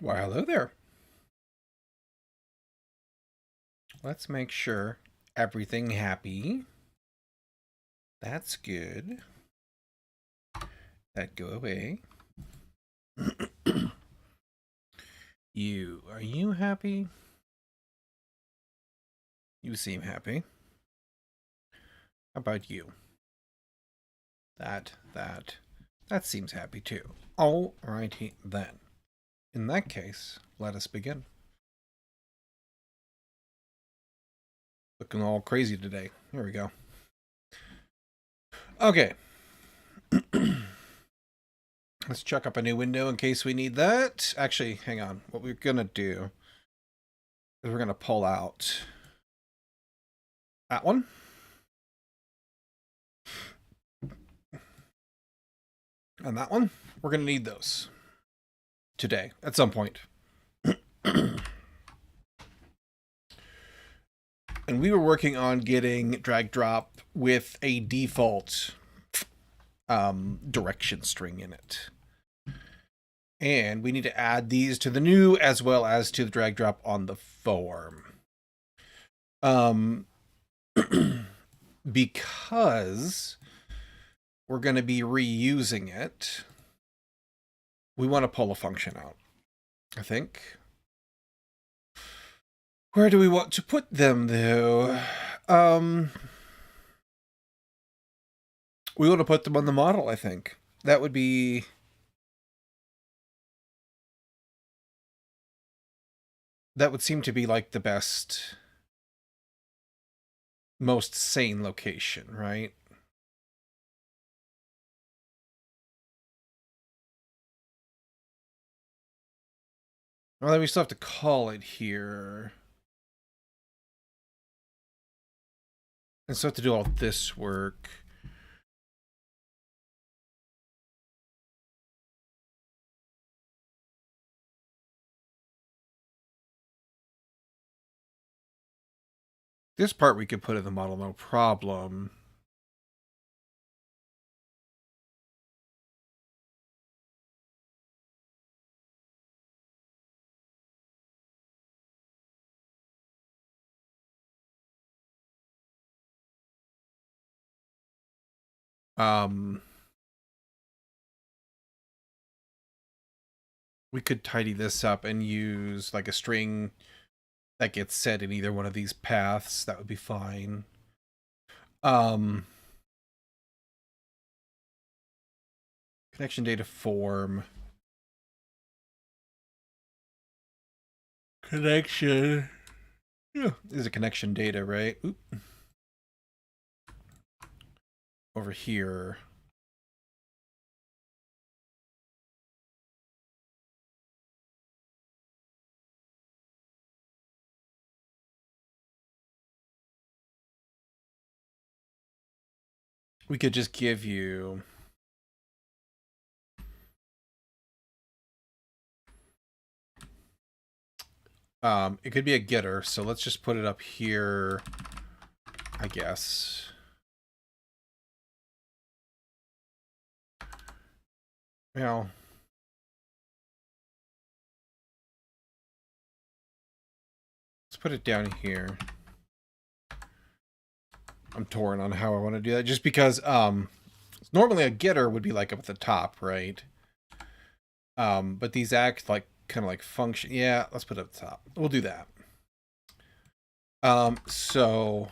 Why, hello there. Let's make sure everything happy. That's good. That go away. Are you happy? You seem happy. How about you? That seems happy too. Alrighty then. In that case, let us begin. Looking all crazy today. Here we go. Okay. Let's check up a new window in case we need that. Actually, hang on. What we're going to do is we're going to pull out that one. And that one. We're going to need those today at some point. And we were working on getting drag drop with a default direction string in it. And we need to add these to the new as well as to the drag drop on the form. Because we're going to be reusing it, we want to pull a function out, I think. Where do we want to put them, though? We want to put them on the model, I think. That would be... That would seem to be like the best, most sane location, right? Well, then we still have to call it here. And so have to do all this work. This part we could put in the model, no problem. We could tidy this up and use like a string that gets set in either one of these paths. That would be fine. Connection data form. Connection. Yeah, this is a connection data, right? Oop. Over here. We could just give you... it could be a getter, so let's just put it up here, I guess. Well, let's put it down here. I'm torn on how I want to do that, just because normally a getter would be like up at the top, right? But these act like kind of like function. Yeah, let's put it up the top. We'll do that. So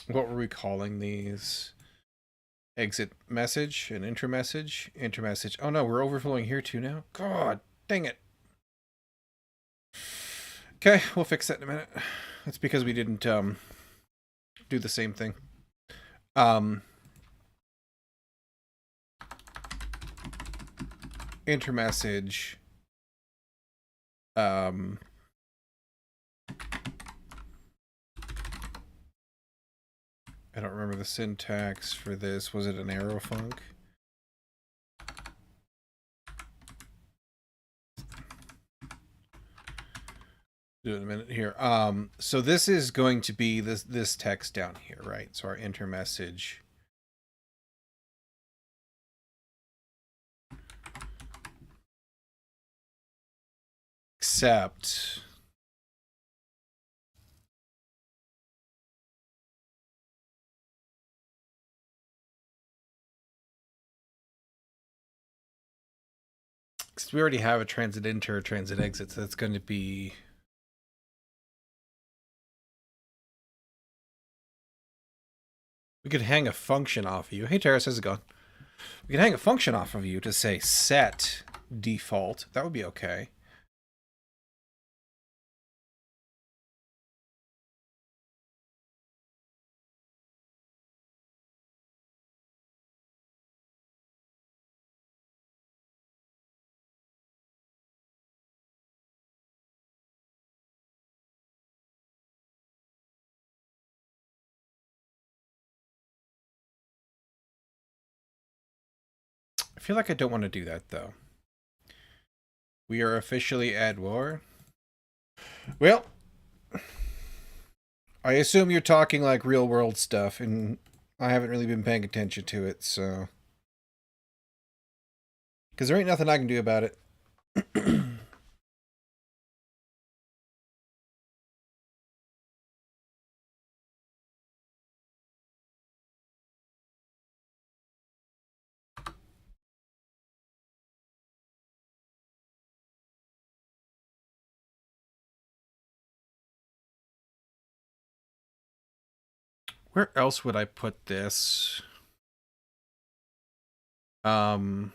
what were we calling these? Exit message and enter message. Enter message. Oh no, we're overflowing here too now. God dang it. Okay, we'll fix that in a minute. That's because we didn't do the same thing. Enter message. I don't remember the syntax for this. Was it an arrow func? Do it in a minute here. So this is going to be this text down here, right? So our enter message. Except because we already have a transit enter, transit exit, so that's going to be we could hang a function off of you. Hey Terrace, how's it going? We could hang a function off of you to say set default. That would be okay. I feel like I don't want to do that though. We are officially at war. Well, I assume you're talking like real world stuff, and I haven't really been paying attention to it, so. Because there ain't nothing I can do about it. Where else would I put this? So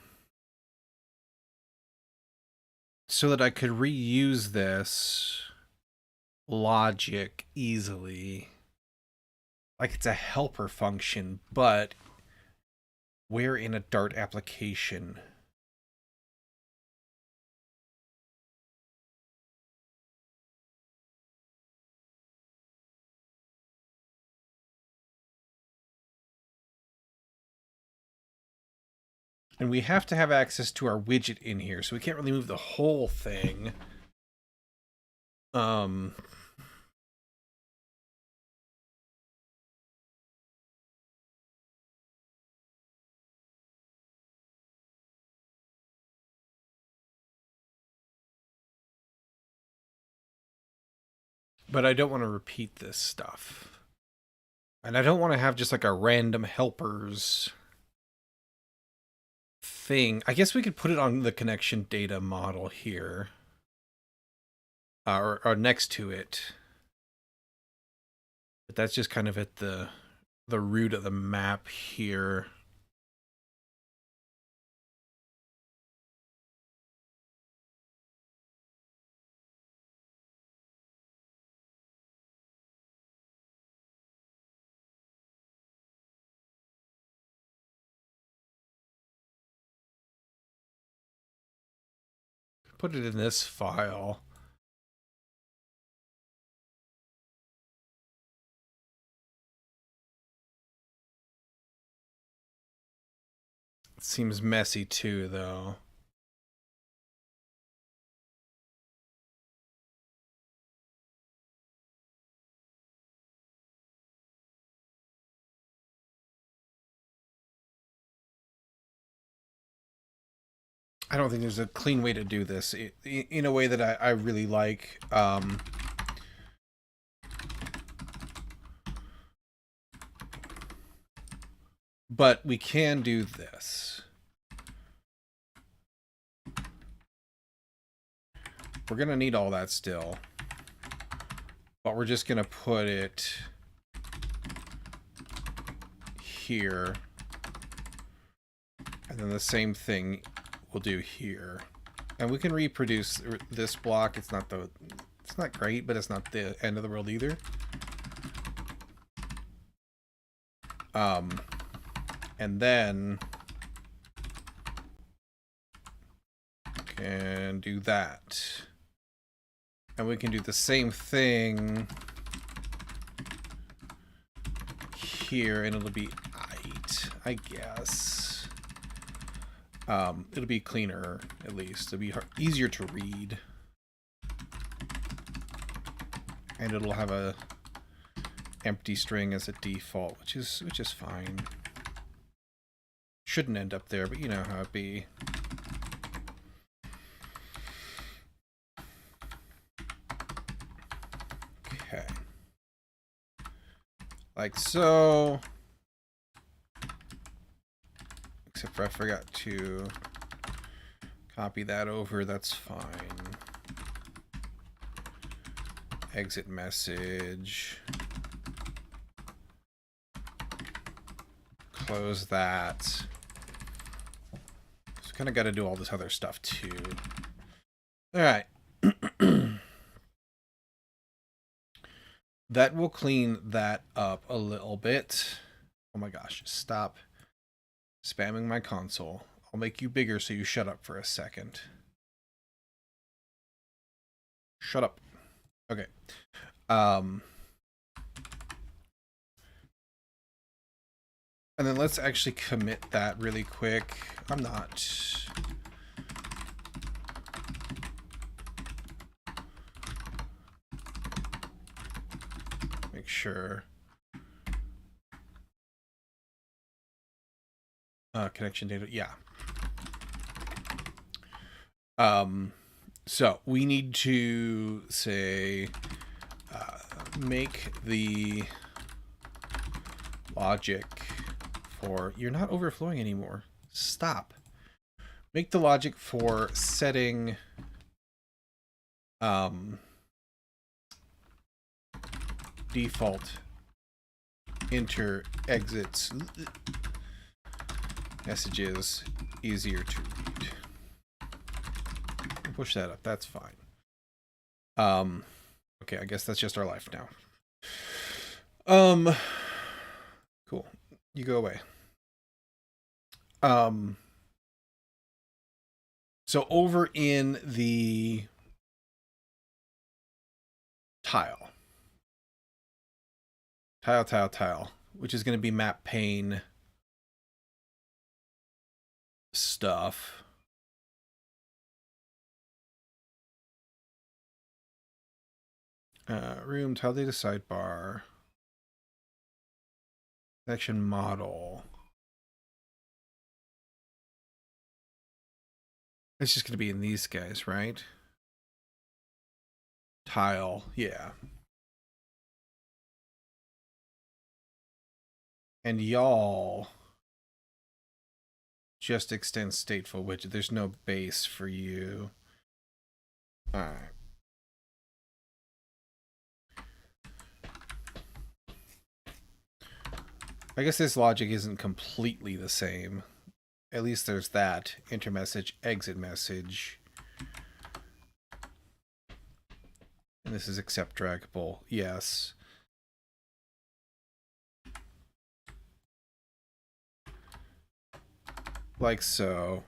that I could reuse this logic easily. Like it's a helper function, but we're in a Dart application. And we have to have access to our widget in here, so we can't really move the whole thing. But I don't want to repeat this stuff. And I don't want to have just like a random helpers thing. I guess we could put it on the connection data model here. Or next to it. But that's just kind of at the root of the map here. Put it in this file. It seems messy too, though. I don't think there's a clean way to do this in a way that I really like. But we can do this. We're going to need all that still. But we're just going to put it here. And then the same thing we'll do here. And we can reproduce this block. It's not great, but it's not the end of the world either. And then can do that. And we can do the same thing here, and it'll be 8, I guess. It'll be cleaner, at least. It'll be easier to read. And it'll have a empty string as a default, which is fine. Shouldn't end up there, but you know how it be. Okay. Like so. Except for I forgot to copy that over, that's fine. Exit message. Close that. So kind of got to do all this other stuff too. All right. That will clean that up a little bit. Oh my gosh, stop spamming my console. I'll make you bigger so you shut up for a second. Shut up. Okay. And then let's actually commit that really quick. I'm not... Make sure. Connection data, yeah. So we need to say make the logic for... You're not overflowing anymore. Stop. Make the logic for setting default enter exits messages easier to read. Push that up, that's fine. Okay, I guess that's just our life now. Cool. You go away. So over in the tile, which is going to be map pane stuff. Room, tile data sidebar, connection model. It's just going to be in these guys, right? Tile, yeah. And y'all just extend stateful widget. There's no base for you. All right. I guess this logic isn't completely the same. At least there's that. Enter message, exit message. And this is accept draggable. Yes. Like so.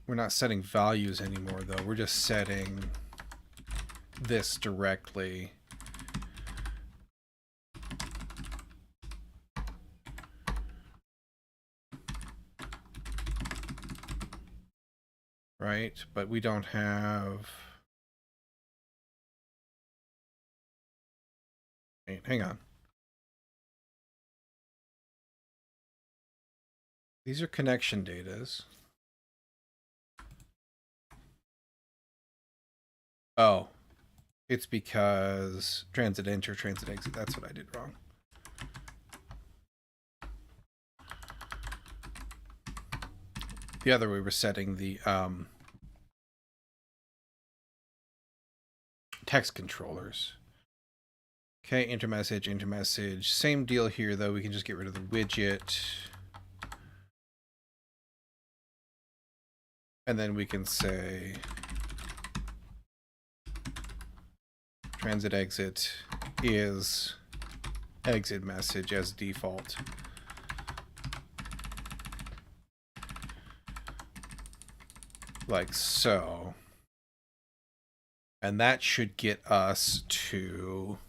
We're not setting values anymore, though. We're just setting this directly. Right? But we don't have... Wait, hang on. These are connection datas. Oh, it's because transit enter, transit exit. That's what I did wrong. The other way we're setting the text controllers. Okay, enter message, enter message. Same deal here, though. We can just get rid of the widget. And then we can say transit exit is exit message as default. Like so. And that should get us to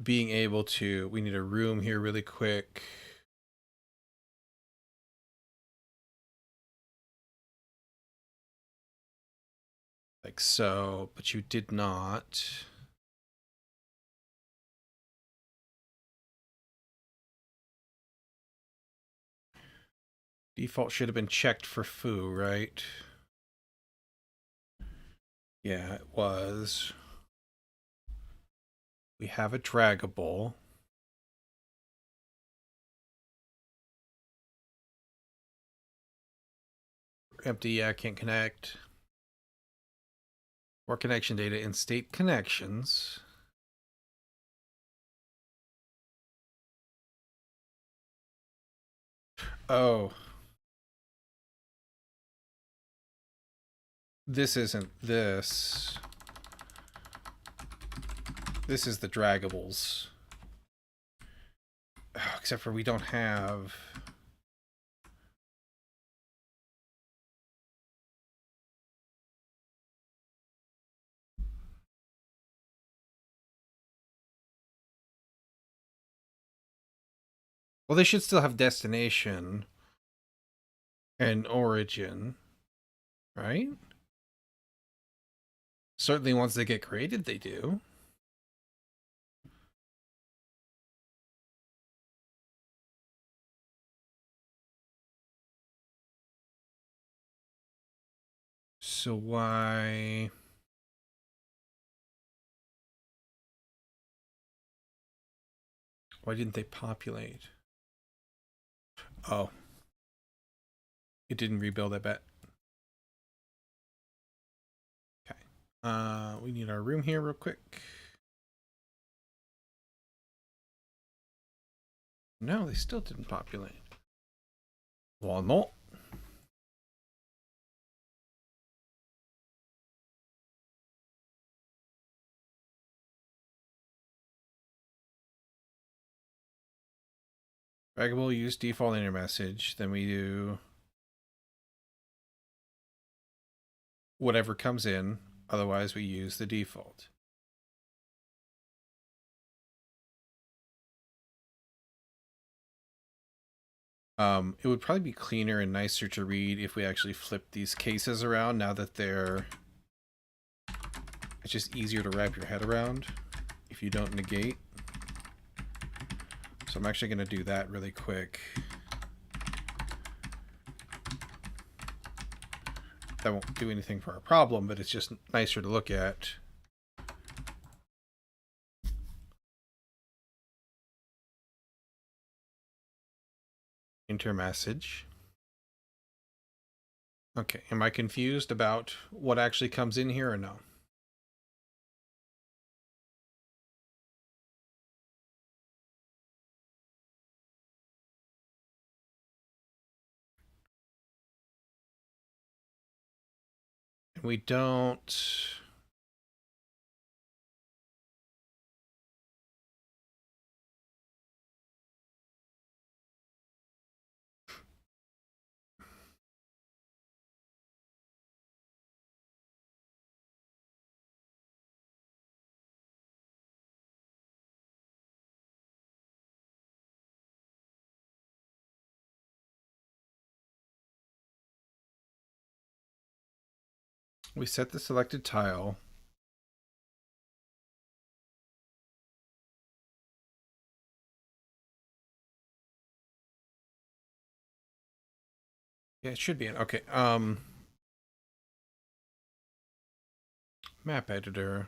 being able to, we need a room here really quick. Like so, but you did not. Default should have been checked for foo, right? Yeah, it was. We have a draggable. Empty, yeah, can't connect. Or connection data in state connections. Oh. This isn't this. This is the draggables. Oh, except for we don't have... Well, they should still have destination and origin, right? Certainly once they get created, they do. So why... Why didn't they populate? Oh. It didn't rebuild, I bet. Okay. We need our room here real quick. No, they still didn't populate. Well, no. Draggable, use default inner message. Then we do whatever comes in. Otherwise, we use the default. It would probably be cleaner and nicer to read if we actually flip these cases around now that they're... It's just easier to wrap your head around if you don't negate. So I'm actually going to do that really quick. That won't do anything for our problem, but it's just nicer to look at. Enter message. Okay, am I confused about what actually comes in here or no? We don't... We set the selected tile. Yeah, it should be in. Okay. Map editor.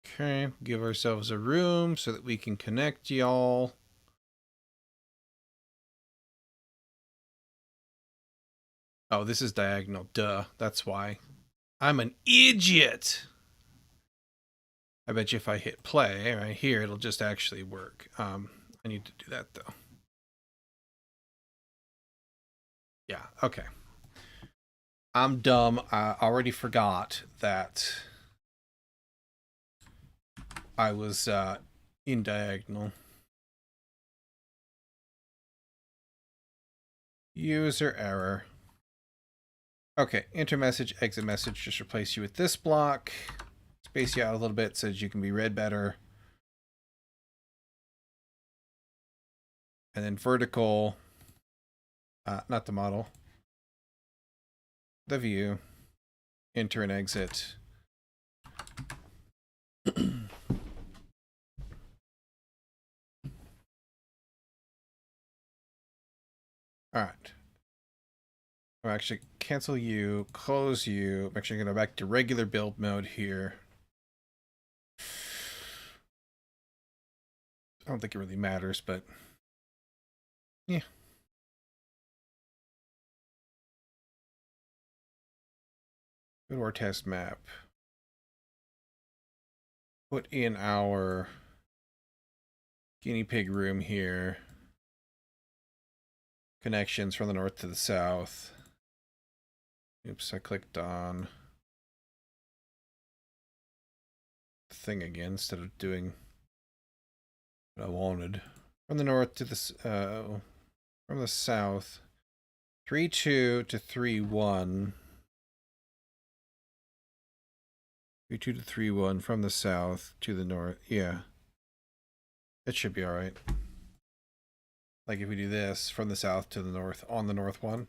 Okay, give ourselves a room so that we can connect y'all. Oh, this is diagonal. Duh. That's why. I'm an idiot. I bet you if I hit play right here, it'll just actually work. I need to do that though. Yeah, okay. I'm dumb. I already forgot that I was in diagonal. User error. Okay, enter message, exit message. Just replace you with this block. Space you out a little bit so that you can be read better. And then vertical, not the model, the view, enter and exit. All right. I'll actually cancel you, close you. I'm actually going to go back to regular build mode here. I don't think it really matters, but yeah. Go to our test map. Put in our guinea pig room here. Connections from the north to the south. Oops, I clicked on the thing again instead of doing what I wanted. From the north to the from the south, 3-2 to 3-1. 3-2 to 3-1 from the south to the north. Yeah, it should be all right. Like if we do this from the south to the north on the north one.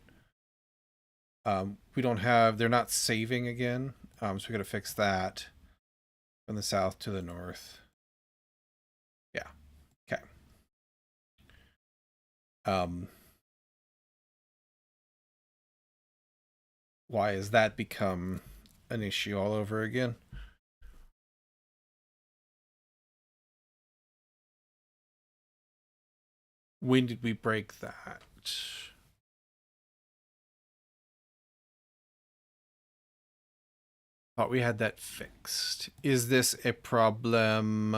We don't have, they're not saving again. So we got to fix that from the south to the north. Yeah. Okay. Why has that become an issue all over again? When did we break that? Thought we had that fixed. Is this a problem?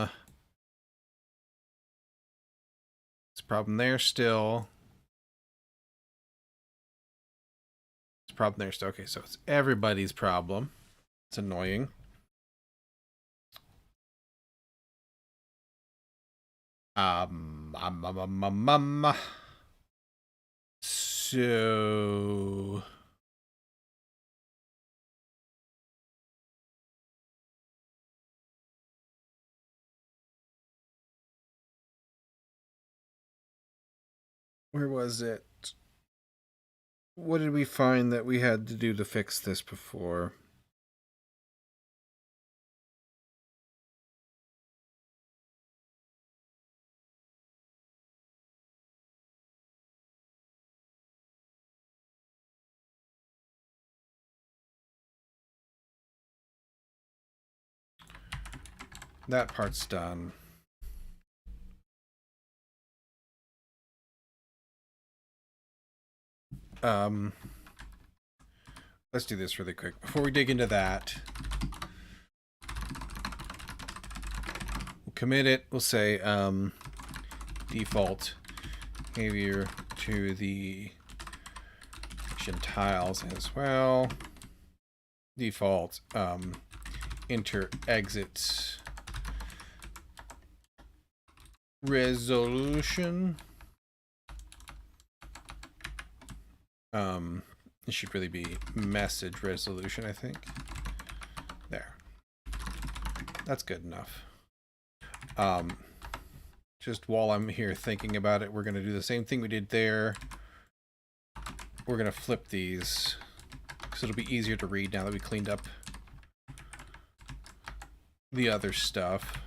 It's a problem there still. It's a problem there still. Okay, so it's everybody's problem. It's annoying. So where was it? What did we find that we had to do to fix this before? That part's done. Let's do this really quick. Before we dig into that, we'll commit it. We'll say default behavior to the tiles as well. Default enter exit resolution. It should really be message resolution, I think. There. That's good enough. Just while I'm here thinking about it, we're going to do the same thing we did there. We're going to flip these because it'll be easier to read now that we cleaned up the other stuff.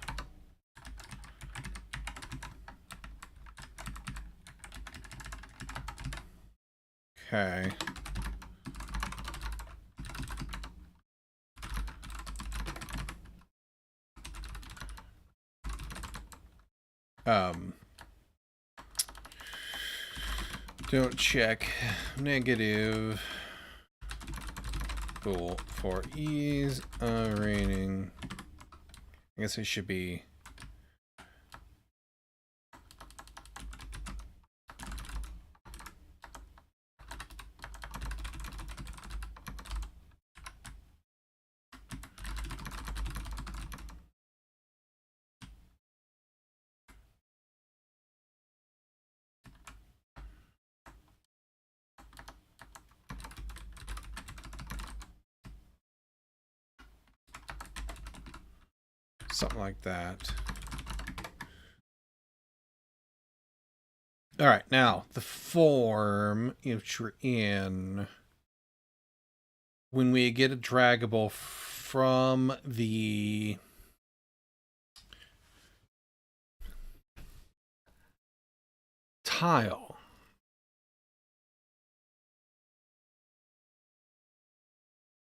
Okay. Don't check negative. Cool. For ease of reading. I guess it should be something like that. All right, now the form which we're in. When we get a draggable from the tile,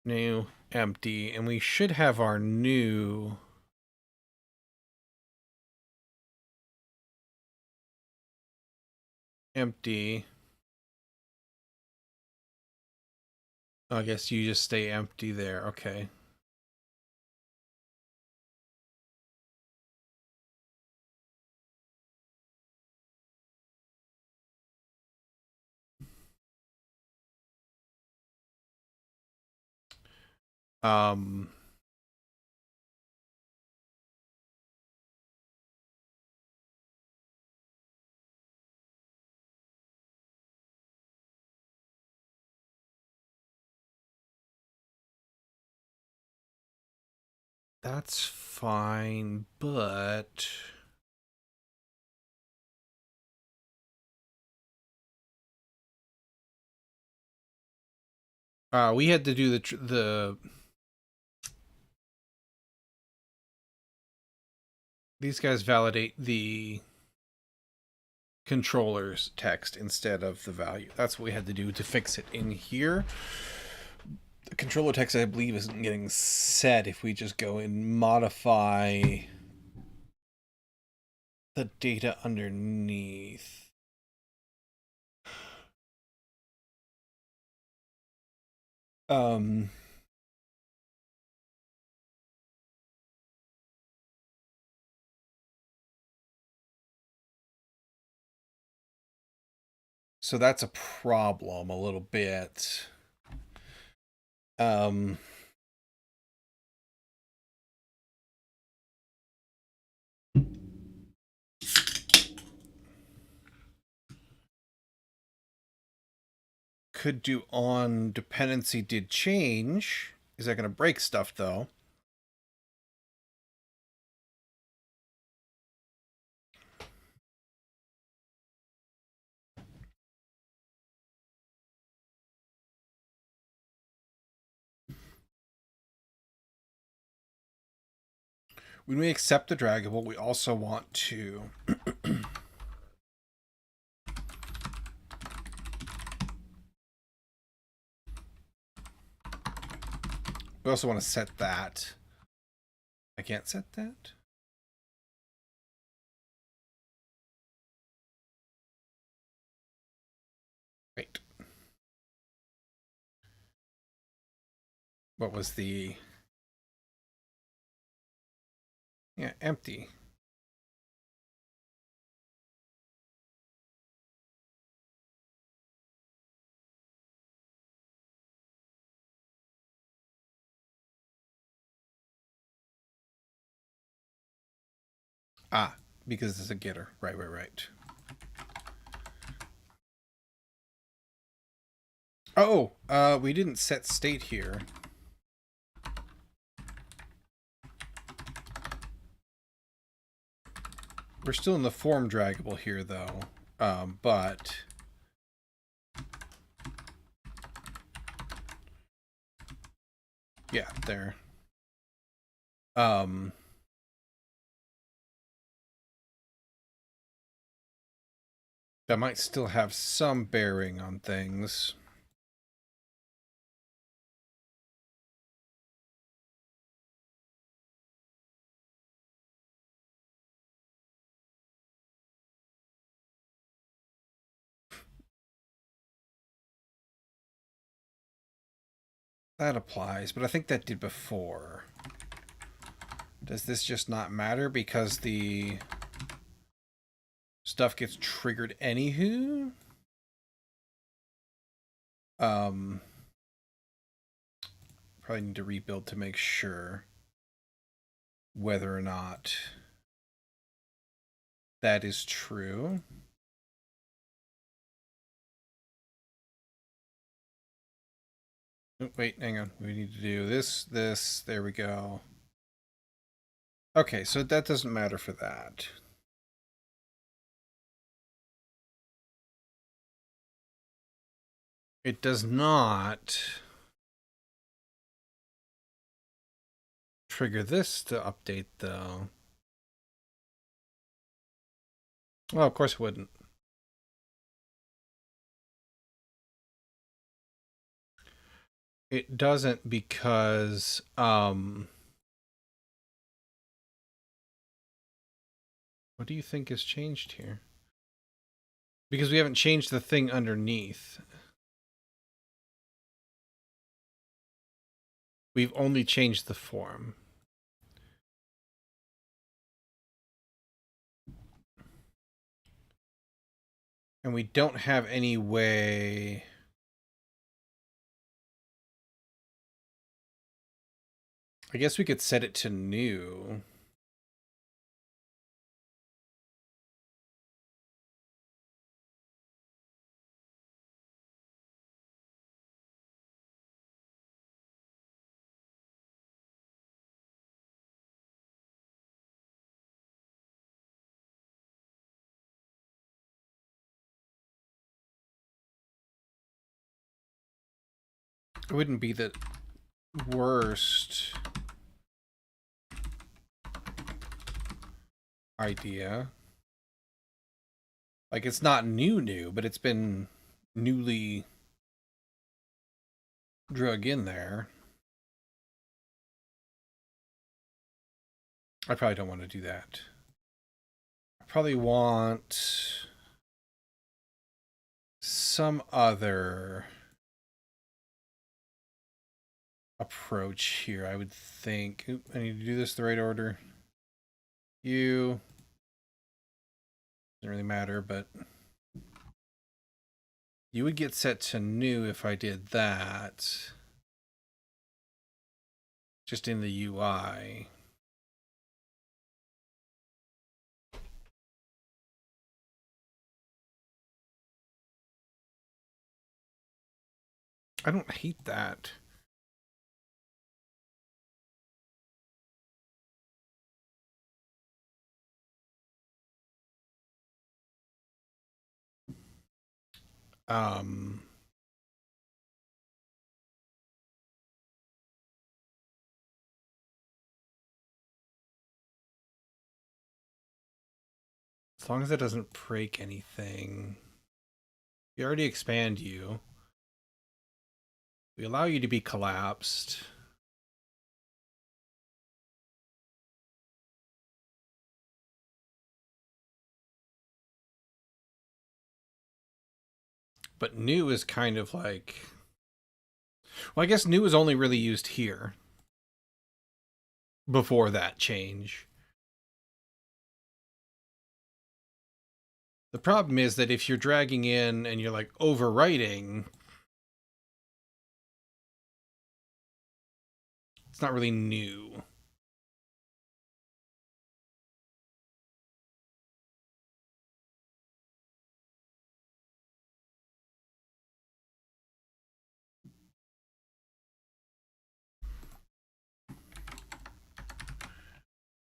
new, empty, and we should have our new empty. I guess you just stay empty there. Okay. Um, that's fine, but we had to do the these guys validate the controller's text instead of the value. That's what we had to do to fix it in here. The controller text, I believe, isn't getting set if we just go and modify the data underneath. So that's a problem a little bit. Could do on dependency did change. Is that going to break stuff though? When we accept the draggable, we also want to we also want to set that. I can't set that. Wait. What was the... Yeah, empty. Ah, because it's a getter. Right. Oh, we didn't set state here. We're still in the form draggable here, though. But... yeah, there. That might still have some bearing on things. That applies, but I think that did before. Does this just not matter because the stuff gets triggered anywho? Probably need to rebuild to make sure whether or not that is true. Oh, wait, hang on. We need to do this, there we go. Okay, so that doesn't matter for that. It does not trigger this to update, though. Well, of course it wouldn't. It doesn't because, what do you think has changed here? Because we haven't changed the thing underneath. We've only changed the form. And we don't have any way... I guess we could set it to new. It wouldn't be the worst idea. Like, it's not new, but it's been newly drug in there. I probably don't want to do that. I probably want some other approach here, I would think. Oop, I need to do this the right order. You... Doesn't really matter, but... You would get set to new if I did that. Just in the UI. I don't hate that. As long as it doesn't break anything. We already expand you. We allow you to be collapsed. But new is kind of like... Well, I guess new is only really used here. Before that change. The problem is that if you're dragging in and you're like overwriting, it's not really new.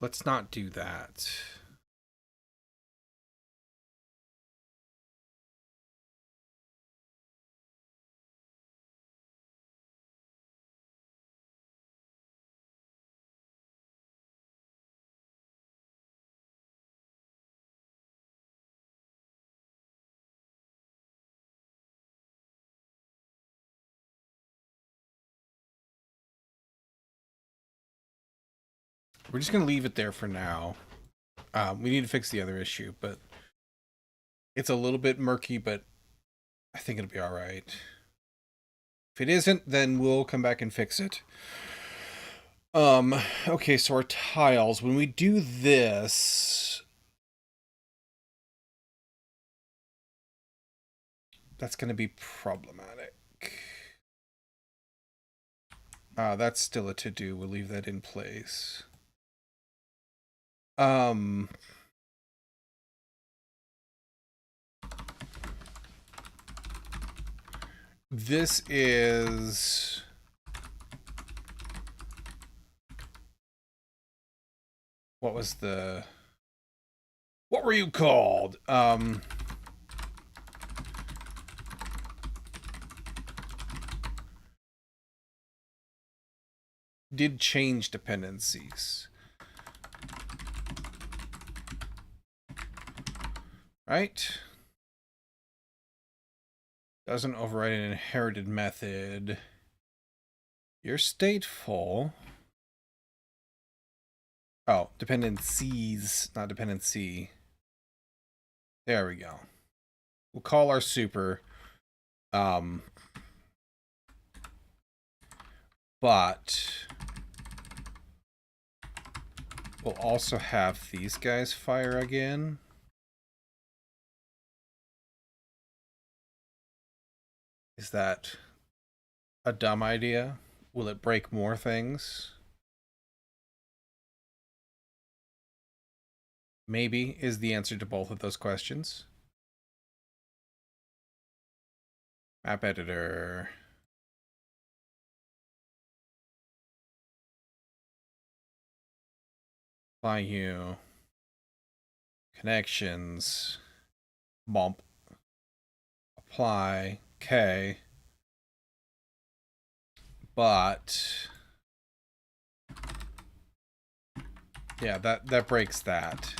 Let's not do that. We're just going to leave it there for now. We need to fix the other issue, but it's a little bit murky, but I think it'll be all right. If it isn't, then we'll come back and fix it. Okay, so our tiles, when we do this, that's going to be problematic. That's still a to-do. We'll leave that in place. This is... What was the... What were you called? Did change dependencies. Right? Doesn't override an inherited method. You're stateful. Oh, dependencies, not dependency. There we go. We'll call our super. But we'll also have these guys fire again. Is that a dumb idea? Will it break more things? Maybe is the answer to both of those questions. Map editor. Apply you. Connections. Bump. Apply. Okay. But yeah, that breaks that.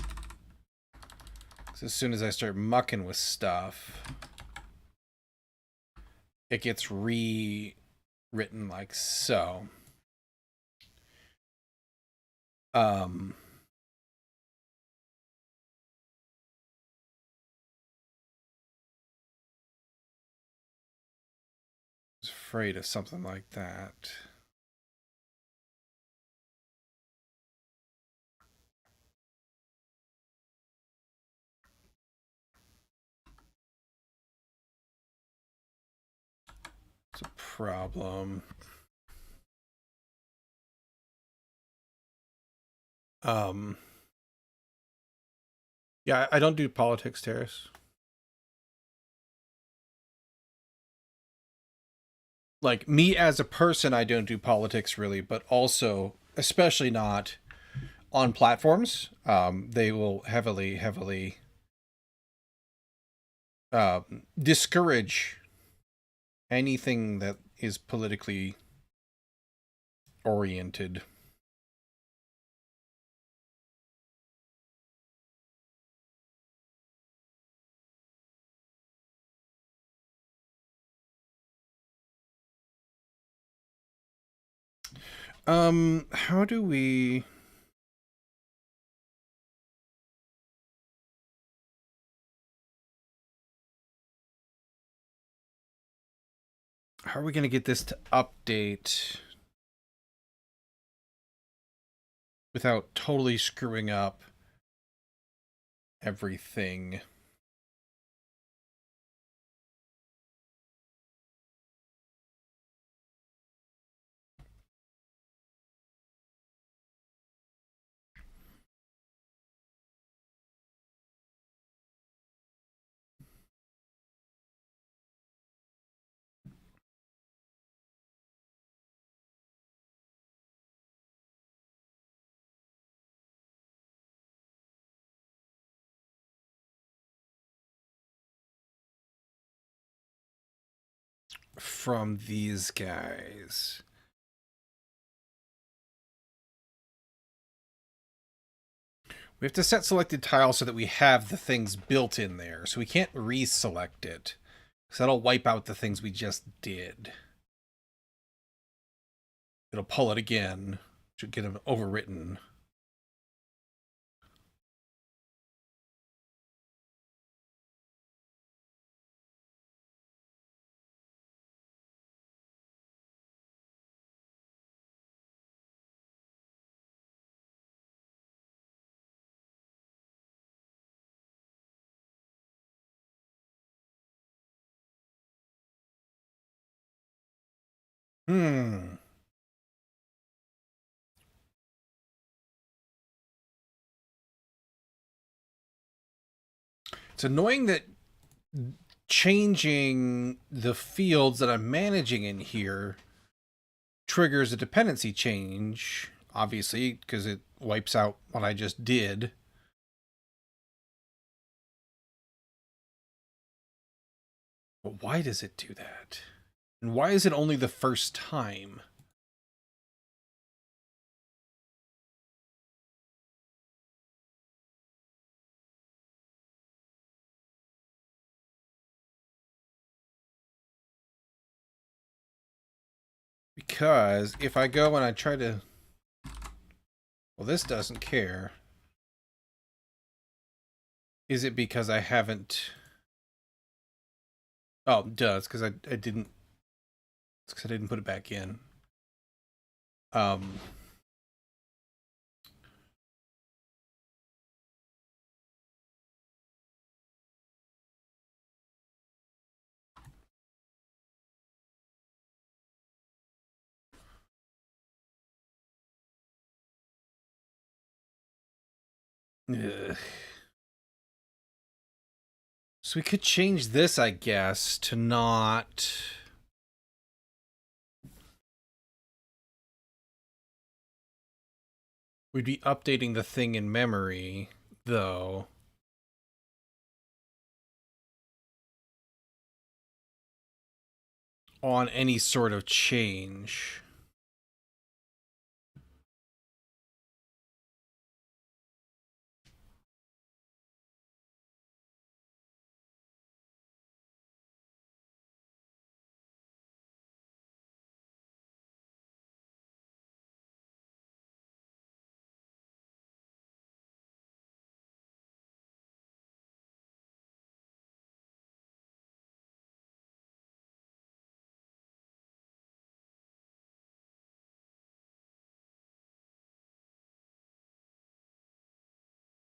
So as soon as I start mucking with stuff, it gets rewritten like so. I was afraid of something like that. It's a problem. Yeah, I don't do politics, Terrace. Like, me as a person, I don't do politics really, but also, especially not on platforms. They will heavily discourage anything that is politically oriented. How do we... How are we going to get this to update without totally screwing up everything? From these guys. We have to set selected tile so that we have the things built in there. So we can't reselect it. So that'll wipe out the things we just did. It'll pull it again. Should get them overwritten. It's annoying that changing the fields that I'm managing in here triggers a dependency change, obviously, because it wipes out what I just did. But why does it do that? And why is it only the first time? Because if I go and I try to... Well, this doesn't care. Is it because I haven't... Oh, it does, because I didn't... It's because I didn't put it back in. Ugh. So we could change this, I guess, to not... We'd be updating the thing in memory, though. On any sort of change.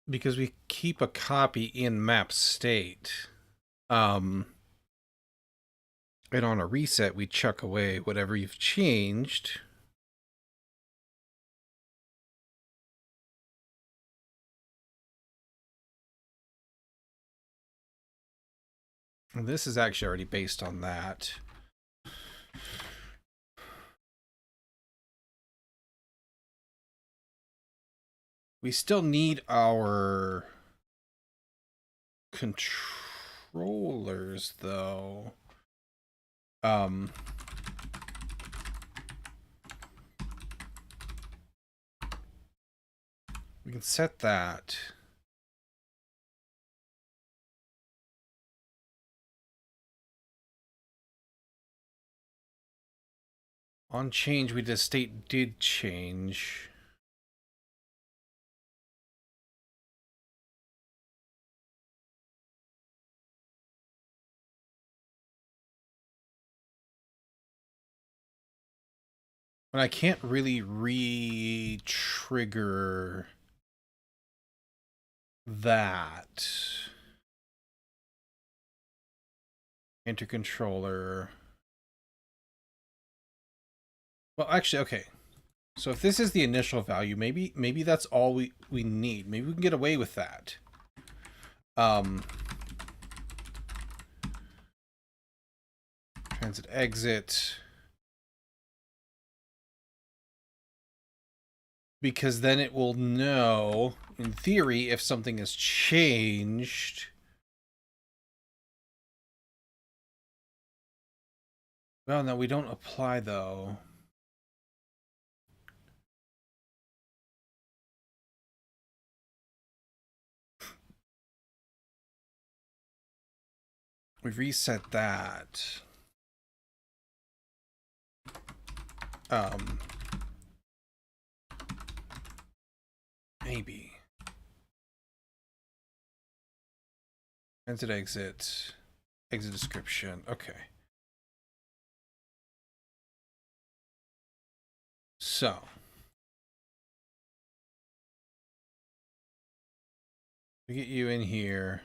Because we keep a copy in map state. And on a reset, we chuck away whatever you've changed. And this is actually already based on that. We still need our controllers, though. We can set that. On change, we did state did change. But I can't really re-trigger that. Enter controller. Well, actually, okay. So if this is the initial value, maybe that's all we need. Maybe we can get away with that. Transit exit. Because then it will know, in theory, if something has changed. Well, no, we don't apply, though. We reset that. Maybe. Transit exit. Exit description. Okay. So. We get you in here.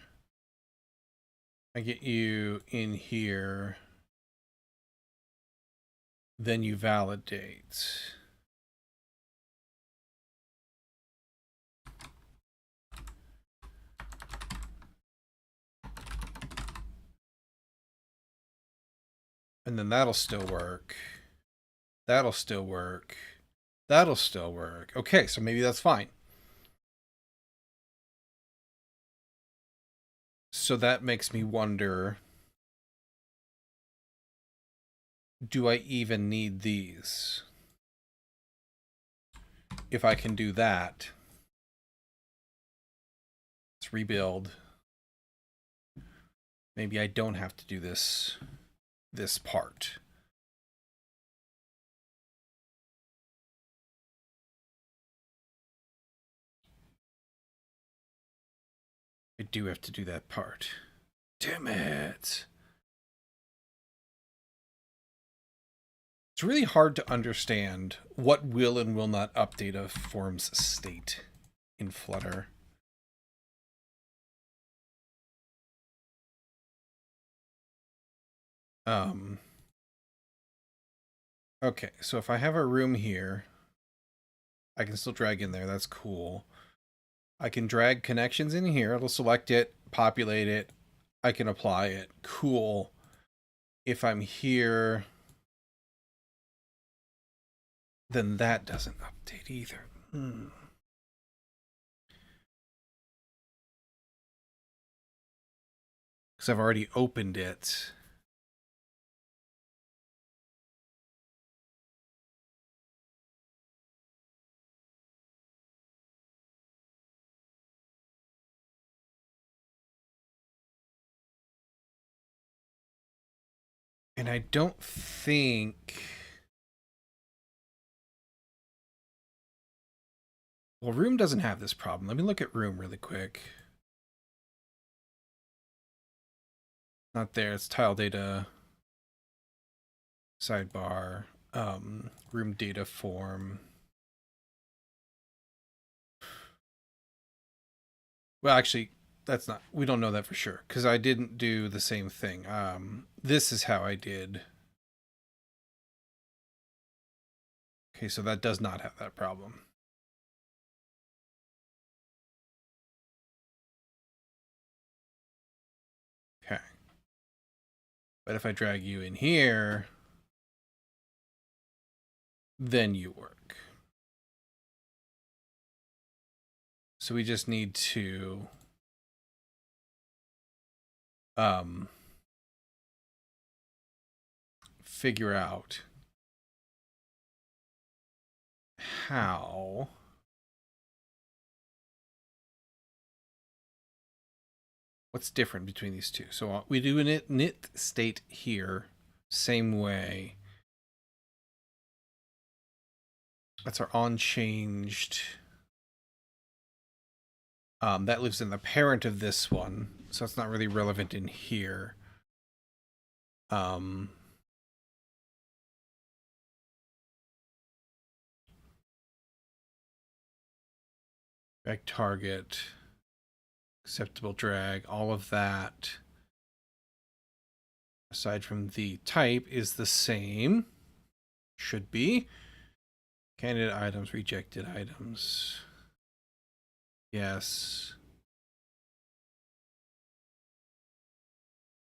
I get you in here. Then you validate. And then that'll still work. That'll still work. That'll still work. Okay, so maybe that's fine. So that makes me wonder, do I even need these? If I can do that, let's rebuild. Maybe I don't have to do this part. I do have to do that part. Damn it. It's really hard to understand what will and will not update a form's state in Flutter. Okay, so if I have a room here, I can still drag in there. That's cool. I can drag connections in here. It'll select it, populate it. I can apply it. Cool. If I'm here, then that doesn't update either. Because I've already opened it. And I don't think... Well, Room doesn't have this problem. Let me look at Room really quick. Not there. It's tile data. Sidebar. Room data form. Well, actually, that's not... We don't know that for sure. Because I didn't do the same thing. This is how I did... Okay, so that does not have that problem. Okay. But if I drag you in here, then you work. So we just need to figure out how what's different between these two. So we do an init state here, same way. That's our onChanged. That lives in the parent of this one, so it's not really relevant in here. Drag target, acceptable drag, all of that, aside from the type, is the same. Should be. Candidate items, rejected items. Yes.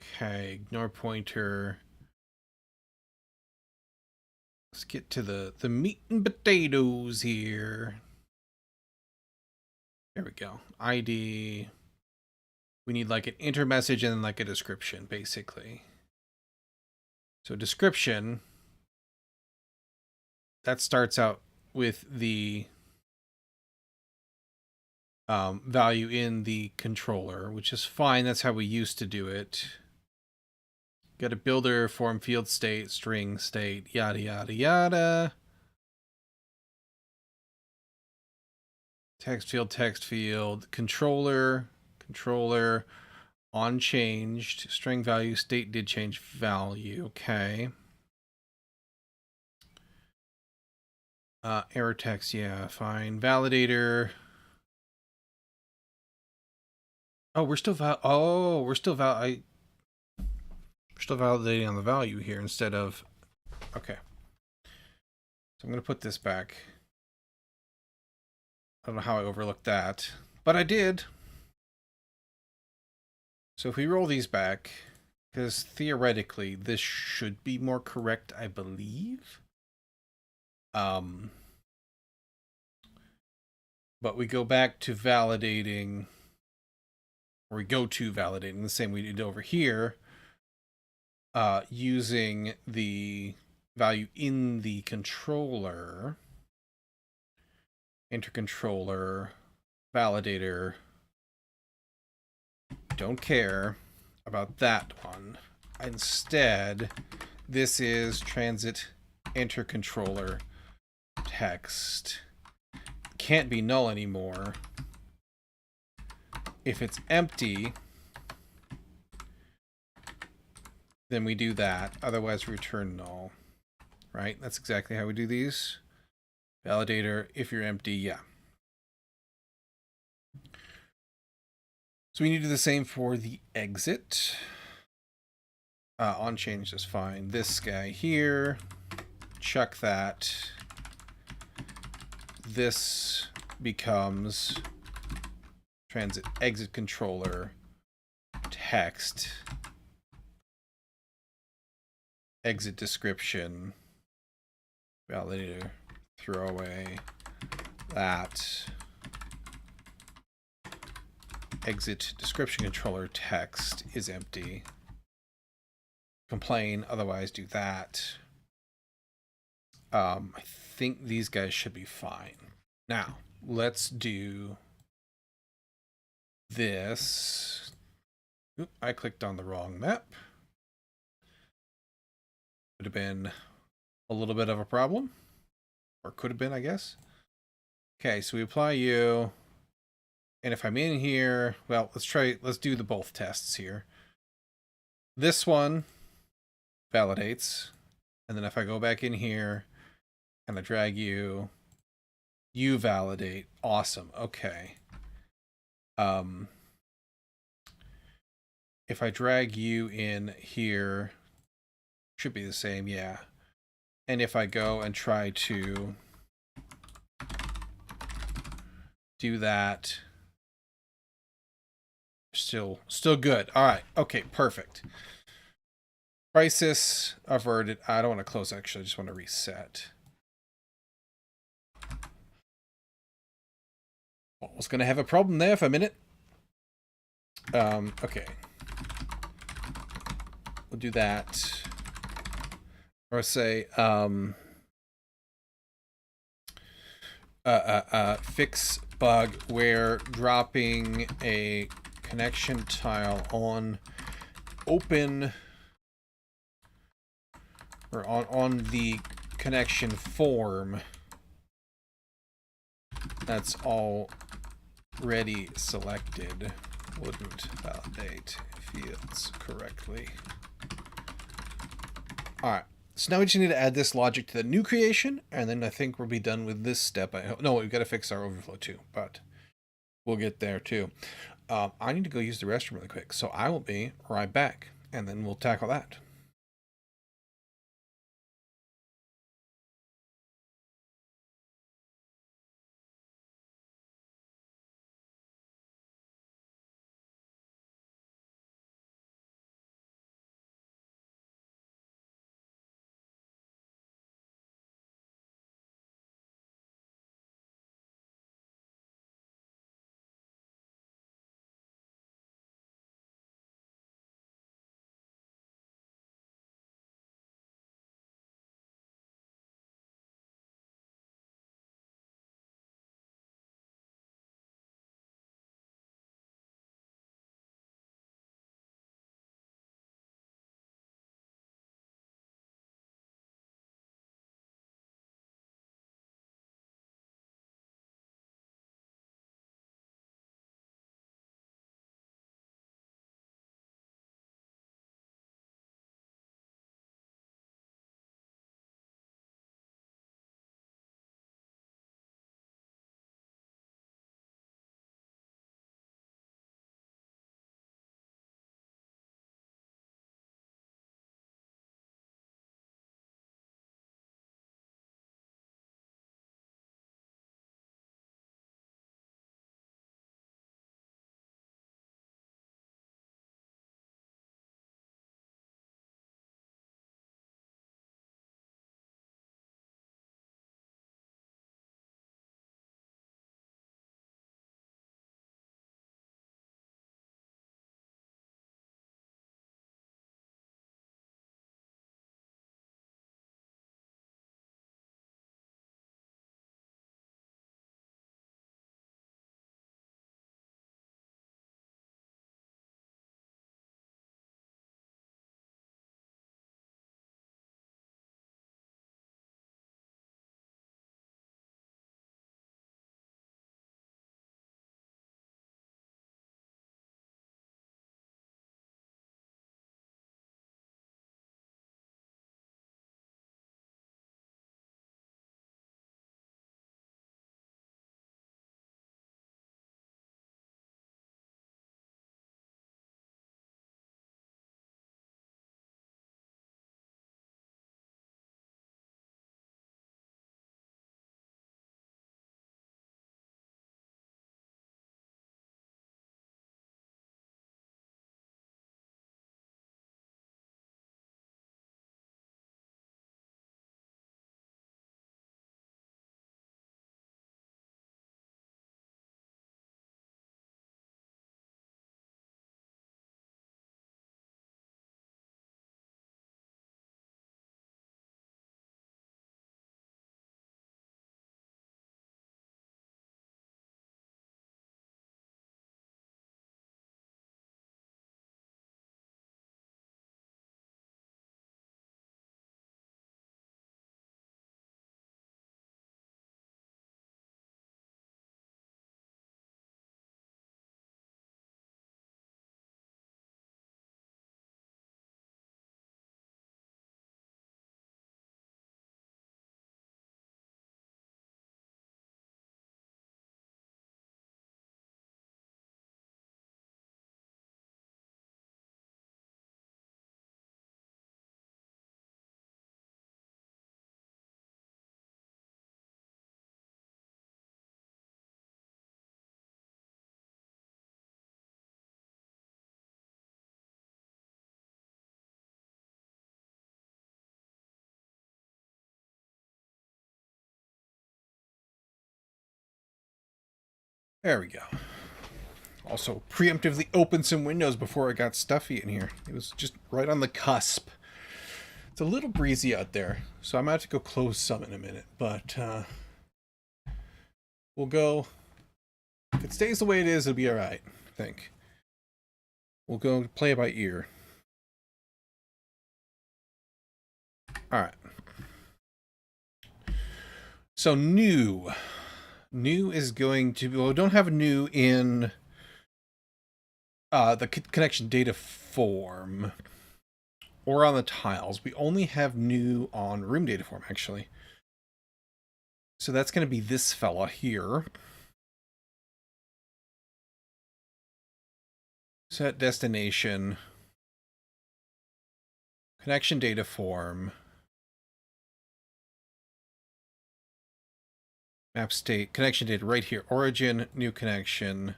Okay, ignore pointer. Let's get to the meat and potatoes here. There we go. ID. We need like an enter message and then like a description, basically. So description, that starts out with the value in the controller, which is fine. That's how we used to do it. Got a builder, form, field state, string state, yada, yada, yada. Text field, controller, onChanged, string value, state did change value. Okay. Error text, yeah, fine. Validator. Oh, we're still validating on the value here instead of... Okay. So I'm going to put this back. I don't know how I overlooked that, but I did. So if we roll these back, because theoretically this should be more correct, I believe. but we go back to validating, or we go to validating the same we did over here, using the value in the controller, intercontroller, validator. Don't care about that one. Instead, this is transit intercontroller text. Can't be null anymore. If it's empty, then we do that. Otherwise, return null. Right? That's exactly how we do these. Validator, if you're empty, yeah. So we need to do the same for the exit. On change is fine. This guy here, chuck that. This becomes transit exit controller text exit description validator throw away that exit description controller text is empty. Complain, otherwise do that. I think these guys should be fine. Now, let's do this. Oop, I clicked on the wrong map. Would have been a little bit of a problem. Or could have been, I guess. Okay, so we apply you. And if I'm in here, well, let's do the both tests here. This one validates. And then if I go back in here and I drag you, you validate. Awesome. Okay. If I drag you in here, should be the same, yeah. And if I go and try to do that, still good. All right. Okay, perfect. Crisis averted. I don't want to close, actually. I just want to reset. Well, I was going to have a problem there for a minute. Okay. We'll do that. Or say, fix bug where dropping a connection tile on open or on the connection form that's already selected wouldn't validate fields correctly. All right. So now we just need to add this logic to the new creation, and then I think we'll be done with this step. No, we've got to fix our overflow too, but we'll get there too. I need to go use the restroom really quick, so I will be right back, and then we'll tackle that. There we go. Also, preemptively opened some windows before it got stuffy in here. It was just right on the cusp. It's a little breezy out there, so I'm going to have to go close some in a minute, but we'll go. If it stays the way it is, it'll be alright, I think. We'll go play it by ear. Alright. So new. New is going to be, well, we don't have new in the connection data form or on the tiles. We only have new on room data form, actually. So that's going to be this fella here. Set destination. Connection data form. Map state. Connection data right here. Origin, new connection.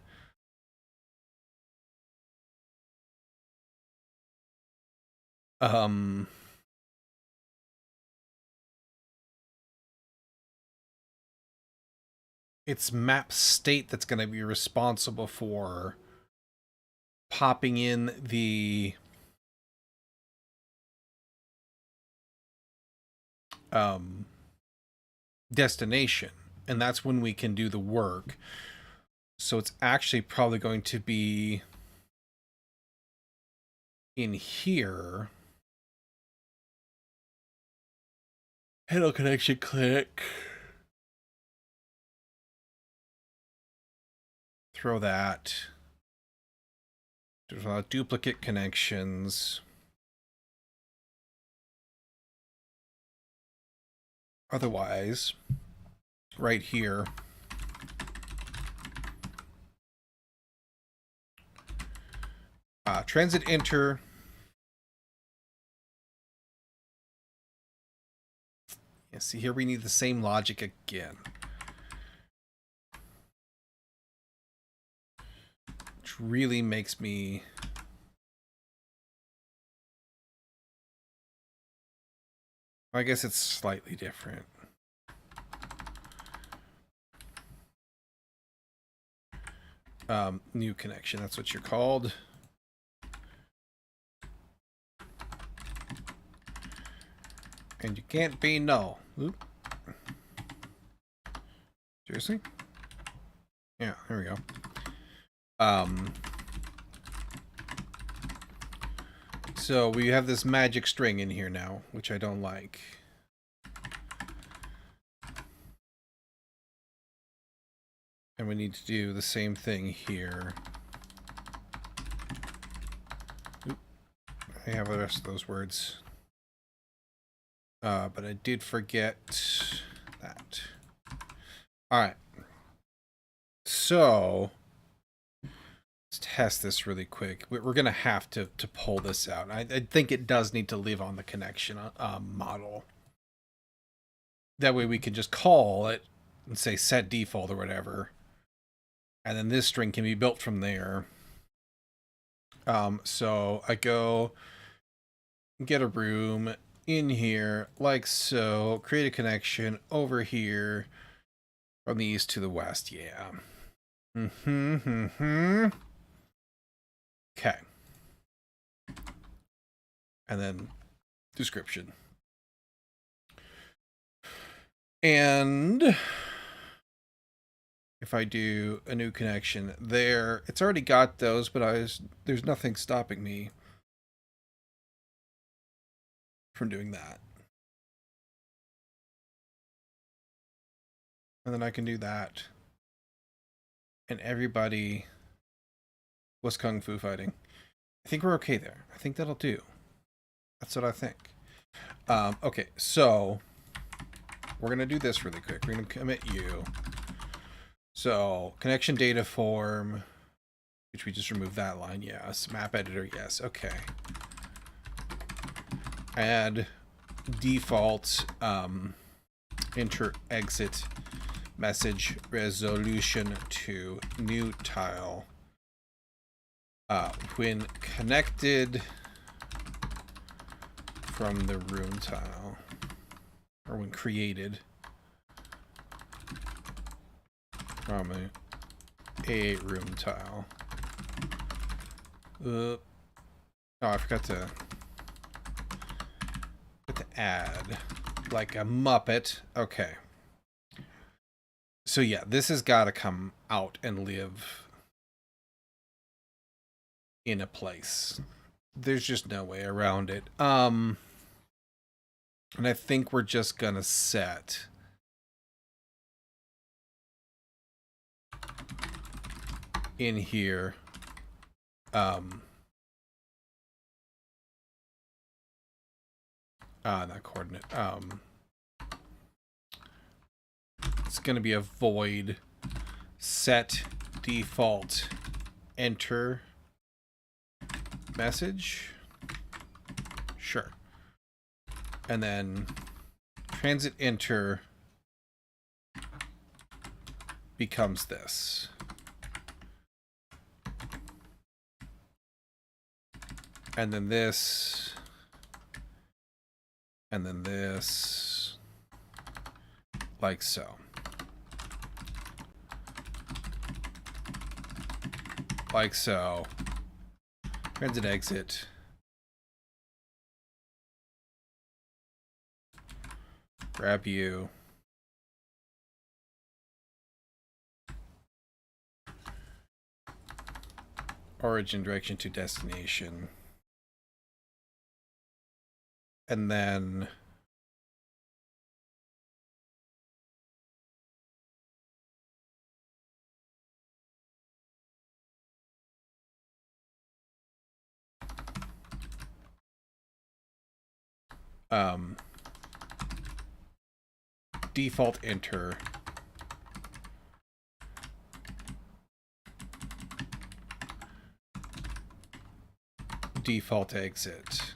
It's map state that's going to be responsible for popping in the destination, and that's when we can do the work. So it's actually probably going to be in here. Hello connection, click. Throw that. There's a lot of duplicate connections. Otherwise, right here, transit enter. Yeah, see here we need the same logic again. Which really makes me... I guess it's slightly different. New connection, that's what you're called. And you can't be null. Oop. Seriously? Yeah, there we go. So we have this magic string in here now, which I don't like. And we need to do the same thing here. Oop. I have the rest of those words. But I did forget that. Alright. So... test this really quick. We're going to have to pull this out. I think it does need to live on the connection model. That way we can just call it and say set default or whatever. And then this string can be built from there. So I go get a room in here like so. Create a connection over here from the east to the west. Yeah. Okay. And then description. And if I do a new connection there, it's already got those, but there's nothing stopping me from doing that. And then I can do that. And everybody was kung fu fighting. I think we're okay there. I think that'll do. That's what I think. Okay, so we're going to do this really quick. We're going to commit you. So connection data form, which we just removed that line. Yes. Map editor. Yes. Okay. Add default enter exit message resolution to new tile. When connected from the room tile, or when created from a A room tile. Oh, I forgot to add like a Muppet. Okay. So yeah, this has got to come out and live in a place. There's just no way around it. And I think we're just gonna set in here not coordinate. It's gonna be a void set default enter message. Sure. And then transit enter becomes this. And then this. And then this. Like so. Like so. Transit exit. Grab you. Origin direction to destination. And then default enter default exit.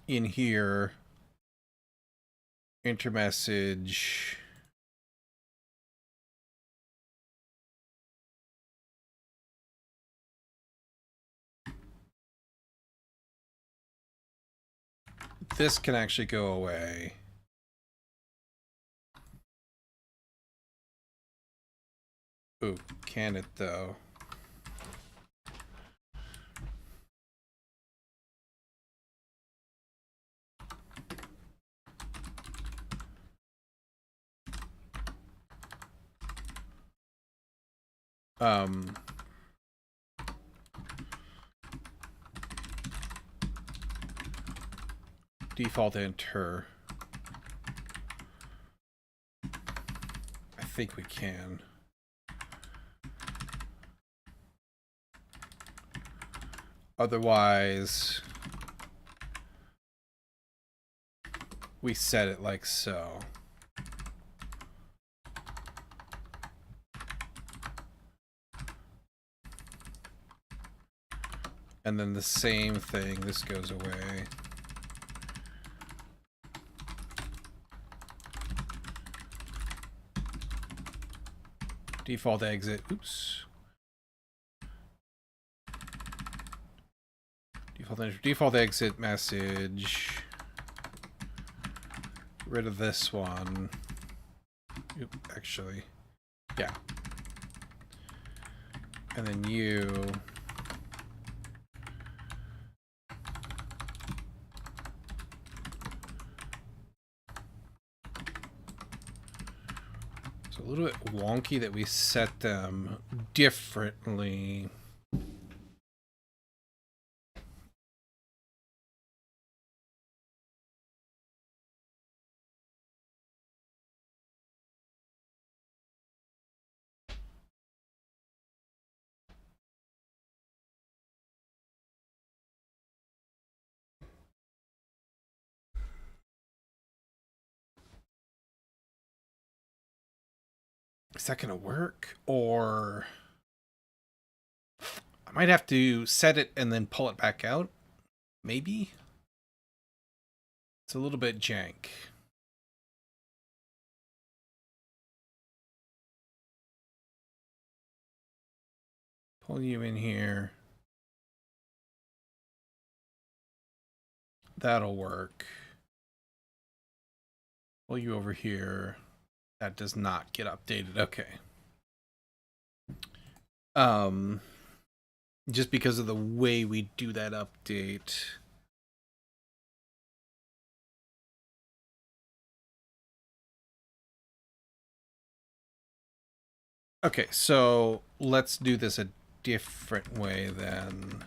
In here, enter message. This can actually go away. Ooh, can it though? Default enter. I think we can. Otherwise, we set it like so. And then the same thing, this goes away. Default exit, oops. Default exit message. Get rid of this one. Oop, actually, yeah. And then you. It's a little bit wonky that we set them differently. Is that gonna work? Or I might have to set it and then pull it back out. Maybe? It's a little bit jank. Pull you in here. That'll work. Pull you over here. That does not get updated. Okay. Just because of the way we do that update. Okay, so let's do this a different way then.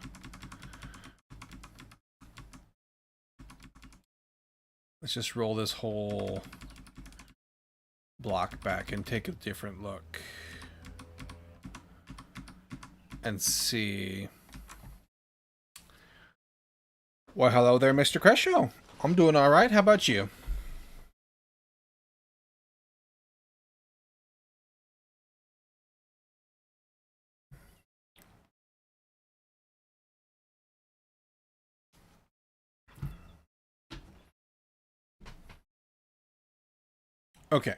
Let's just roll this whole block back and take a different look. And see. Well, hello there, Mr. Crescio. I'm doing all right. How about you? Okay.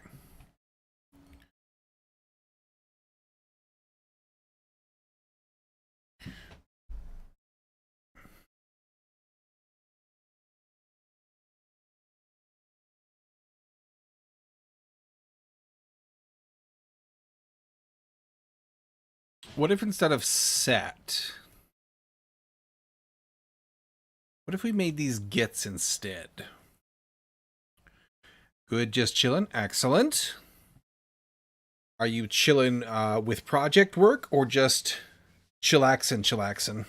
What if instead of set, what if we made these gets instead? Good, just chilling. Excellent. Are you chilling with project work or just chillaxing?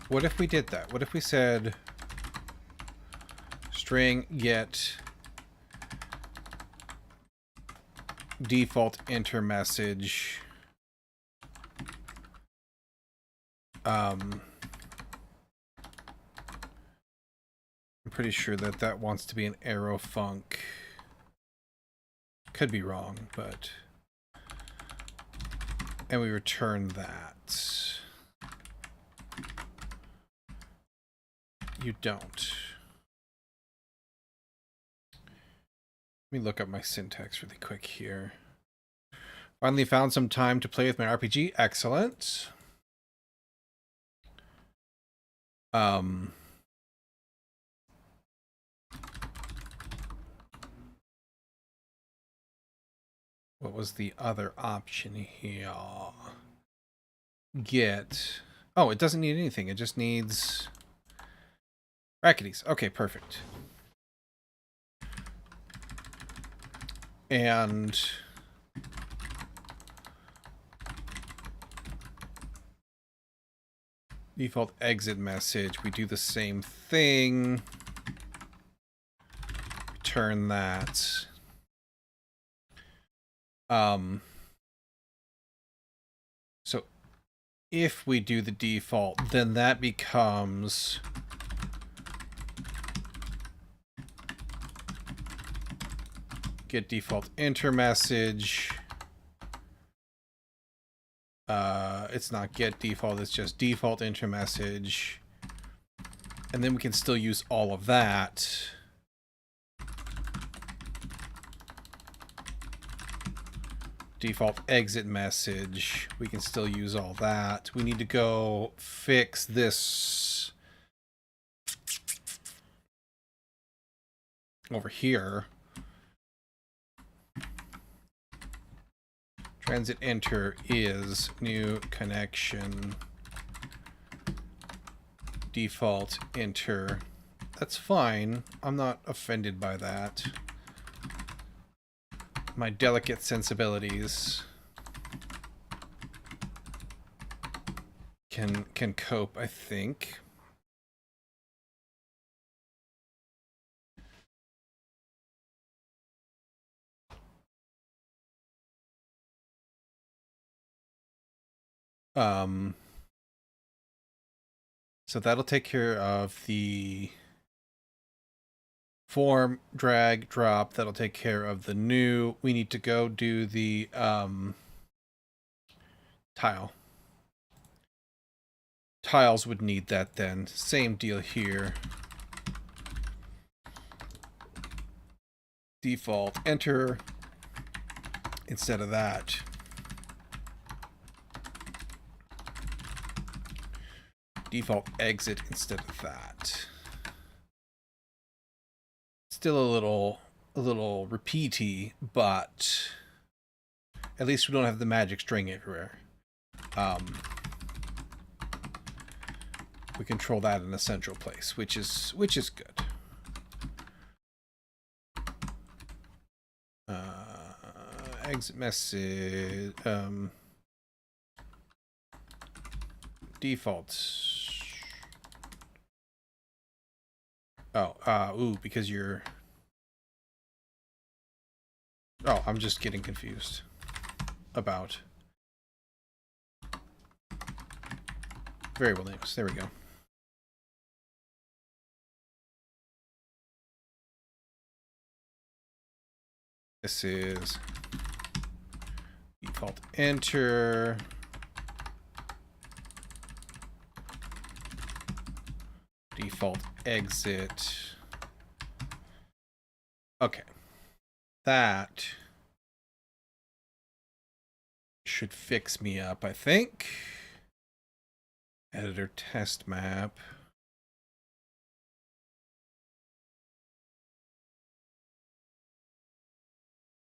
What if we did that? What if we said string get default enter message I'm pretty sure that that wants to be an arrow func. Could be wrong, but and we return that. You don't. Let me look up my syntax really quick here. Finally found some time to play with my RPG. Excellent. What was the other option here? Get. Oh, it doesn't need anything. It just needs bracketies. Okay, perfect. And default exit message. We do the same thing. Return that. So if we do the default, then that becomes get default enter message. It's not get default, it's just default enter message. And then we can still use all of that. Default exit message. We can still use all that. We need to go fix this over here. Transit enter is new connection. Default enter. That's fine. I'm not offended by that. My delicate sensibilities can cope, I think. So that'll take care of the form, drag, drop. That'll take care of the new. We need to go do the tile. tiles would need that then. Same deal here. Default enter instead of that. Default exit instead of that. Still a little repeaty, but at least we don't have the magic string everywhere. We control that in a central place, which is good. Exit message. Default. Oh, ooh, because you're... Oh, I'm just getting confused about variable names. There we go. This is default enter. Default exit. Okay. That should fix me up, I think. Editor test map.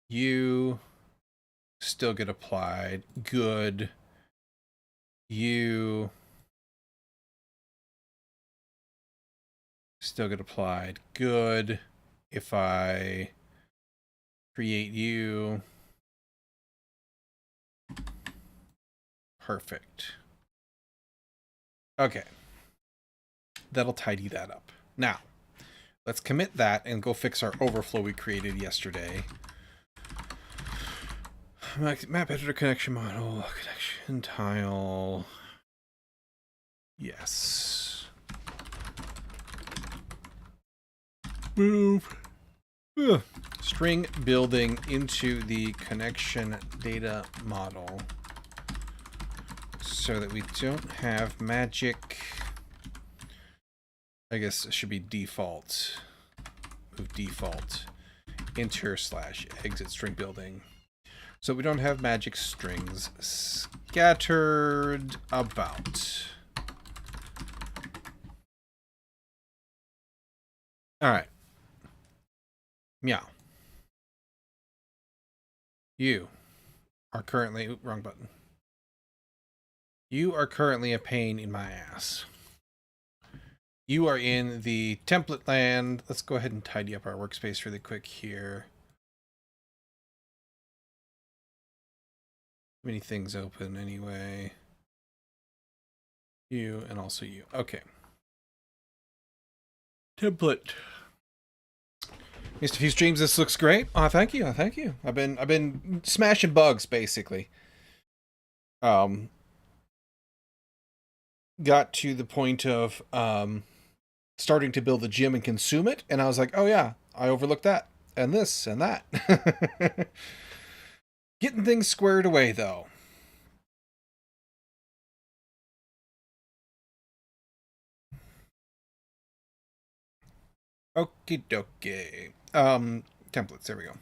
You still get applied. Good. You still get applied. Good. If I create you. Perfect. Okay. That'll tidy that up. Now, let's commit that and go fix our overflow we created yesterday. Map editor connection model. Connection tile. Yes. Move. Ugh. String building into the connection data model so that we don't have magic. I guess it should be default. Move default. Enter / exit string building. So we don't have magic strings scattered about. All right. Meow. You are currently... Oops, wrong button. You are currently a pain in my ass. You are in the template land. Let's go ahead and tidy up our workspace really quick here. Many things open anyway. You and also you. Okay. Template. Missed a few streams. This looks great. Oh, thank you. Thank you. I've been smashing bugs basically. Got to the point of starting to build the gym and consume it, and I was like, oh yeah, I overlooked that and this and that. Getting things squared away though. Okie dokie. Templates, there we go.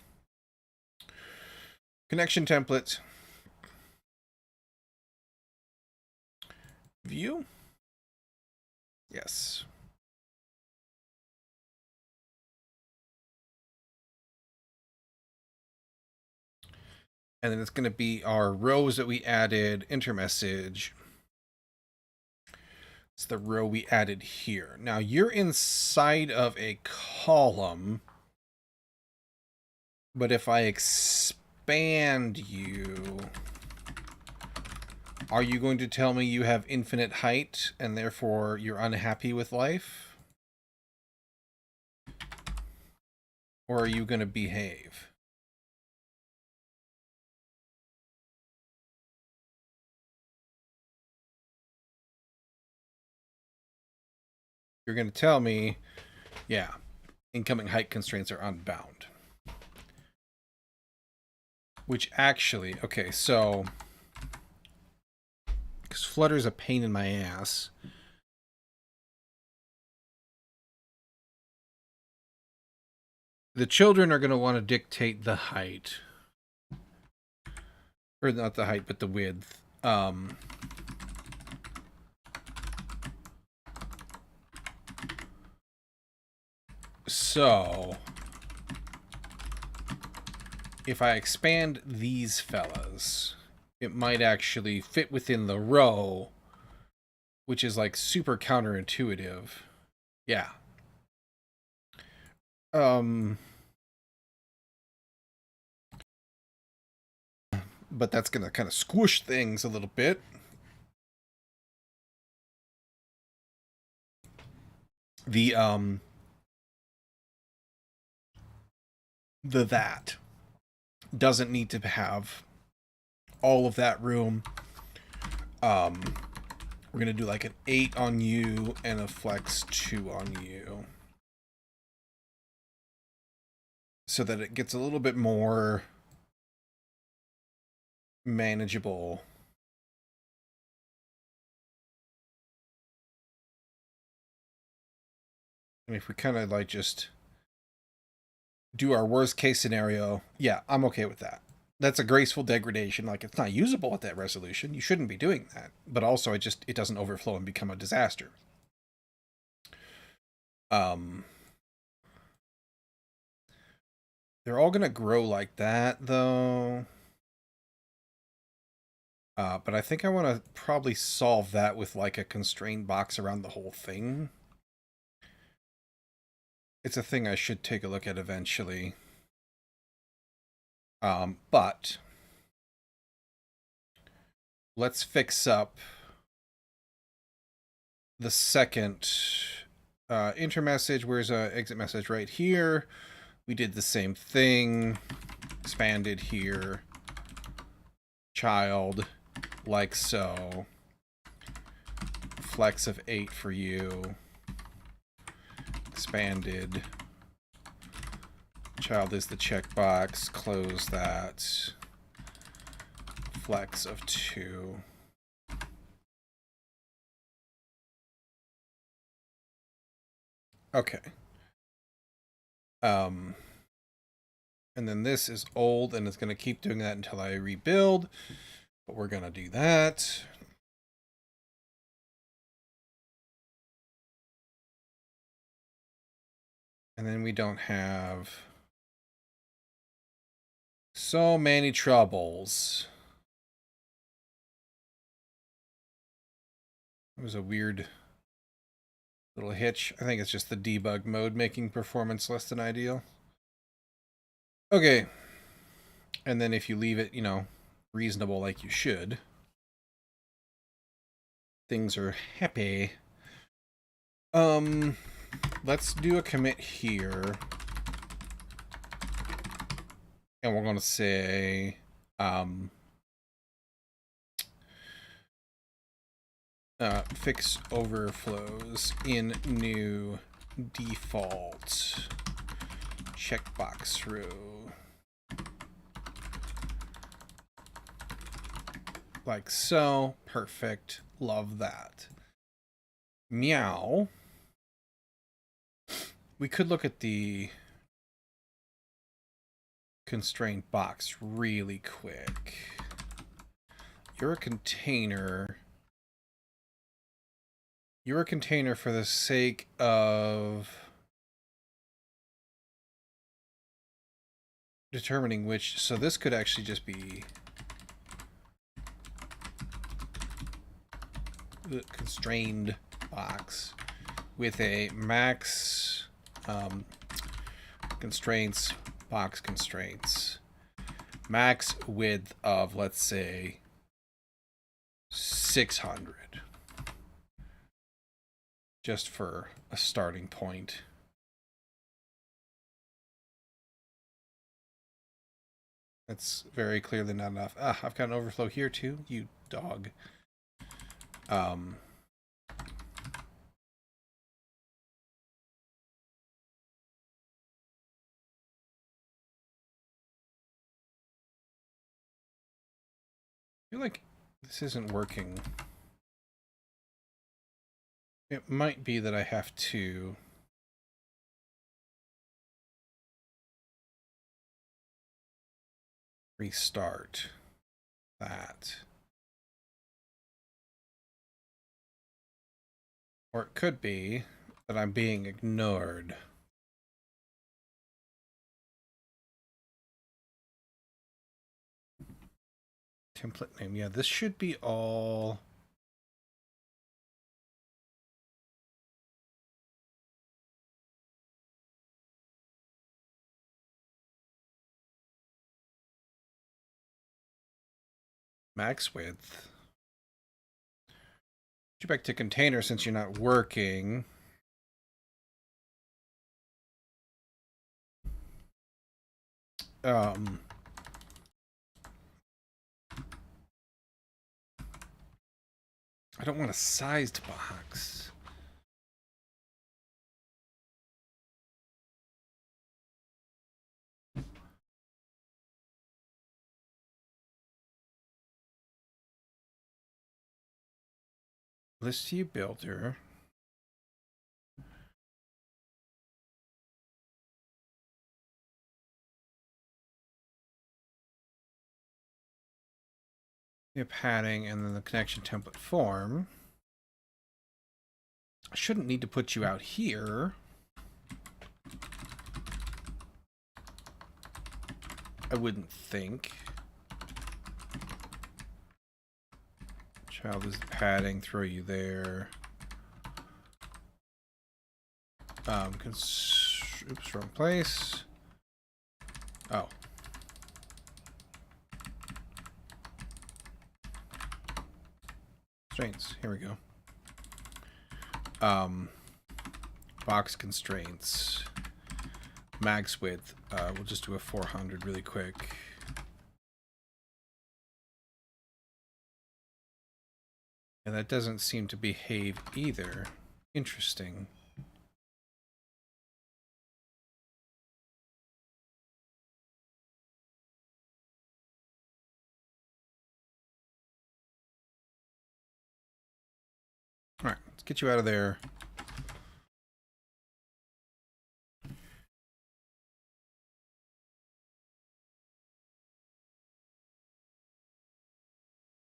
Connection template. View. Yes. And then it's going to be our rows that we added, enter message. It's the row we added here. Now you're inside of a column, but if I expand you, are you going to tell me you have infinite height and therefore you're unhappy with life? Or are you going to behave? You're going to tell me, yeah, incoming height constraints are unbound. Which actually, okay, so because Flutter's a pain in my ass. The children are going to want to dictate the height. Or not the height, but the width. So, if I expand these fellas, it might actually fit within the row, which is like super counterintuitive. Yeah. But that's going to kind of squish things a little bit. The that doesn't need to have all of that room. We're going to do like an 8 on you and a flex 2 on you. So that it gets a little bit more manageable. And if we kind of like just do our worst case scenario, yeah, I'm okay with that. That's a graceful degradation. Like, it's not usable at that resolution. You shouldn't be doing that. But also, it doesn't overflow and become a disaster. They're all going to grow like that, though. But I think I want to probably solve that with, like, a constrained box around the whole thing. It's a thing I should take a look at eventually. But let's fix up the second enter message. Where's a exit message? Right here. We did the same thing. Expanded here. Child, like so. Flex of 8 for you. Expanded. Child is the checkbox. Close that. Flex of 2. Okay. And then this is old, and it's going to keep doing that until I rebuild. But we're going to do that. And then we don't have so many troubles. It was a weird little hitch. I think it's just the debug mode making performance less than ideal. Okay. And then if you leave it, reasonable like you should, things are happy. Let's do a commit here. And we're going to say, fix overflows in new default checkbox row. Like so. Perfect. Love that. Meow. We could look at the constraint box really quick. You're a container. You're a container for the sake of determining which. So this could actually just be the constrained box with a max constraints, box constraints, max width of, let's say, 600. Just for a starting point. That's very clearly not enough. I've got an overflow here too, you dog. I feel like this isn't working. It might be that I have to restart that. Or it could be that I'm being ignored. Template name. Yeah, this should be all... max width. Get you back to container since you're not working. I don't want a sized box. List view builder. The padding and then the connection template form. I shouldn't need to put you out here. I wouldn't think. Child is padding, throw you there. Oops, wrong place. Oh. Constraints, here we go. Box constraints. Max width. We'll just do a 400 really quick. And that doesn't seem to behave either. Interesting. All right, let's get you out of there.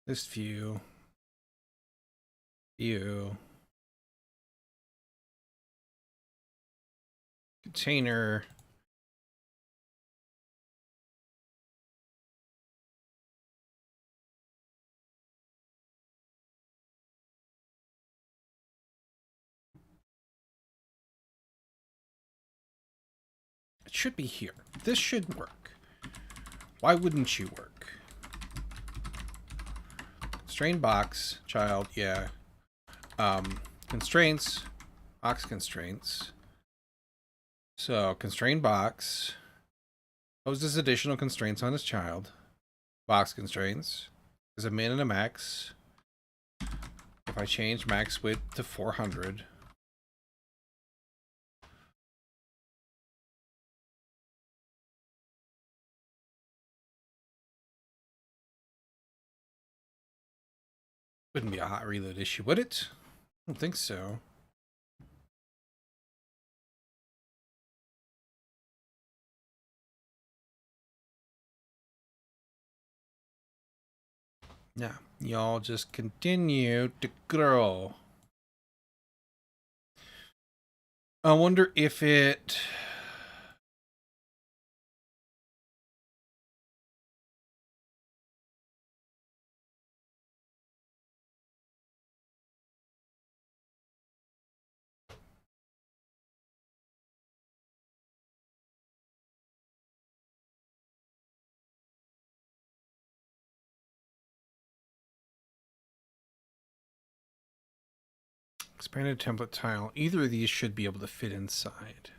This view. View. Container. It should be here. This should work. Why wouldn't you work? Constraint box, child, yeah. Constraints, box constraints. So, constraint box. Poses additional constraints on his child. Box constraints. There's a min and a max. If I change max width to 400. Wouldn't be a hot reload issue, would it? I don't think so. Now, y'all just continue to grow. I wonder if it... Expanded template tile. Either of these should be able to fit inside.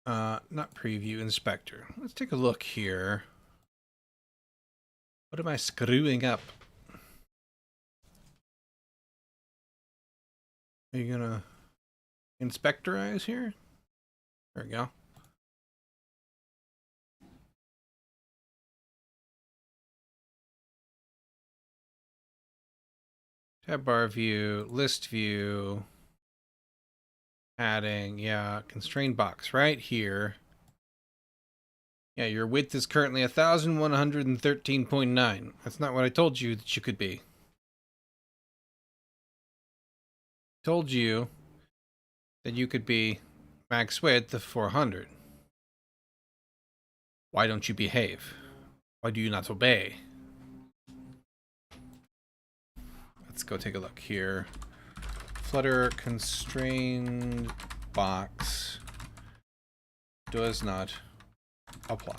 Not preview, inspector. Let's take a look here. What am I screwing up? Are you gonna inspectorize here? There we go. Tab bar view, list view, padding, yeah, constrained box right here. Yeah, your width is currently 1,113.9. That's not what I told you that you could be. Told you that you could be max width of 400. Why don't you behave? Why do you not obey? Let's go take a look here. Flutter constrained box does not apply.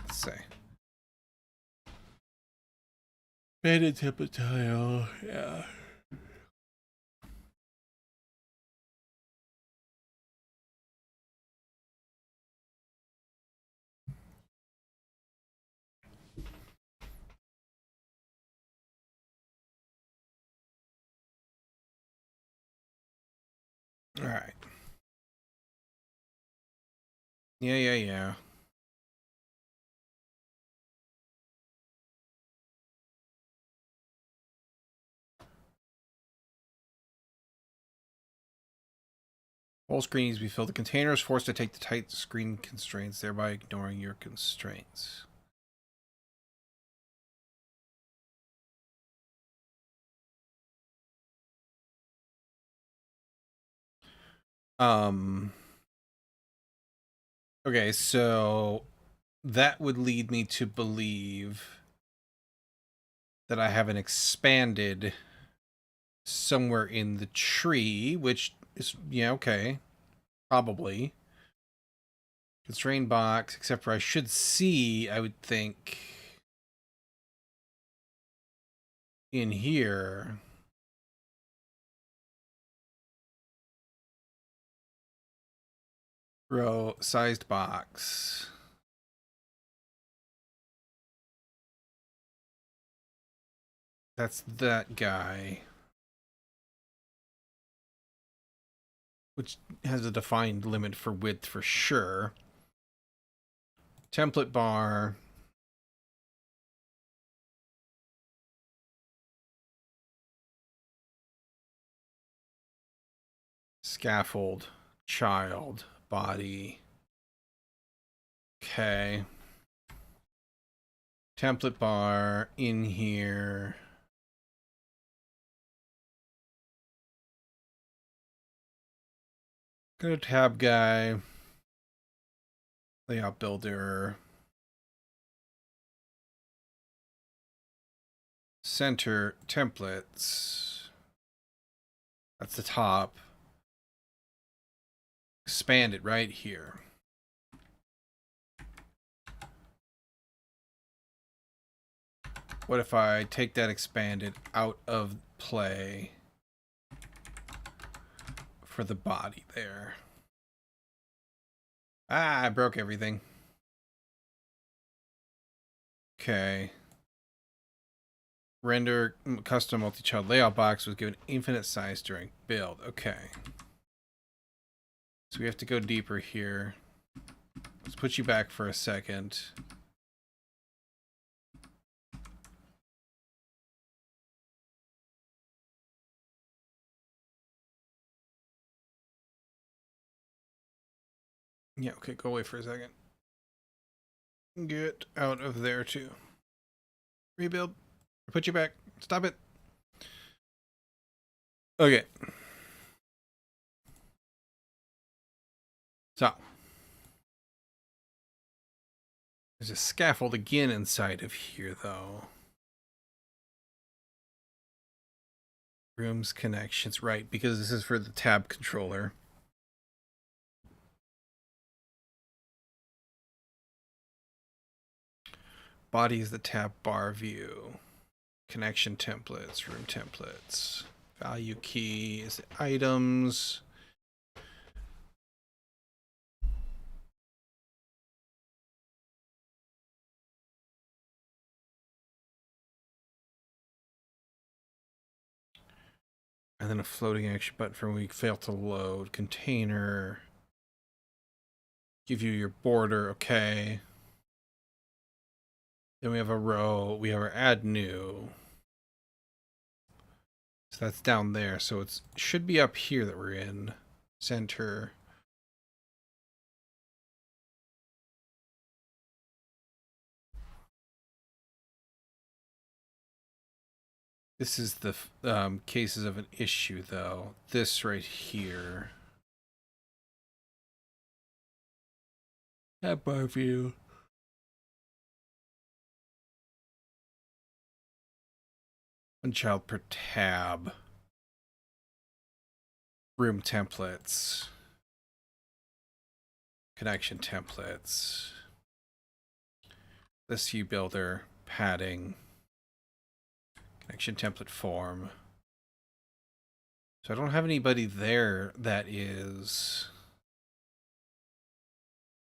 Let's say. Banded template tile, yeah. All right. Yeah. Whole screen needs to be filled. The container is forced to take the tight screen constraints, thereby ignoring your constraints. Okay, so that would lead me to believe that I have an expanded somewhere in the tree, which is, yeah, okay. Probably. Constrained box, except for I should see, I would think, in here. Row sized box. That's that guy. Which has a defined limit for width for sure. Template bar. Scaffold. Child. Body. Okay. Template bar in here. Go to tab guy. Layout builder. Center templates. That's the top. Expand it right here. What if I take that expanded out of play for the body there? Ah, I broke everything. Okay. Render custom multi-child layout box was given infinite size during build. Okay. So we have to go deeper here. Let's put you back for a second. Yeah, okay, go away for a second. Get out of there too. Rebuild. Put you back. Stop it. Okay. So. There's a scaffold again inside of here, though. Rooms connections, right, because this is for the tab controller. Body is the tab bar view. Connection templates, room templates. Value key is the items. And then a floating action button for when we fail to load. Container. Give you your border, okay. Then we have a row. We have our add new. So that's down there. So it should be up here that we're in. Center. This is the cases of an issue, though. This right here. That bar view. One child per tab. Room templates. Connection templates. This view builder. Padding. Connection template form. So I don't have anybody there that is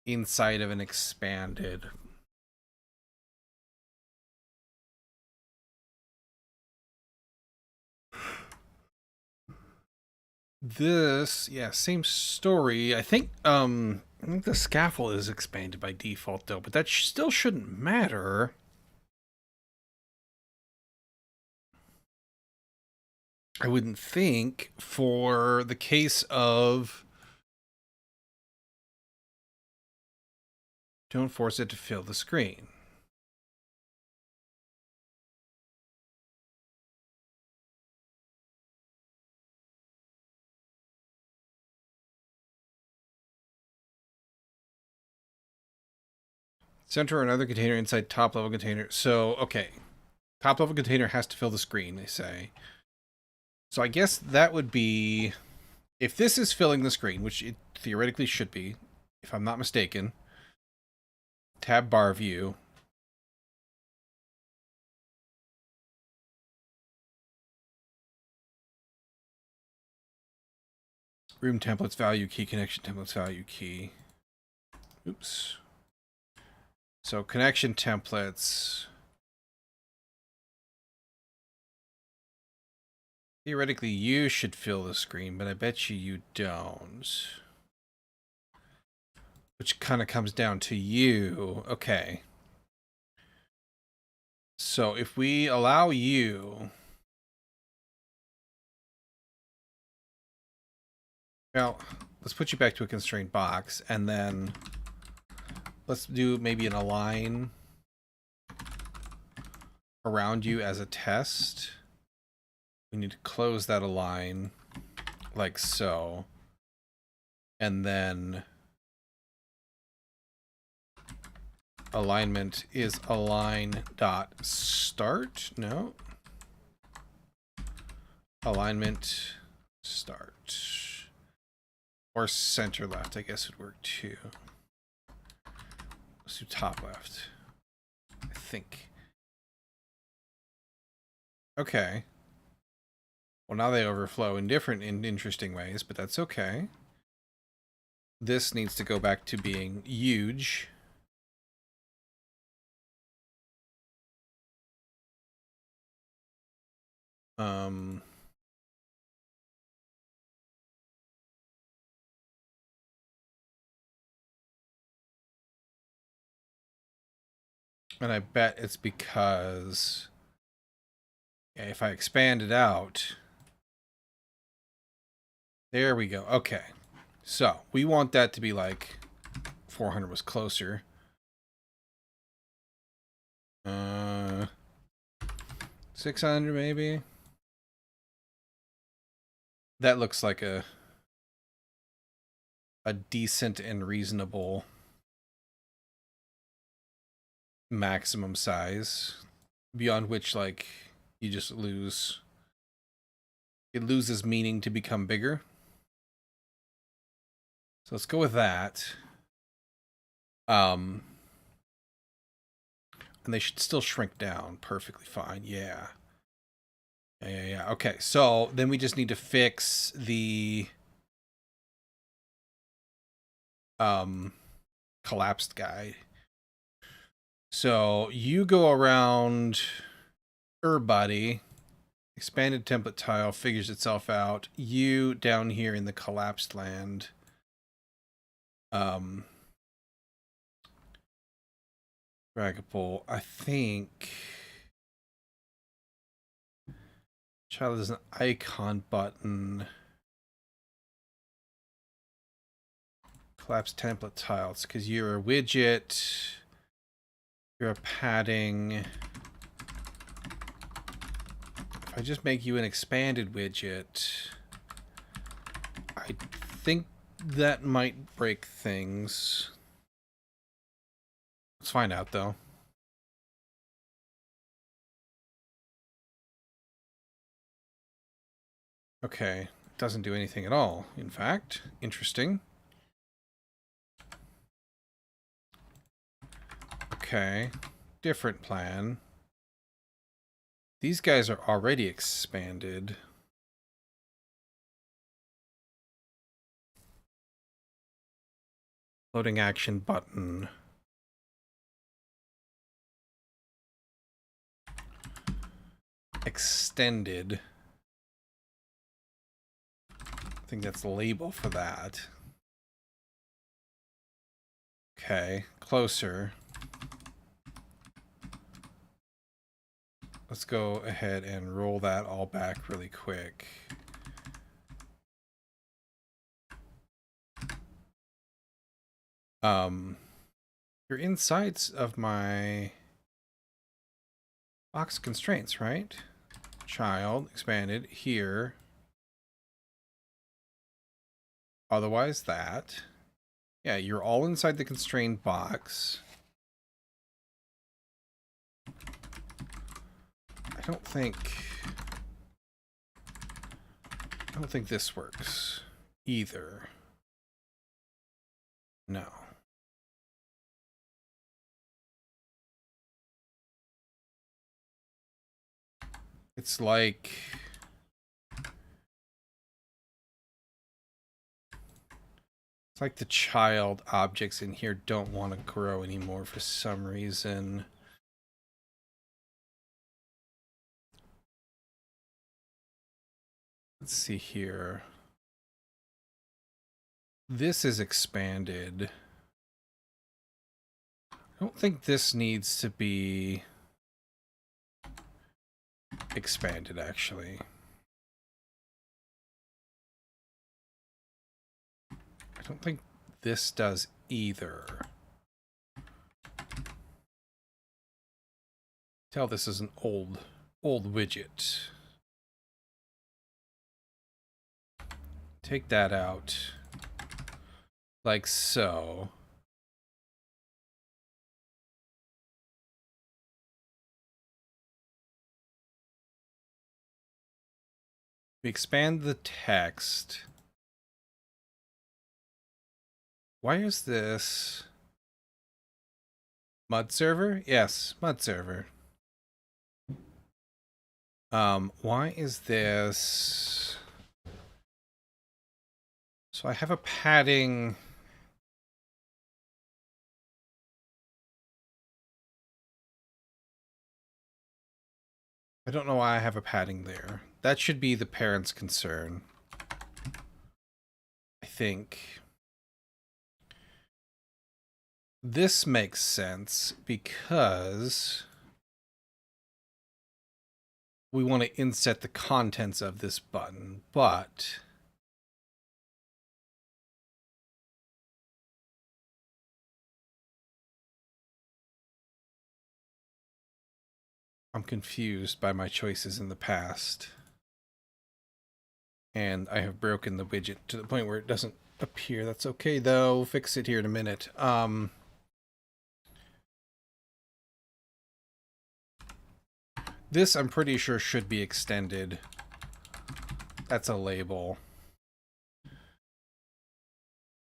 inside of an expanded. This, yeah, same story. I think the scaffold is expanded by default though, but that still shouldn't matter. I wouldn't think for the case of don't force it to fill the screen. Center another container inside top level container. So, okay. Top level container has to fill the screen, they say. So I guess that would be, if this is filling the screen, which it theoretically should be, if I'm not mistaken, tab bar view. Room templates value key, connection templates value key. Oops. So connection templates. Theoretically, you should fill the screen, but I bet you don't. Which kind of comes down to you. Okay. So if we allow you... Well, let's put you back to a constrained box, and then let's do maybe an align around you as a test. We need to close that align like so. And then alignment is align dot start. No. Alignment start. Or center left, I guess would work too. Let's do top left. I think. Okay. Well, now they overflow in different and interesting ways, but that's okay. This needs to go back to being huge. And I bet it's because if I expand it out, there we go. Okay. So we want that to be like 400 was closer. 600 maybe. That looks like a decent and reasonable maximum size, beyond which like you just lose, it loses meaning to become bigger. So let's go with that. And they should still shrink down perfectly fine. Yeah. Yeah. Okay, so then we just need to fix the collapsed guide. So you go around everybody. Expanded template tile figures itself out. You down here in the collapsed land. Dragapole, I think. Child is an icon button. Collapse template tiles, because you're a widget. You're a padding. If I just make you an expanded widget, I think that might break things. Let's find out, though. Okay, it doesn't do anything at all, in fact. Interesting. Okay, different plan. These guys are already expanded. Loading action button. Extended. I think that's the label for that. Okay, closer. Let's go ahead and roll that all back really quick. You're inside of my box constraints, right? Child, expanded, here. Otherwise that. Yeah, you're all inside the constrained box. I don't think this works either. No. It's like the child objects in here don't want to grow anymore for some reason. Let's see here. This is expanded. I don't think this needs to be expanded, actually. I don't think this does either. Tell this is an old widget. Take that out. Like so. We expand the text. Why is this mud server? Yes, mud server. Why is this? So I have a padding. I don't know why I have a padding there. That should be the parent's concern, I think. This makes sense because we want to inset the contents of this button, but I'm confused by my choices in the past. And I have broken the widget to the point where it doesn't appear. That's okay, though. We'll fix it here in a minute. This, I'm pretty sure, should be extended. That's a label.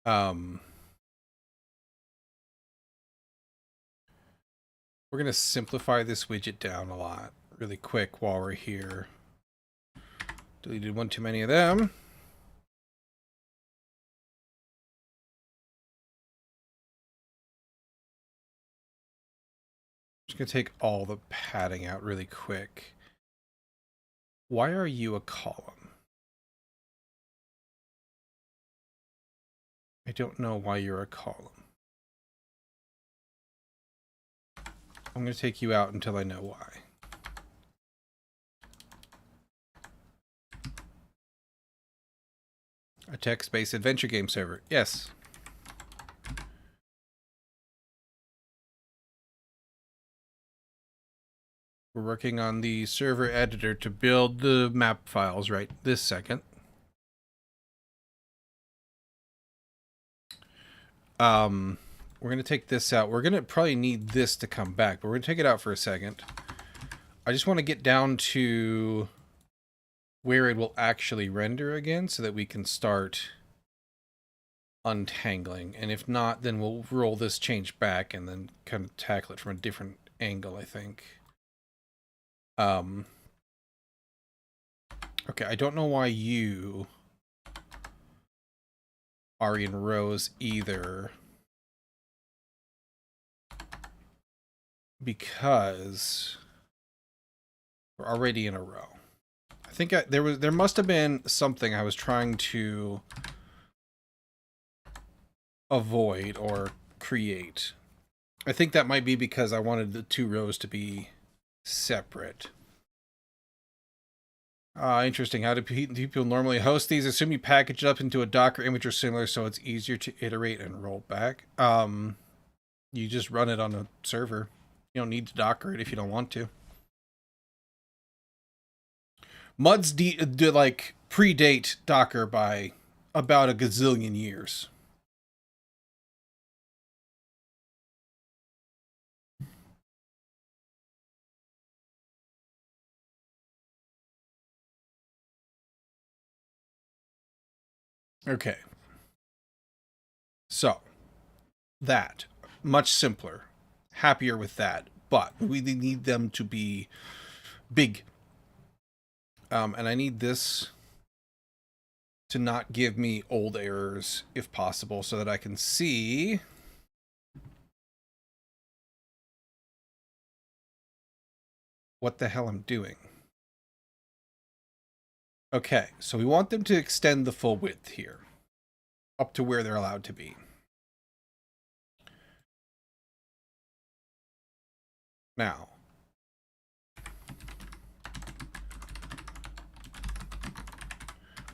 We're going to simplify this widget down a lot really quick while we're here. Deleted one too many of them. Just going to take all the padding out really quick. Why are you a column? I don't know why you're a column. I'm going to take you out until I know why. A text-based adventure game server. Yes. We're working on the server editor to build the map files right this second. We're going to take this out. We're going to probably need this to come back, but we're going to take it out for a second. I just want to get down to where it will actually render again so that we can start untangling. And if not, then we'll roll this change back and then kind of tackle it from a different angle, I think. Okay, I don't know why you are in rows either. Because we're already in a row. I think there must have been something I was trying to avoid or create. I think that might be because I wanted the two rows to be separate. Interesting. How do people normally host these? Assume you package it up into a Docker image or similar so it's easier to iterate and roll back. You just run it on a server. You don't need to Docker it if you don't want to. Muds like predate Docker by about a gazillion years. Okay. So, that. Much simpler. Happier with that. But we need them to be big. And I need this to not give me old errors, if possible, so that I can see what the hell I'm doing. Okay, so we want them to extend the full width here, up to where they're allowed to be. Now,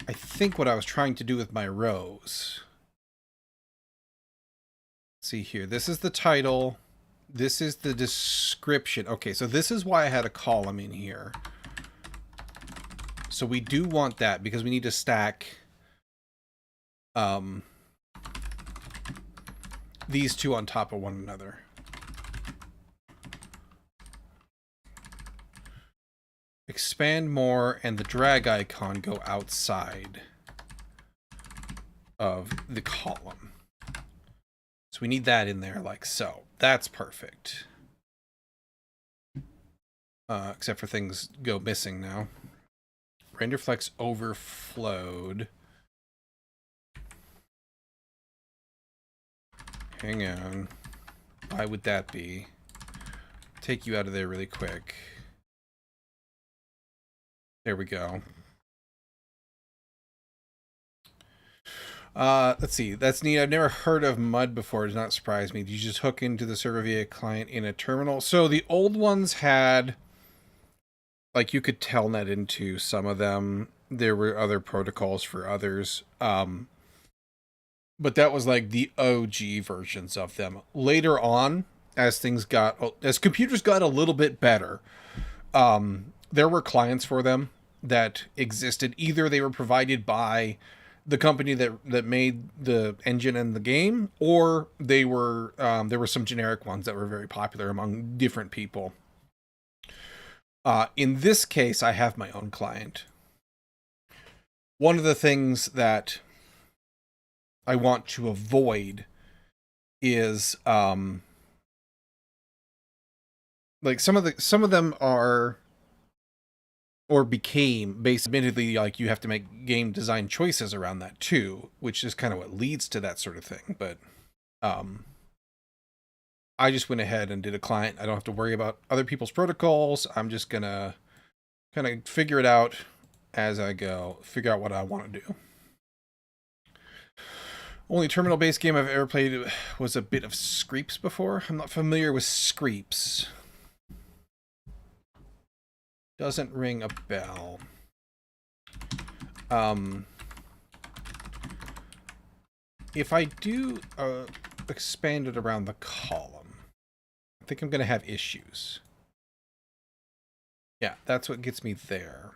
I think what I was trying to do with my rows. Let's see here. This is the title. This is the description. Okay, so this is why I had a column in here. So we do want that because we need to stack these two on top of one another. Expand more and the drag icon go outside of the column. So we need that in there like so. That's perfect. Except for things go missing now. Render flex overflowed. Hang on. Why would that be? Take you out of there really quick. There we go. Let's see. That's neat. I've never heard of Mud before. It does not surprise me. You just hook into the server via client in a terminal. So the old ones had, like, you could telnet into some of them. There were other protocols for others. But that was like the OG versions of them. Later on, as computers got a little bit better, there were clients for them that existed. Either they were provided by the company that made the engine and the game, or they were there were some generic ones that were very popular among different people. In this case, I have my own client. One of the things that I want to avoid is like some of them are or became based, admittedly, like you have to make game design choices around that too, which is kind of what leads to that sort of thing. But I just went ahead and did a client. I don't have to worry about other people's protocols. I'm just gonna kind of figure it out as I go, figure out what I want to do. Only terminal-based game I've ever played was a bit of Screeps before. I'm not familiar with Screeps. Doesn't ring a bell. if I do expand it around the column, I think I'm going to have issues. Yeah, that's what gets me there.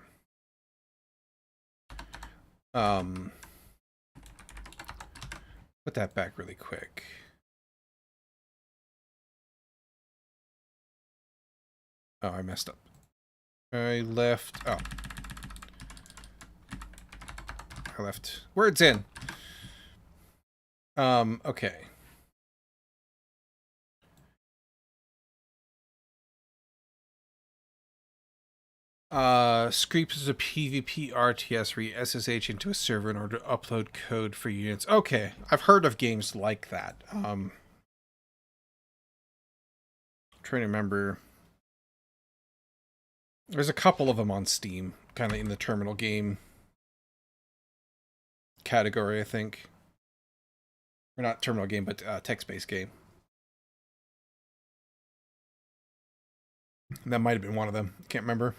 Put that back really quick. Oh, I messed up. I left... Oh. I left words in. Okay. Screeps is a PvP RTS where you SSH into a server in order to upload code for units. Okay, I've heard of games like that. I'm trying to remember. There's a couple of them on Steam, kind of in the terminal game category, I think. Or not terminal game, but text-based game. That might have been one of them. Can't remember.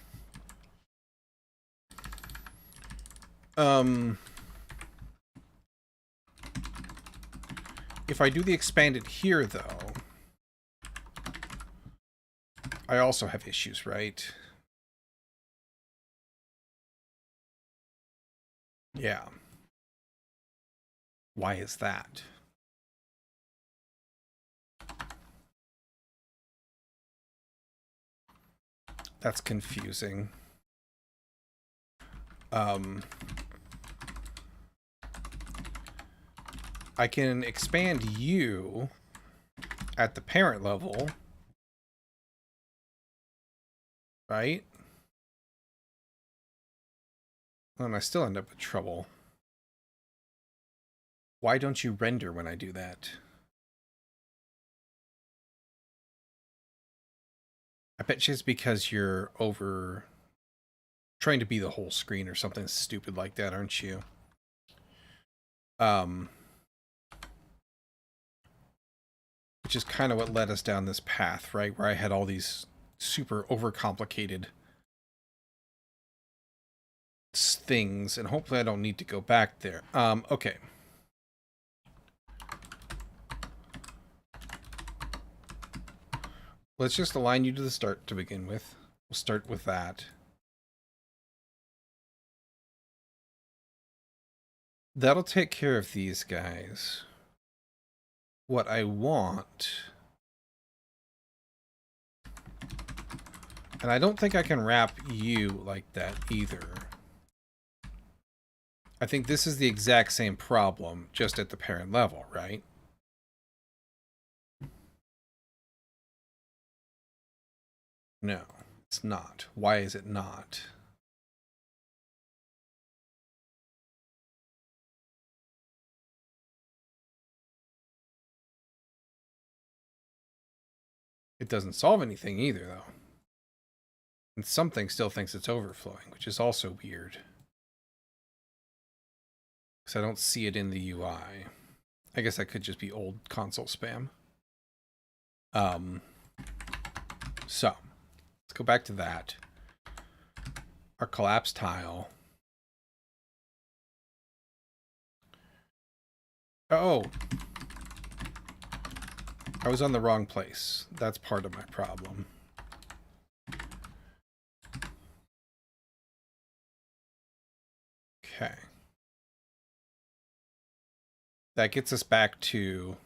If I do the expanded here, though, I also have issues, right? Yeah. Why is that? That's confusing. I can expand you at the parent level, right? And I still end up with trouble. Why don't you render when I do that? I bet you it's because you're over trying to be the whole screen or something stupid like that, aren't you? Which is kind of what led us down this path, right? Where I had all these super overcomplicated things, and hopefully I don't need to go back there. Okay. Let's just align you to the start to begin with. We'll start with that. That'll take care of these guys. What I want... And I don't think I can wrap you like that either. I think this is the exact same problem, just at the parent level, right? No, it's not. Why is it not? It doesn't solve anything either, though. And something still thinks it's overflowing, which is also weird. Because I don't see it in the UI. I guess that could just be old console spam. So, let's go back to that. Our collapse tile. Oh! I was on the wrong place. That's part of my problem. Okay. That gets us back to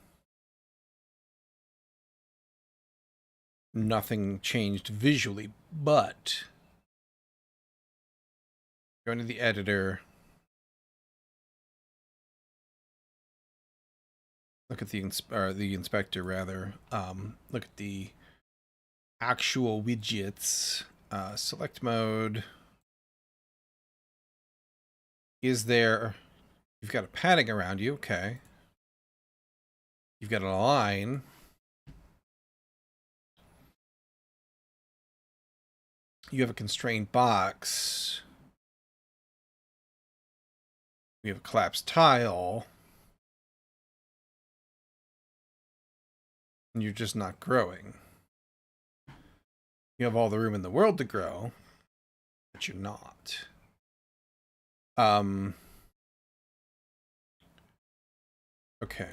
nothing changed visually, but go into the editor, look at the inspector rather, look at the actual widgets, select mode. Is there, you've got a padding around you, okay. You've got an align. You have a constrained box. We have a collapsed tile. And you're just not growing. You have all the room in the world to grow, but you're not. Okay.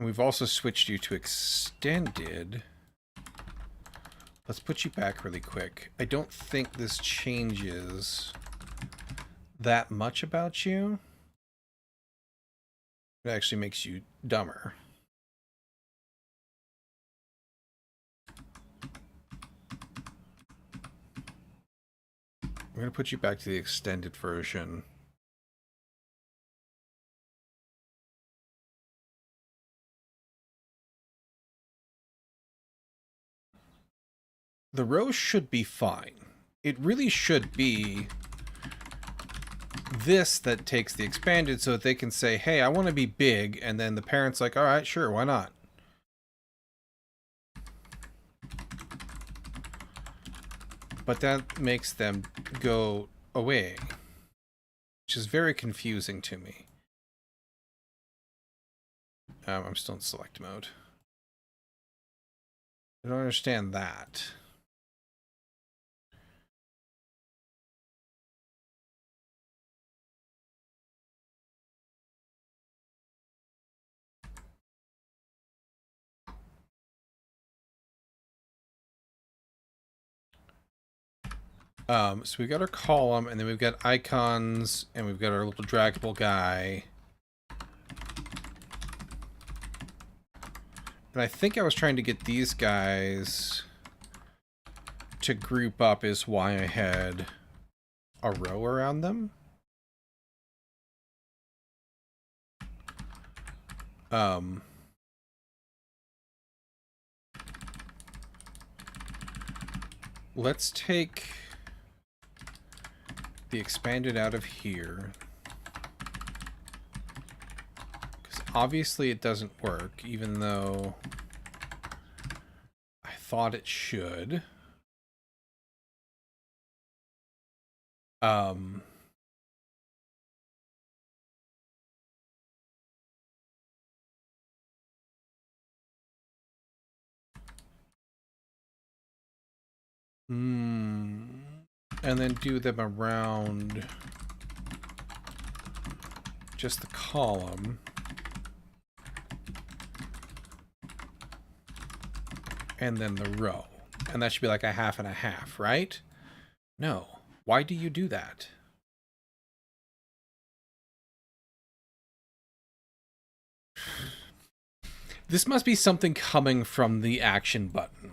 And we've also switched you to extended. Let's put you back really quick. I don't think this changes that much about you. It actually makes you dumber. We're going to put you back to the extended version. The row should be fine. It really should be this that takes the expanded so that they can say, hey, I want to be big, and then the parent's like, all right, sure, why not? But that makes them go away, which is very confusing to me. I'm still in select mode. I don't understand that. So we've got our column, and then we've got icons, and we've got our little draggable guy. And I think I was trying to get these guys to group up is why I had a row around them. Let's take the expanded out of here. Because obviously it doesn't work, even though I thought it should. And then do them around just the column. And then the row. And that should be like a half and a half, right? No. Why do you do that? This must be something coming from the action button.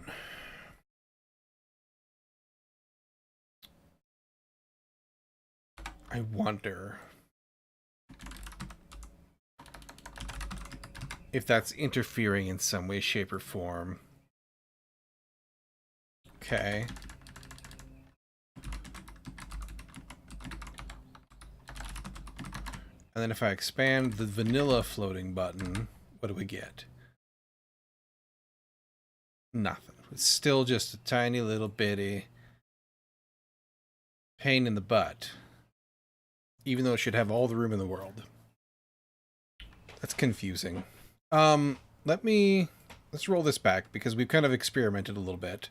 I wonder if that's interfering in some way, shape, or form. Okay. And then if I expand the vanilla floating button, what do we get? Nothing. It's still just a tiny little bitty pain in the butt. Even though it should have all the room in the world. That's confusing. Let's roll this back because we've kind of experimented a little bit.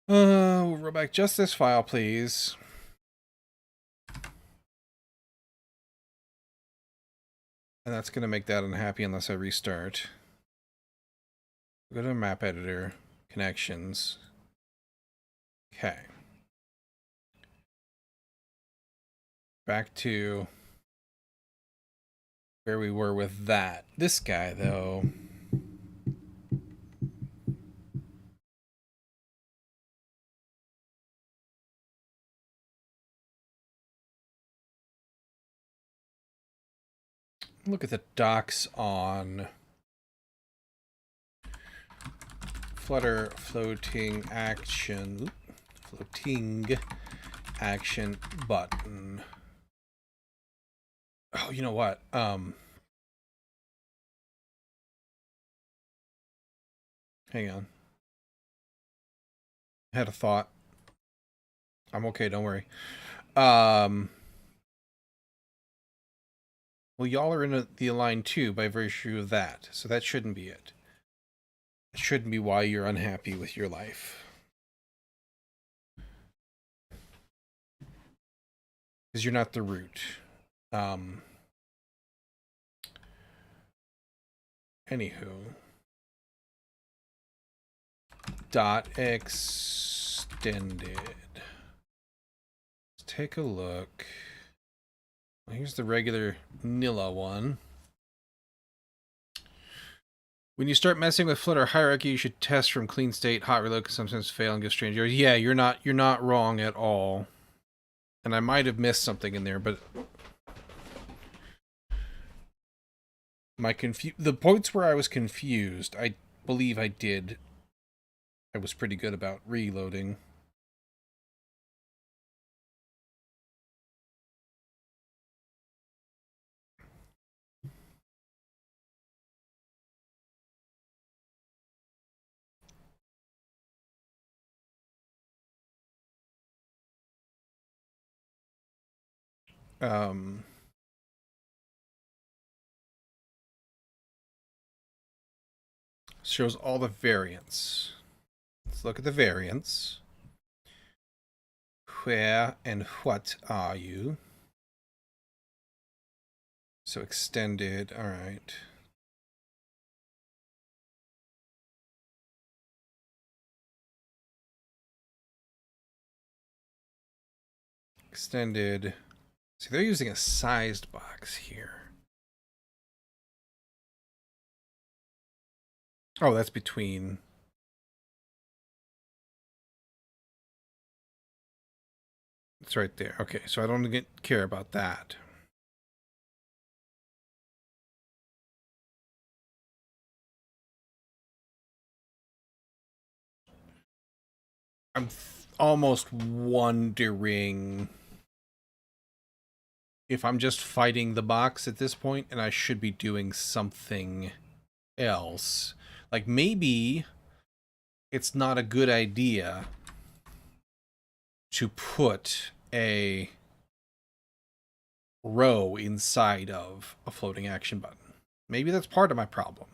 We'll roll back just this file, please. And that's going to make that unhappy unless I restart. Go to map editor, connections. Okay. Back to where we were with that. This guy, though. Look at the docs on Flutter floating action button. Oh, you know what? Hang on. I had a thought. I'm okay, don't worry. Well, y'all are in the align too by virtue of that, so that shouldn't be it. It shouldn't be why you're unhappy with your life. because you're not the root. Anywho, dot extended. Let's take a look. Well, here's the regular Nilla one. When you start messing with Flutter hierarchy, you should test from clean state, hot reload can sometimes fail and give strange errors. Yeah, you're not wrong at all. And I might have missed something in there, but the points where I was confused, I believe I was pretty good about reloading. Shows all the variants. Let's look at the variants. Where and what are you? So extended, all right. Extended. See, they're using a sized box here. Oh, that's between. It's right there. Okay, so I don't care about that. I'm almost wondering if I'm just fighting the box at this point and I should be doing something else. Like maybe it's not a good idea to put a row inside of a floating action button. Maybe that's part of my problem.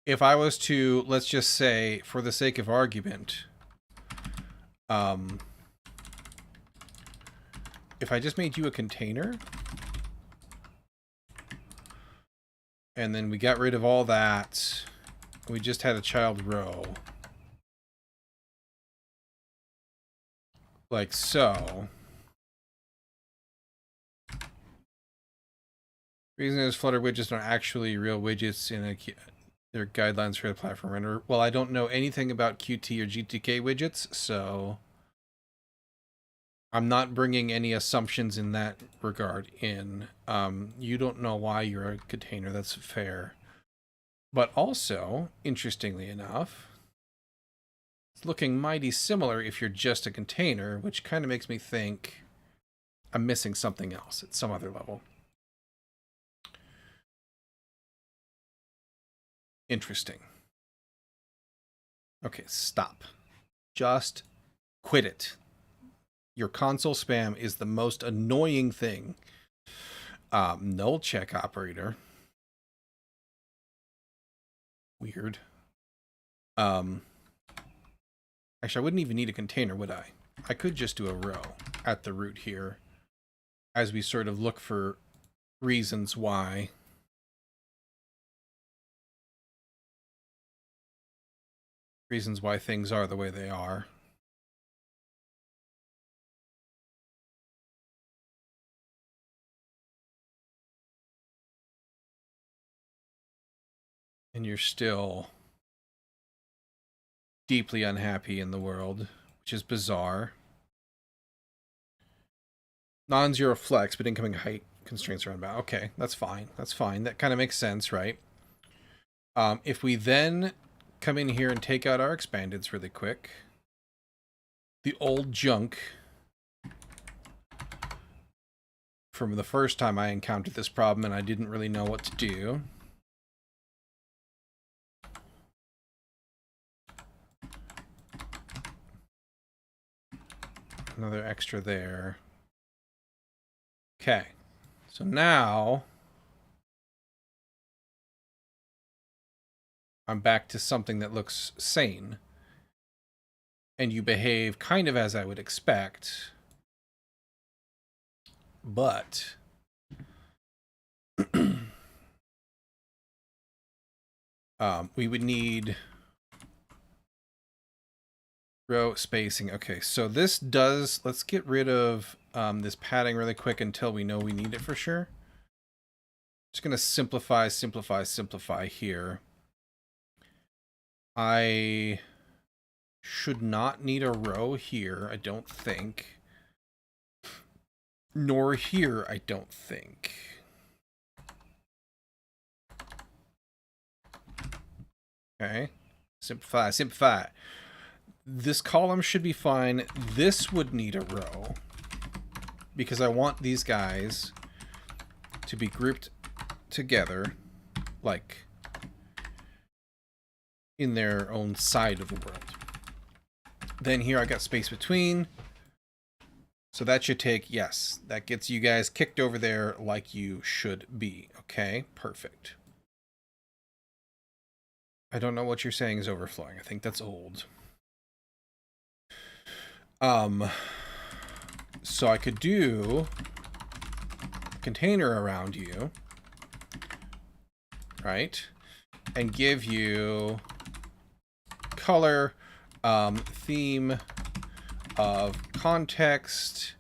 If I was to, let's just say, for the sake of argument, if I just made you a container, and then we got rid of all that, we just had a child row, like so. Reason is Flutter widgets are actually real widgets in their guidelines for the platform render. Well, I don't know anything about Qt or GTK widgets, so I'm not bringing any assumptions in that regard in. You don't know why you're a container. That's fair. But also, interestingly enough, it's looking mighty similar if you're just a container, which kind of makes me think I'm missing something else at some other level. Interesting. Okay, stop. Just quit it. Your console spam is the most annoying thing. Null check operator. Weird. Actually, I wouldn't even need a container, would I? I could just do a row at the root here as we sort of look for reasons why. Reasons why things are the way they are. And you're still deeply unhappy in the world, which is bizarre. Non-zero flex, but incoming height constraints around about. Okay, that's fine. That's fine. That kind of makes sense, right? If we then come in here and take out our expandeds really quick, the old junk from the first time I encountered this problem and I didn't really know what to do. Another extra there. Okay, so now I'm back to something that looks sane. And you behave kind of as I would expect. but we would need row spacing. Okay, so this does, let's get rid of this padding really quick until we know we need it for sure. Just gonna simplify here. I should not need a row here, I don't think. Nor here, I don't think. Okay. Simplify. This column should be fine. This would need a row, because I want these guys to be grouped together, like in their own side of the world. Then here I got space between. So that should take, yes, that gets you guys kicked over there like you should be. Okay, perfect. I don't know what you're saying is overflowing. I think that's old. So I could do a container around you, right? And give you color, theme of context,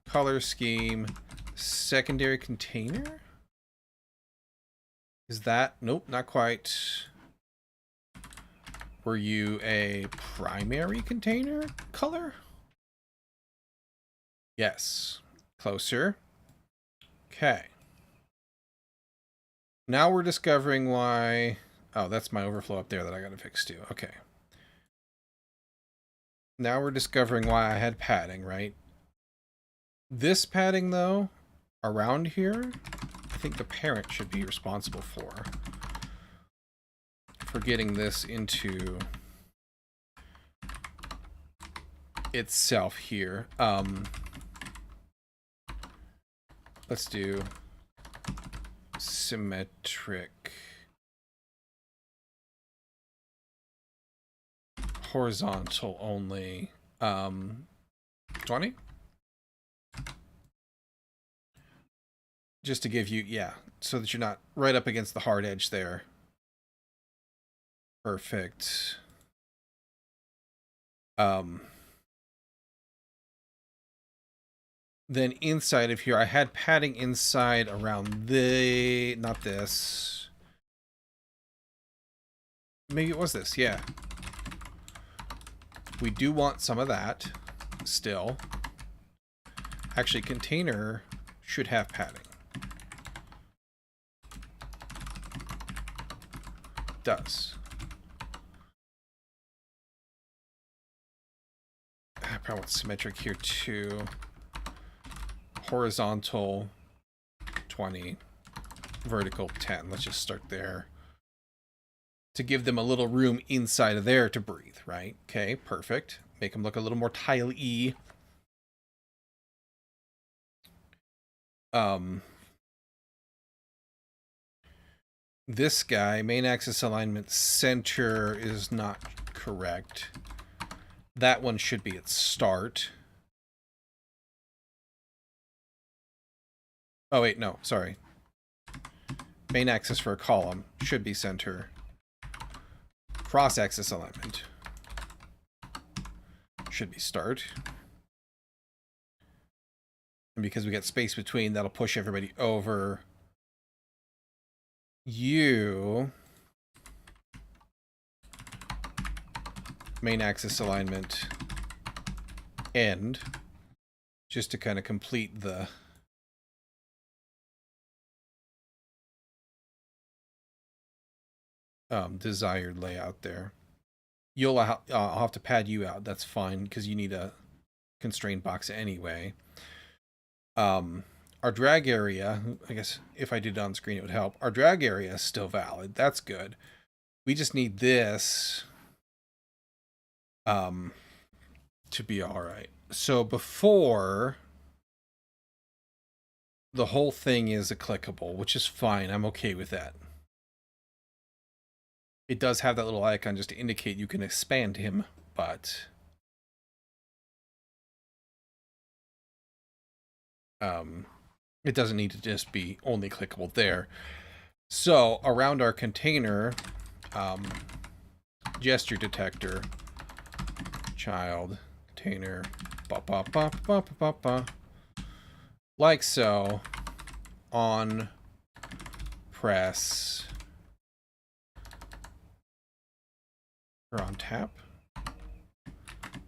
color scheme, secondary container? Is that? Nope, not quite. Were you a primary container color? Yes. Closer. Okay. Now we're discovering why... Oh, that's my overflow up there that I gotta fix too. Okay. Now we're discovering why I had padding, right? This padding, though, around here, I think the parent should be responsible for getting this into itself here. Let's do symmetric horizontal only. 20? Just to give you, yeah, so that you're not right up against the hard edge there. Perfect. Then inside of here, I had padding inside around the, not this. Maybe it was this, yeah. We do want some of that still. Actually, container should have padding. Does. I probably want symmetric here too. Horizontal 20, vertical 10. Let's just start there. To give them a little room inside of there to breathe, right? Okay, perfect. Make them look a little more tile-y. This guy, main axis alignment center, is not correct. That one should be its start. Oh, wait, no, sorry. Main axis for a column should be center. Cross-axis alignment should be start. And because we get space between, that'll push everybody over. You... main axis alignment end. Just to kind of complete the... desired layout there. I'll have to pad you out. That's fine, because you need a constrained box anyway. Our drag area, I guess if I did it on screen it would help. Our drag area is still valid. That's good. We just need this to be all right. So before, the whole thing is a clickable, which is fine. I'm okay with that. It does have that little icon just to indicate you can expand him, but It doesn't need to just be only clickable there. So around our container, gesture detector, child, container, like so, on press, or on tap.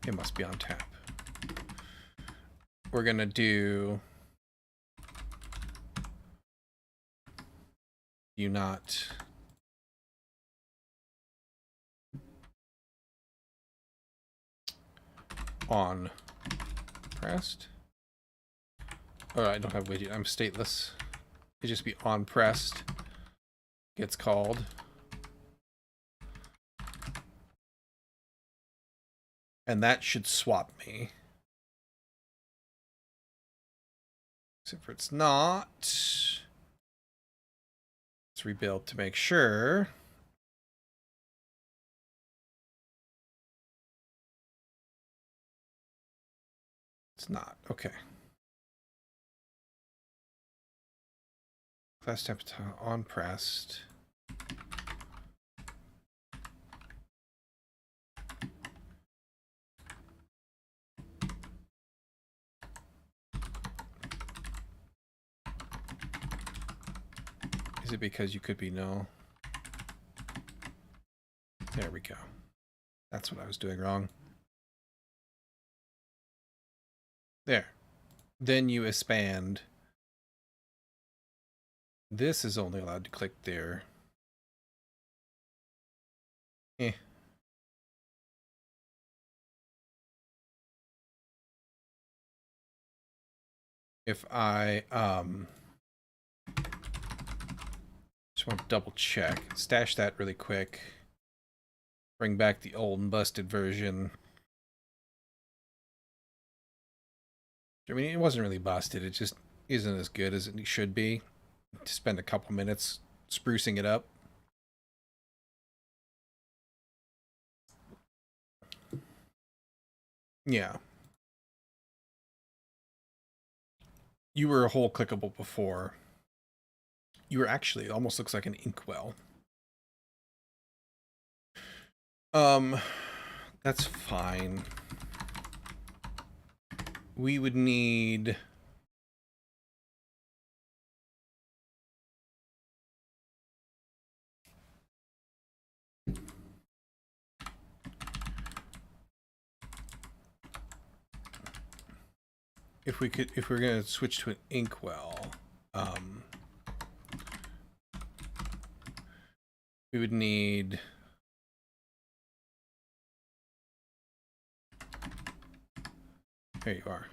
It must be on tap. We're gonna do you not on pressed. Oh, I don't have widget. I'm stateless. It just be on pressed. Gets called. And that should swap me. Except for it's not. Let's rebuild to make sure. It's not. Okay. Class temperature on pressed. Is it because you could be no? There we go. That's what I was doing wrong. There. Then you expand. This is only allowed to click there. Eh. If I just want to double check, stash that really quick, bring back the old and busted version. I mean, it wasn't really busted, it just isn't as good as it should be. To spend a couple minutes sprucing it up. Yeah. You were a whole clickable before. You were actually, it almost looks like an inkwell. That's fine. We would need... If we're going to switch to an inkwell, we would need... There you are.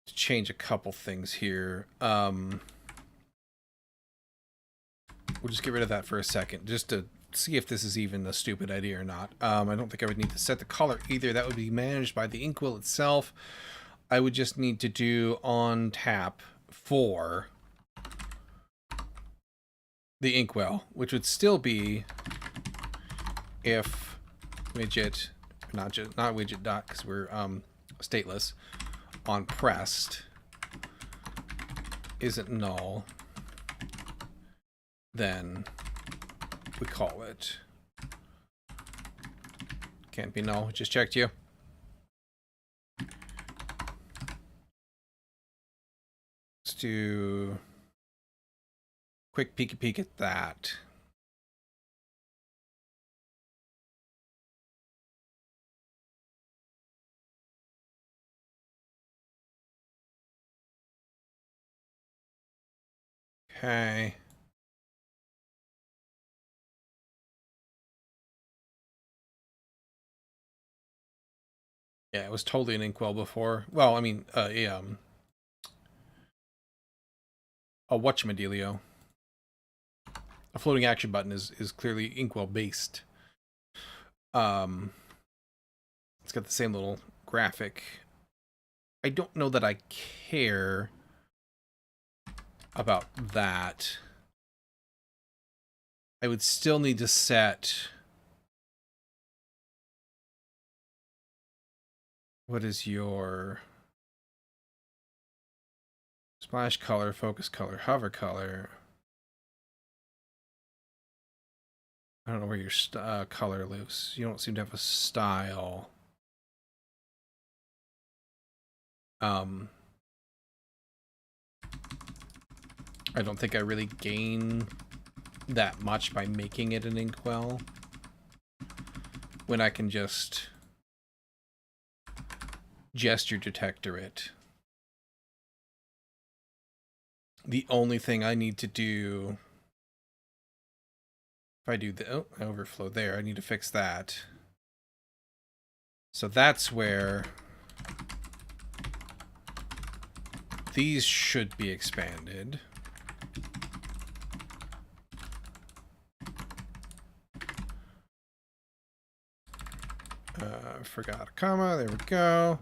To change a couple things here. We'll just get rid of that for a second, just to see if this is even a stupid idea or not. I don't think I would need to set the color either. That would be managed by the inkwell itself. I would just need to do on tap for the inkwell, which would still be if widget, not widget dot, because we're stateless, on pressed isn't null, then we call it. Can't be null. Just checked you. Let's do quick peek at that. Okay. Yeah, it was totally an inkwell before. Well, I mean, a whatchamadealio. A floating action button is clearly inkwell based. It's got the same little graphic. I don't know that I care about that. I would still need to set... What is your... Splash color, focus color, hover color. I don't know where your color lives. You don't seem to have a style. I don't think I really gain that much by making it an inkwell, when I can just gesture detector it. The only thing I need to do, if I do the overflow there, I need to fix that. So that's where these should be expanded. Forgot a comma. There we go.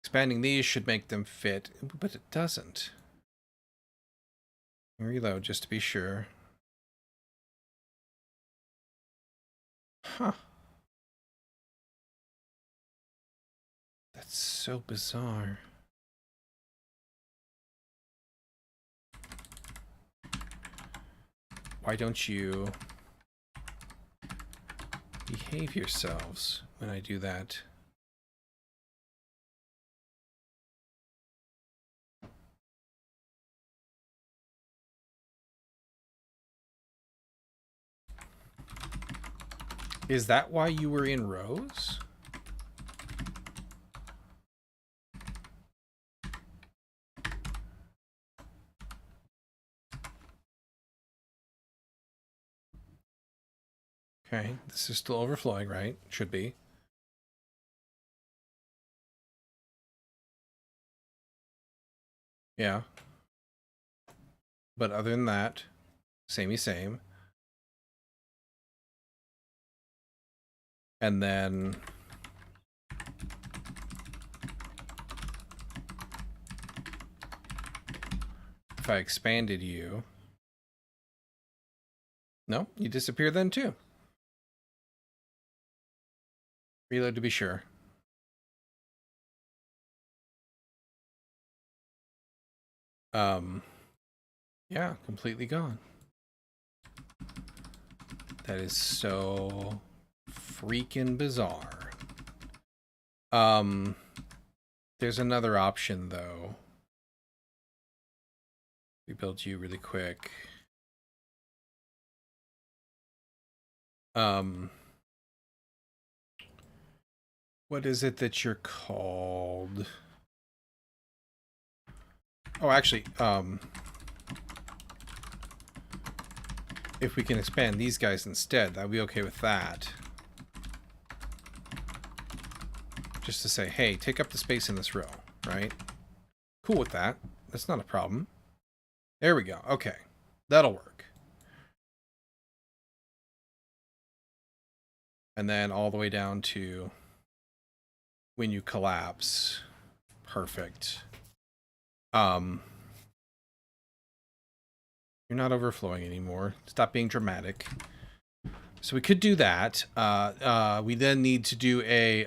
Expanding these should make them fit, but it doesn't. Reload just to be sure. Huh. That's so bizarre. Why don't you behave yourselves when I do that? Is that why you were in rows? Okay, this is still overflowing, right? Should be. Yeah. But other than that, samey same. And then if I expanded you, no, you disappear then too. Reload to be sure. Yeah, completely gone. That is so freaking bizarre. There's another option though. Rebuild you really quick. What is it that you're called? Oh, actually, if we can expand these guys instead, I'd be okay with that. Just to say, hey, take up the space in this row, right? Cool with that. That's not a problem. There we go. Okay. That'll work. And then all the way down to when you collapse. Perfect. You're not overflowing anymore. Stop being dramatic. So we could do that. We then need to do a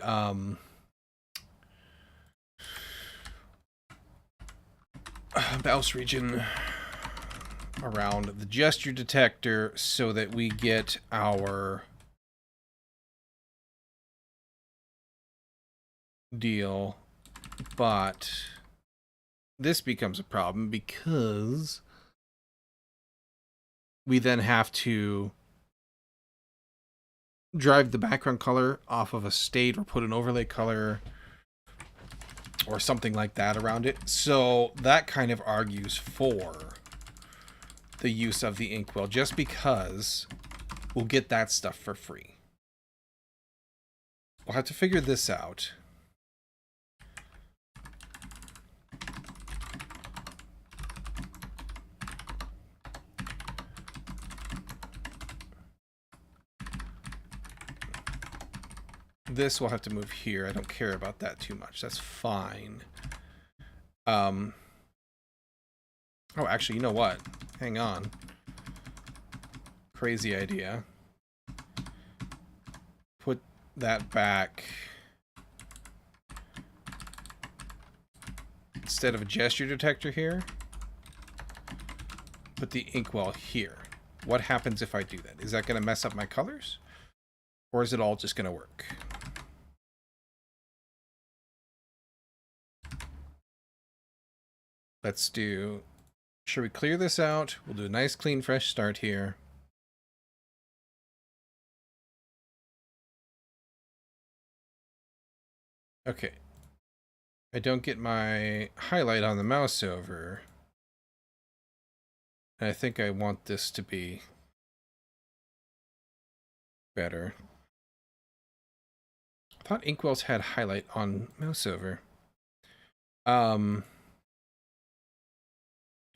bounce region around the gesture detector so that we get our deal. But this becomes a problem because we then have to drive the background color off of a state or put an overlay color or something like that around it. So that kind of argues for the use of the inkwell, just because we'll get that stuff for free. We'll have to figure this out. This will have to move here. I don't care about that too much. That's fine. Oh, actually, you know what? Hang on. Crazy idea. Put that back instead of a gesture detector here, put the inkwell here. What happens if I do that? Is that going to mess up my colors? Or is it all just going to work? Let's do... Should we clear this out? We'll do a nice, clean, fresh start here. Okay. I don't get my highlight on the mouse over. And I think I want this to be better. I thought inkwells had highlight on mouse over.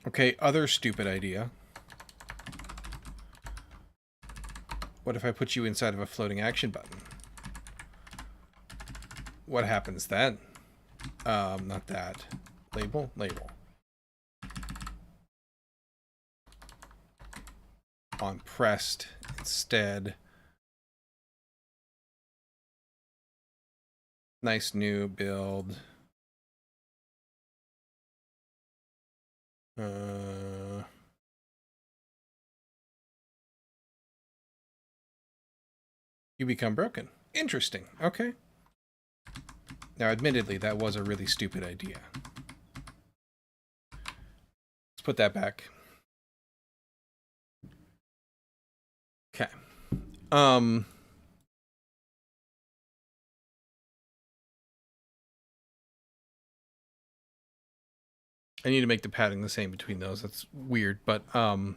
Okay, other stupid idea. What if I put you inside of a floating action button? What happens then? Not that. Label? Label. On pressed instead. Nice new build. You become broken. Interesting. Okay. Now, admittedly, that was a really stupid idea. Let's put that back. Okay. I need to make the padding the same between those. That's weird, but don't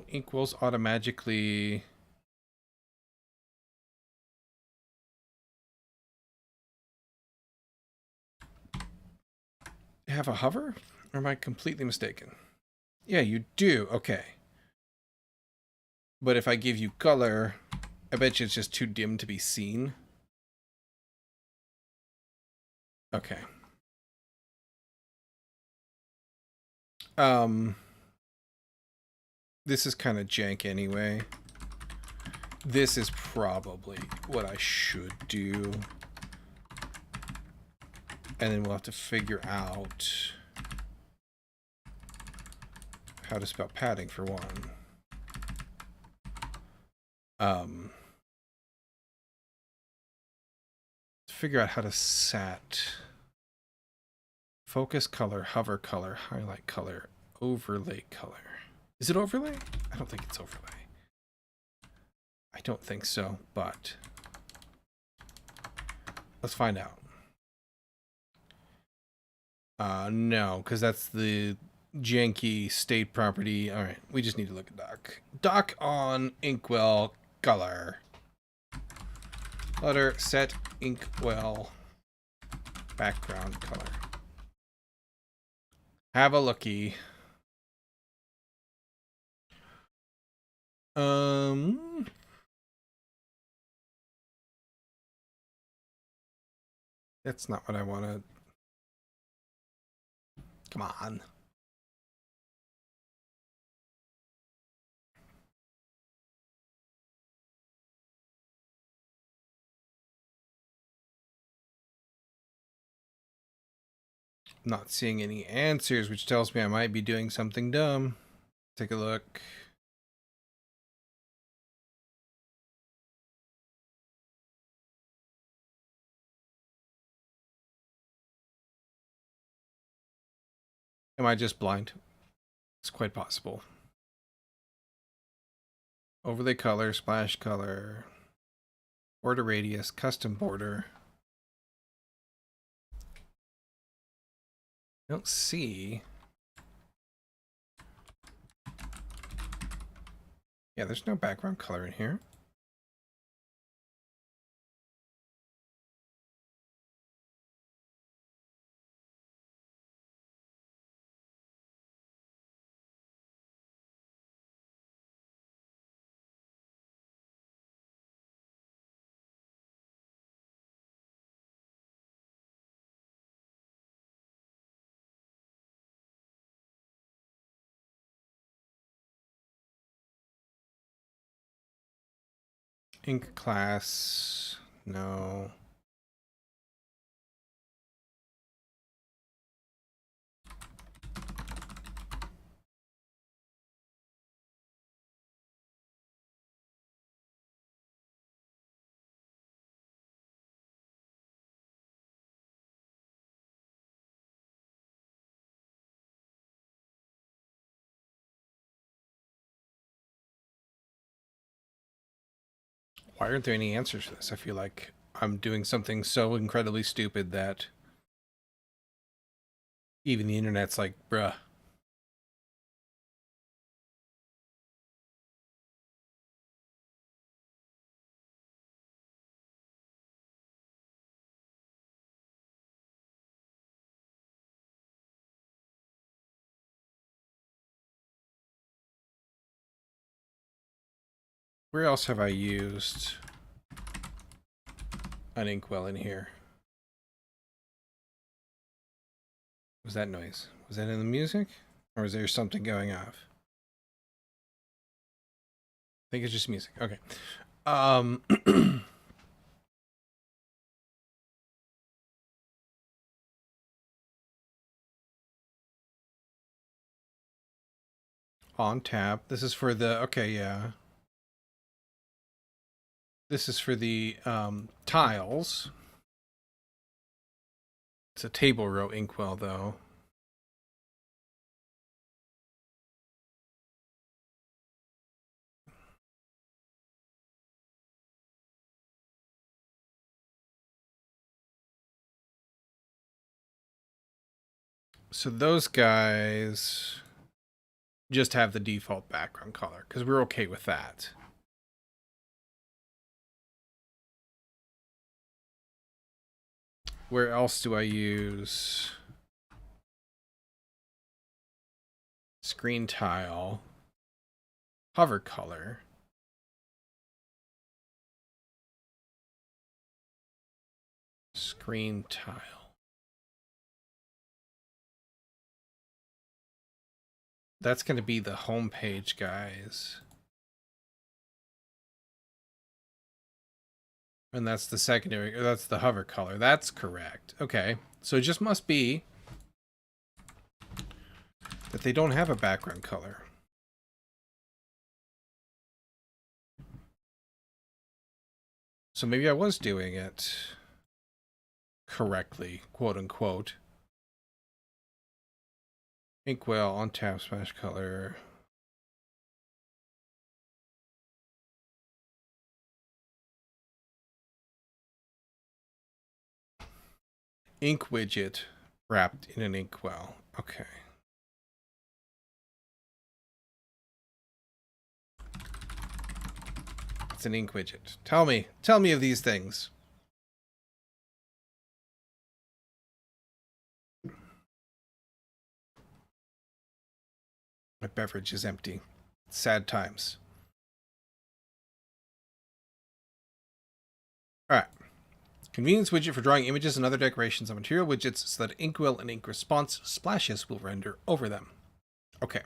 inkwells automatically have a hover? Or am I completely mistaken? Yeah, you do. Okay. But if I give you color, I bet you it's just too dim to be seen. Okay. This is kind of jank anyway. This is probably what I should do. And then we'll have to figure out how to spell padding for one. Figure out how to set focus color, hover color, highlight color, overlay color. Is it overlay? I don't think it's overlay. I don't think so, but let's find out. No, because that's the janky state property. All right, we just need to look at doc. Doc on inkwell color. Letter set inkwell background color. Have a looky. That's not what I wanted. Come on. Not seeing any answers, which tells me I might be doing something dumb. Take a look. Am I just blind? It's quite possible. Overlay color, splash color, border radius, custom border. I don't see. Yeah, there's no background color in here. Ink class. No. Why aren't there any answers to this? I feel like I'm doing something so incredibly stupid that even the internet's like, bruh. Where else have I used an inkwell in here? What was that noise? Was that in the music? Or is there something going off? I think it's just music. Okay. On tap. This is for the, okay, yeah. This is for the tiles. It's a table row inkwell, though. So those guys just have the default background color, because we're okay with that. Where else do I use screen tile, hover color? Screen tile. That's going to be the home page, guys. And that's the secondary, that's the hover color. That's correct. Okay. So it just must be that they don't have a background color. So maybe I was doing it correctly, quote unquote. Inkwell, on tap, splash color. Ink widget wrapped in an inkwell. Okay. It's an ink widget. Tell me of these things. My beverage is empty. Sad times. All right. Convenience widget for drawing images and other decorations on material widgets so that inkwell and ink response splashes will render over them. Okay.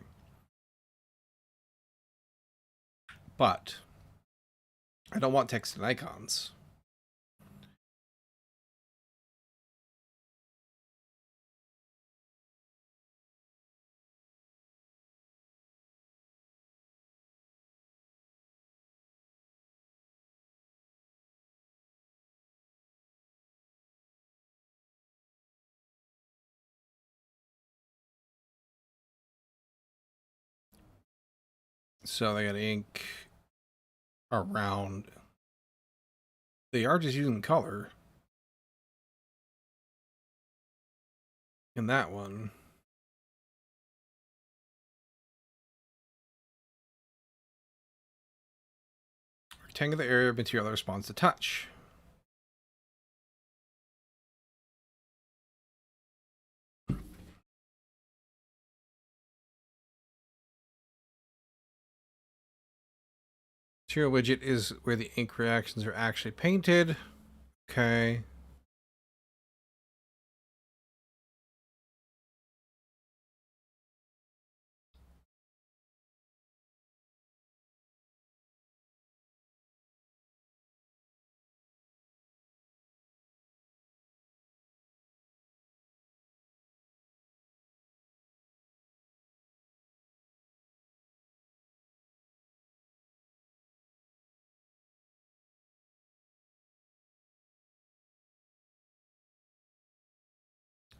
But I don't want text and icons. So they got ink around. They are just using color in that one. Rectangular area of material that responds to touch. Material widget is where the ink reactions are actually painted. Okay.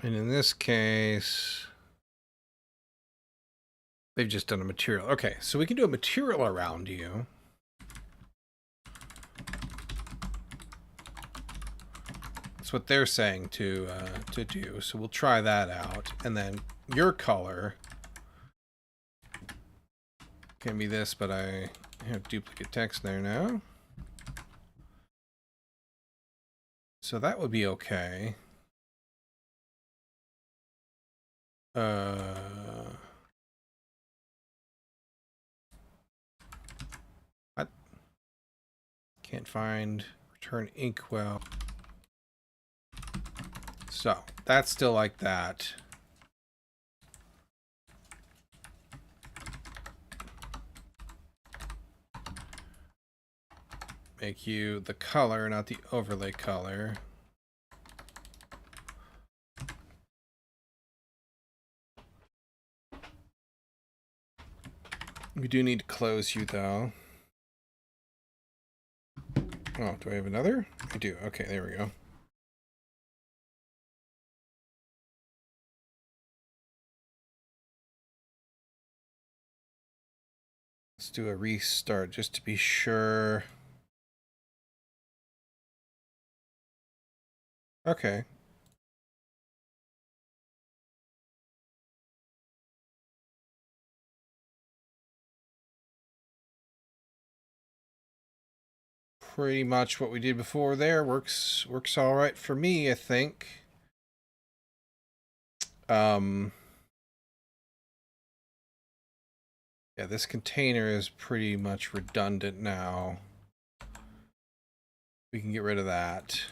And in this case, they've just done a material. Okay, so we can do a material around you. That's what they're saying to do. So we'll try that out. And then your color can be this, but I have duplicate text there now. So that would be okay. What? Can't find return inkwell. So that's still like that. Make you the color, not the overlay color. We do need to close you though. Oh, do I have another? I do. Okay, there we go. Let's do a restart just to be sure. Okay. Pretty much what we did before there works all right for me, I think. Yeah, this container is pretty much redundant now. We can get rid of that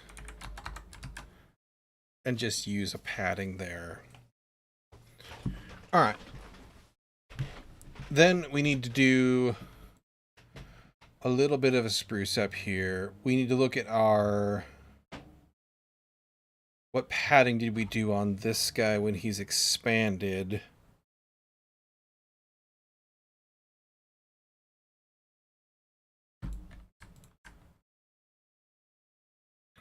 and just use a padding there. All right. Then we need to do a little bit of a spruce up here. We need to look at what padding did we do on this guy when he's expanded?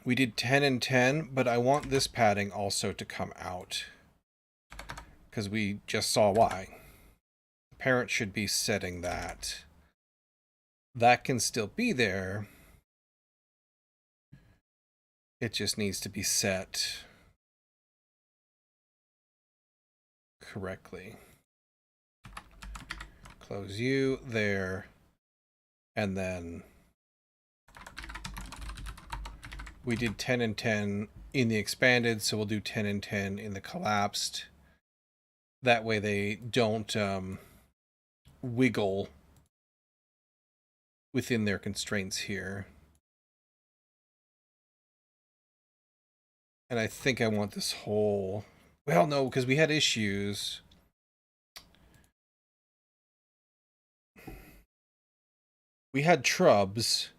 We did 10 and 10, but I want this padding also to come out because we just saw why. The parent should be setting that. That can still be there. It just needs to be set correctly. Close you there. And then we did 10 and 10 in the expanded, so we'll do 10 and 10 in the collapsed. That way they don't wiggle within their constraints here. And I think I want this whole... Well, no, because we had issues. We had trubs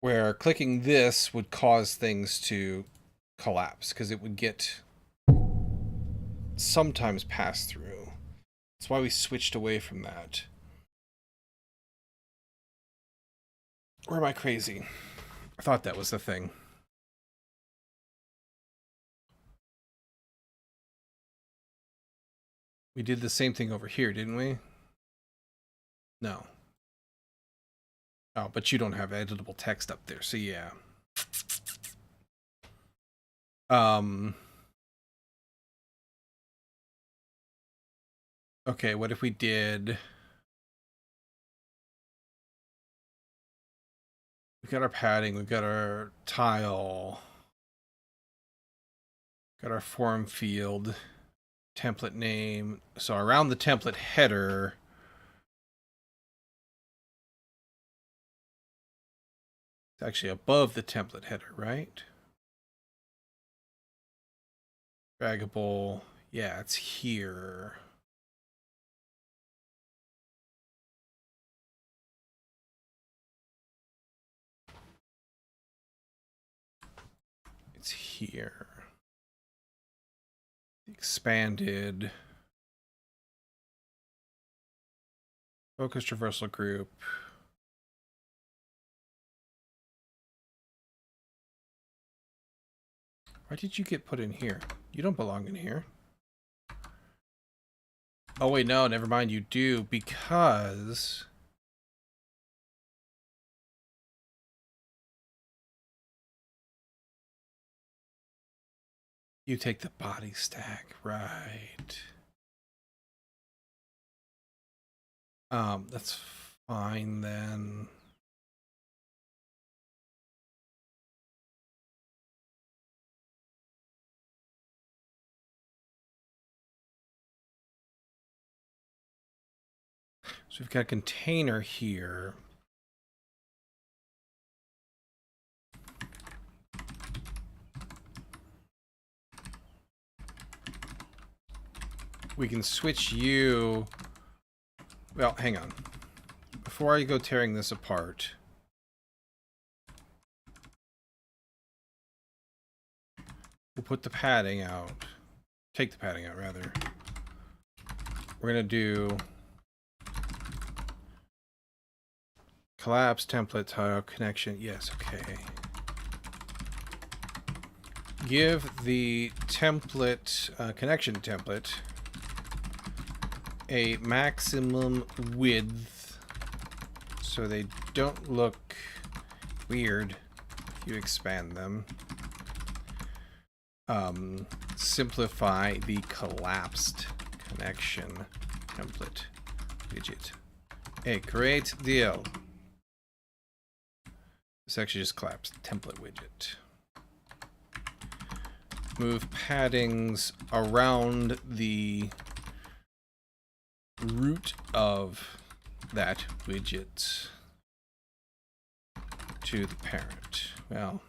where clicking this would cause things to collapse because it would get sometimes pass through. That's why we switched away from that. Or am I crazy? I thought that was the thing. We did the same thing over here, didn't we? No. Oh, but you don't have editable text up there, so yeah. Okay, what if we did... We got our padding, we got our tile, got our form field, template name. So around the template header, it's actually above the template header, right? Draggable, yeah, it's here. It's here. Expanded. Focus traversal group. Why did you get put in here? You don't belong in here. Oh, wait, no, never mind. You do, because... you take the body stack, right. That's fine then. So we've got a container here. We can switch you... well, hang on. Before I go tearing this apart... we'll put the padding out. Take the padding out, rather. We're going to do... collapse, template, tile, connection. Yes, okay. Give the template, connection template, a maximum width so they don't look weird if you expand them. Simplify the collapsed connection template widget. Hey, create deal. This actually just collapsed template widget. Move paddings around the root of that widget to the parent. Well,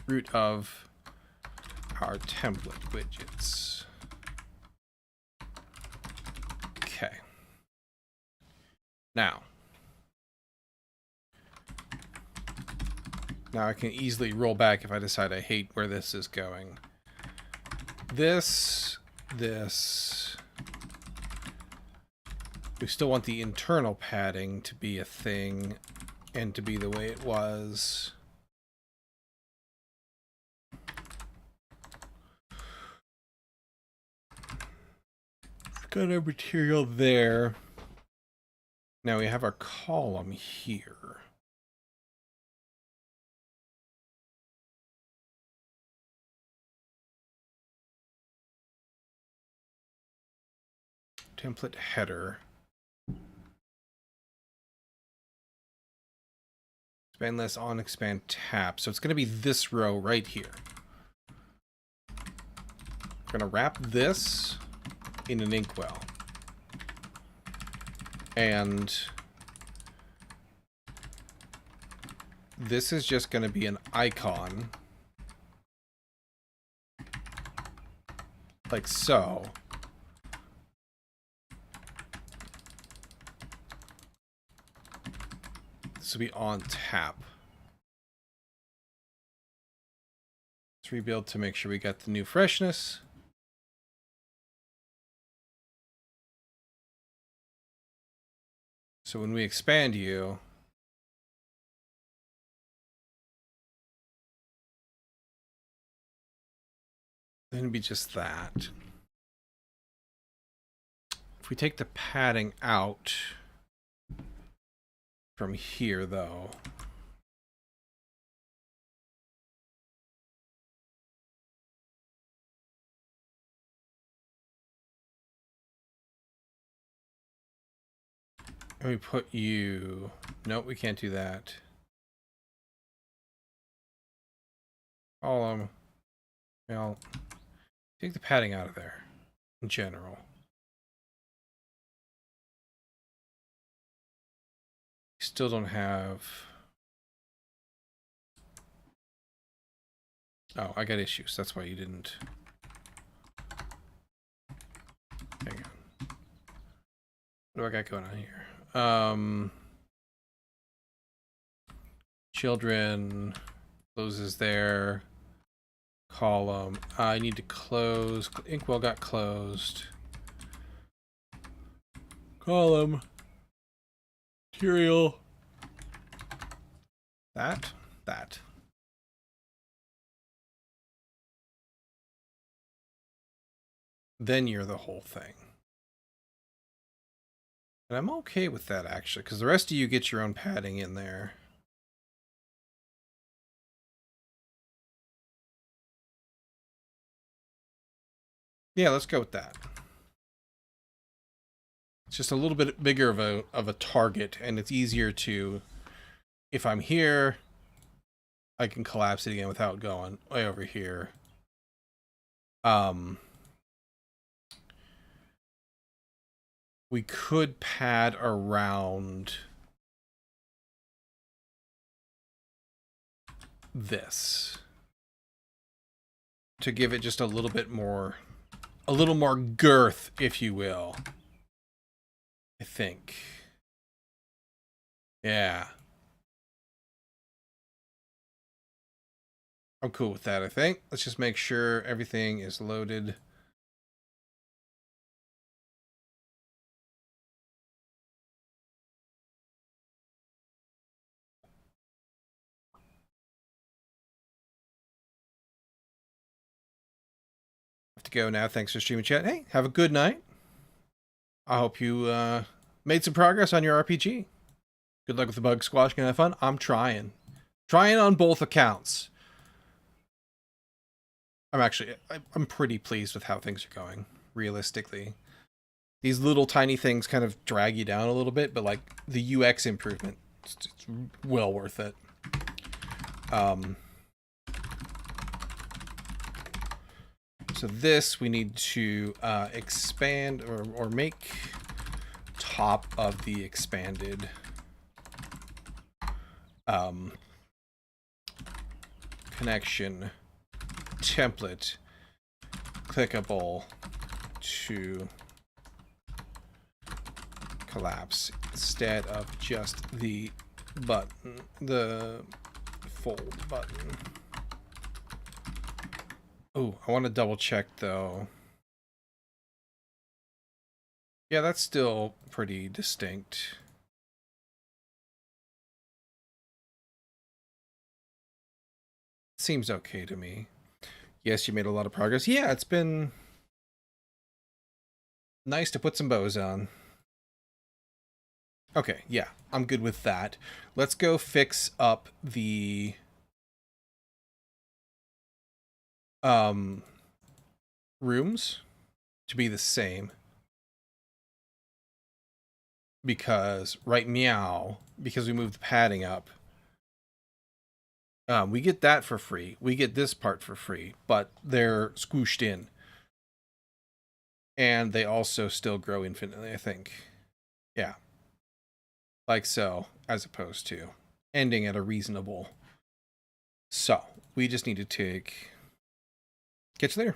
root of our template widgets. Okay. Now I can easily roll back if I decide I hate where this is going. This. We still want the internal padding to be a thing and to be the way it was. Got our material there. Now we have our column here. Template header. Expand less on, expand tap. So it's going to be this row right here. We're going to wrap this in an inkwell. And this is just going to be an icon. Like so. This will be on tap. Let's rebuild to make sure we got the new freshness. So when we expand you, then it'd be just that. If we take the padding out from here, though, and we put you... nope, we can't do that. Well, take the padding out of there in general. Still don't have... oh, I got issues. That's why you didn't. Hang on. What do I got going on here? Children. Closes there. Column. I need to close. Inkwell got closed. Column. Material. That. then you're the whole thing. And I'm okay with that, actually, because the rest of you get your own padding in there. Yeah, let's go with that. It's just a little bit bigger of a target, and it's easier to, if I'm here, I can collapse it again without going way over here. We could pad around this to give it just a little bit more, a little more girth, if you will. I think. Yeah. I'm cool with that, I think. Let's just make sure everything is loaded. Have to go now. Thanks for streaming chat. Hey, have a good night. I hope you made some progress on your RPG. Good luck with the bug squash. Gonna have fun? I'm trying. Trying on both accounts. I'm pretty pleased with how things are going, realistically. These little tiny things kind of drag you down a little bit, but like the UX improvement, it's well worth it. So this we need to expand or make top of the expanded connection template clickable to collapse instead of just the button, the fold button. Oh, I want to double check though. Yeah, that's still pretty distinct. Seems okay to me. Yes, you made a lot of progress. Yeah, it's been nice to put some bows on. Okay, yeah, I'm good with that. Let's go fix up the rooms to be the same. Because right meow, because we moved the padding up. We get that for free. We get this part for free, but they're squooshed in. And they also still grow infinitely, I think. Yeah. Like so, as opposed to ending at a reasonable. So, we just need to get you there.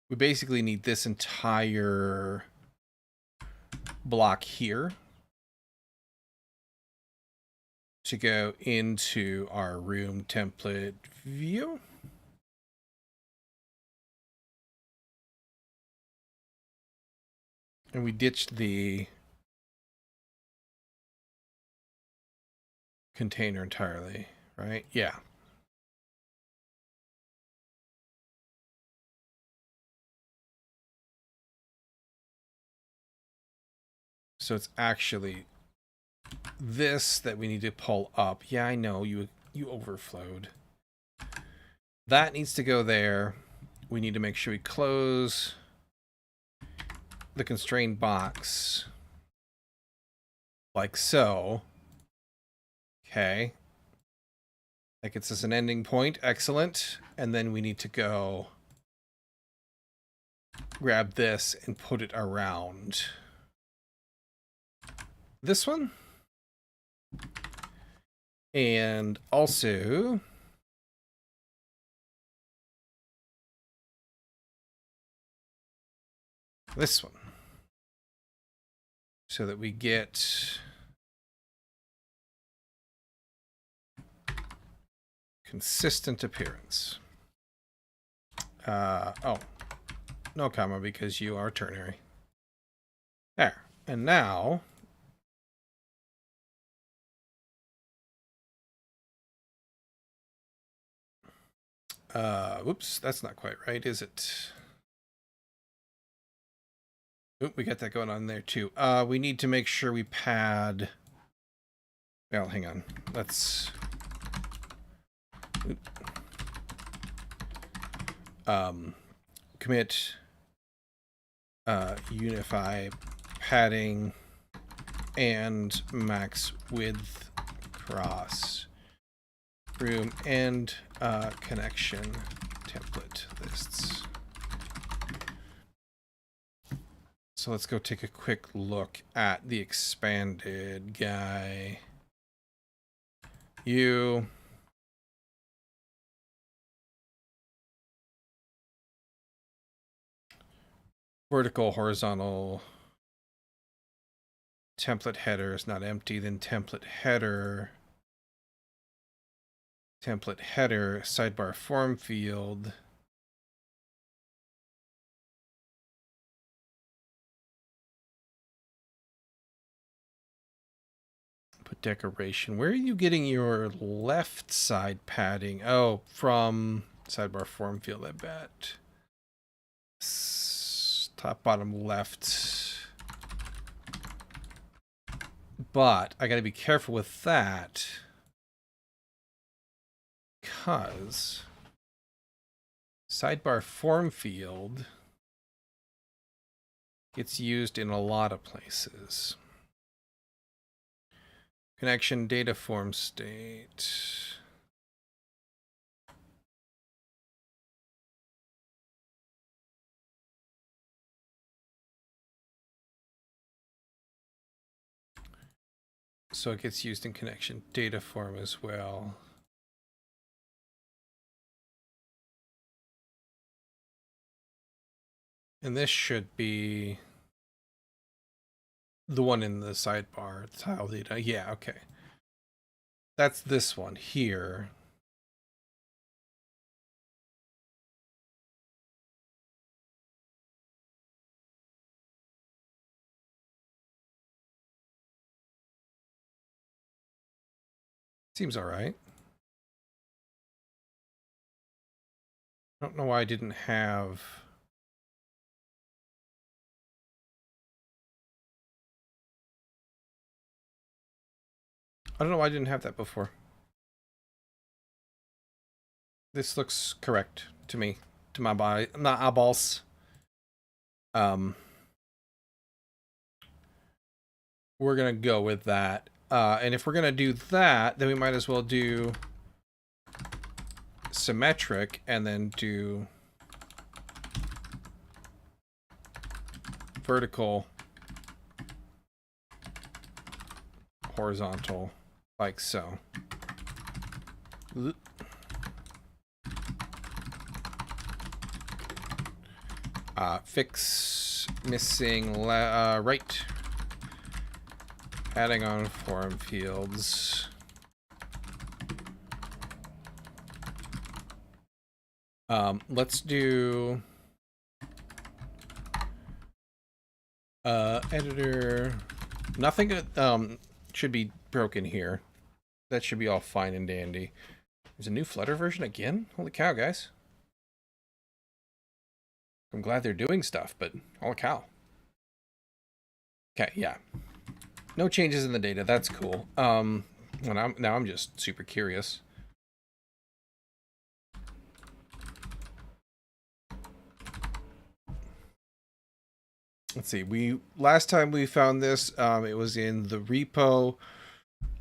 We basically need this entire block here to go into our room template view. And we ditched the container entirely, right? Yeah. So it's actually this that we need to pull up. Yeah, I know you overflowed. That needs to go there. We need to make sure we close the constrained box like so. Okay. That gets us an ending point. Excellent. And then we need to go grab this and put it around this one. And also this one. So that we get consistent appearance. Oh, no comma because you are ternary. There. And now Whoops, that's not quite right, is it? Oop, we got that going on there too. We need to make sure we pad. Well, hang on. Let's. Commit. Unify padding and max width cross room and connection template lists. So let's go take a quick look at the expanded guy. You. Vertical, horizontal. Template header is not empty. Then template header. Template header, sidebar form field. Put decoration. Where are you getting your left side padding? Oh, from sidebar form field, I bet. Top, bottom, left. But I got to be careful with that. Because sidebar form field gets used in a lot of places. Connection data form state. So it gets used in connection data form as well. And this should be the one in the sidebar, tile data. Yeah, okay. That's this one here. Seems all right. I don't know why I didn't have... I don't know why I didn't have that before. This looks correct to me, to my eyeballs. We're gonna go with that. And if we're gonna do that, then we might as well do symmetric and then do vertical, horizontal, like so. Fix missing right. Adding on form fields. Let's do editor. Nothing should be broken here. That should be all fine and dandy. There's a new Flutter version again? Holy cow, guys. I'm glad they're doing stuff, but holy cow. Okay, yeah. No changes in the data. That's cool. Now I'm just super curious. Let's see. Last time we found this, it was in the repo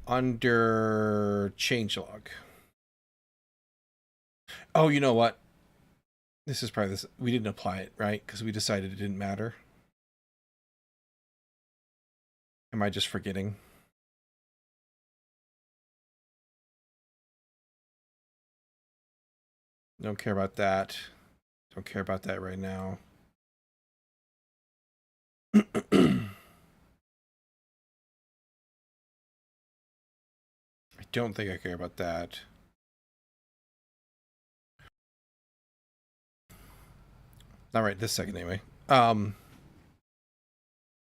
under changelog. Oh, you know what? This is probably this. We didn't apply it, right? Because we decided it didn't matter. Am I just forgetting? Don't care about that. Don't care about that right now. I don't think I care about that. Not right this second, anyway.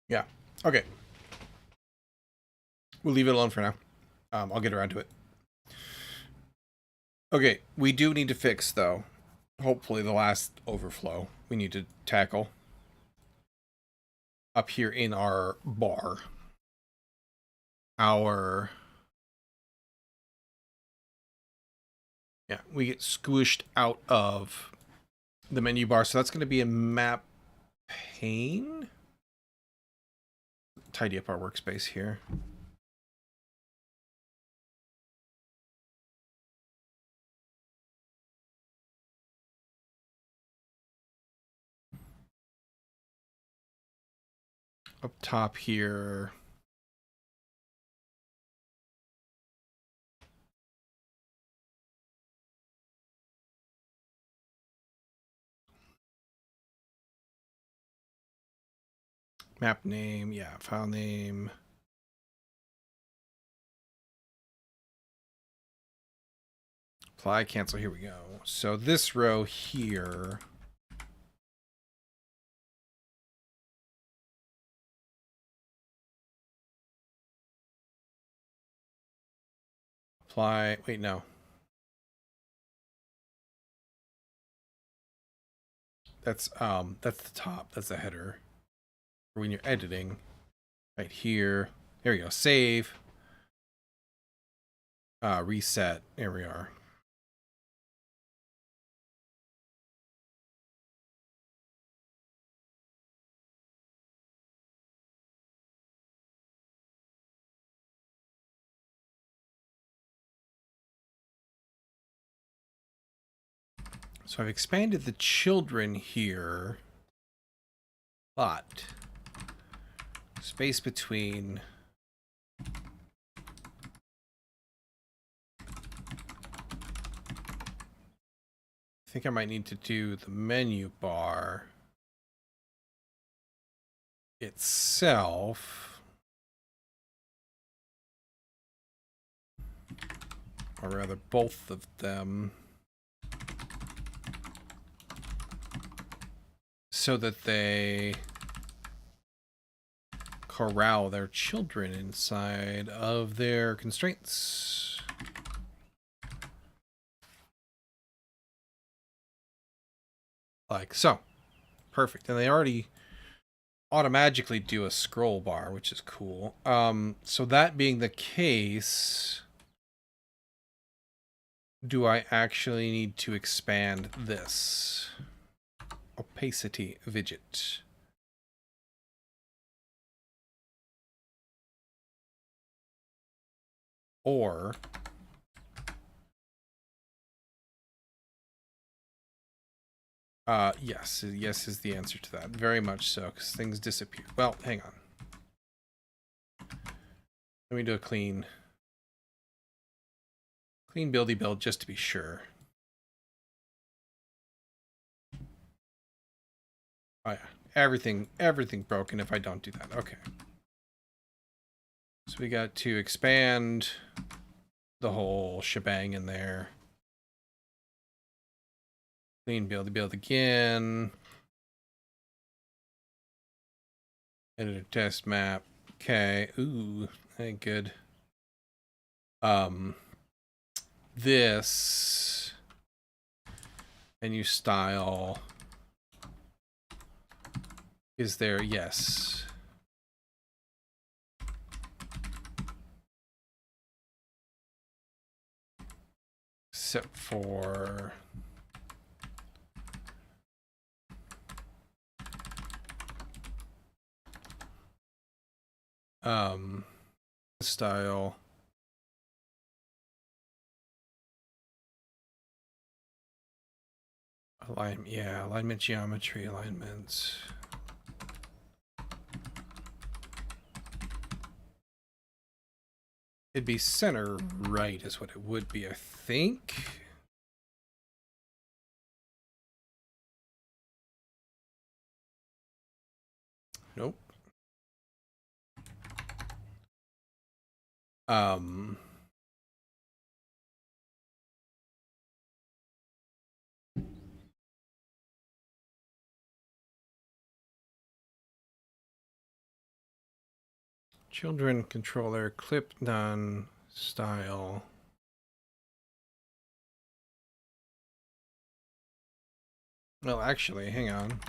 Yeah. Okay. We'll leave it alone for now. I'll get around to it. Okay, we do need to fix, though, hopefully the last overflow we need to tackle up here in our bar. Yeah, we get squished out of the menu bar, so that's going to be a map pane. Tidy up our workspace here. Up top here. Map name, yeah, file name. Apply, cancel, here we go. So this row here. Apply, wait, no. That's the top, that's the header. When you're editing, right here. There we go, save. Reset, there we are. So I've expanded the children here, but space between. I think I might need to do the menu bar itself, or rather both of them, so that they corral their children inside of their constraints. Like so. Perfect. And they already automatically do a scroll bar, which is cool. So that being the case, do I actually need to expand this opacity widget? Or yes is the answer to that. Very much so, because things disappear. Well, hang on. Let me do a clean buildy build just to be sure. Oh yeah, everything broken if I don't do that. Okay. So we got to expand the whole shebang in there. Clean buildy build again. Editor test map. Okay. Ooh, ain't good. This menu style is there? Yes. Except for style. Alignment, yeah, alignment geometry, alignments. It'd be center right is what it would be, I think. Nope. Children controller clip none style. Well, actually, hang on.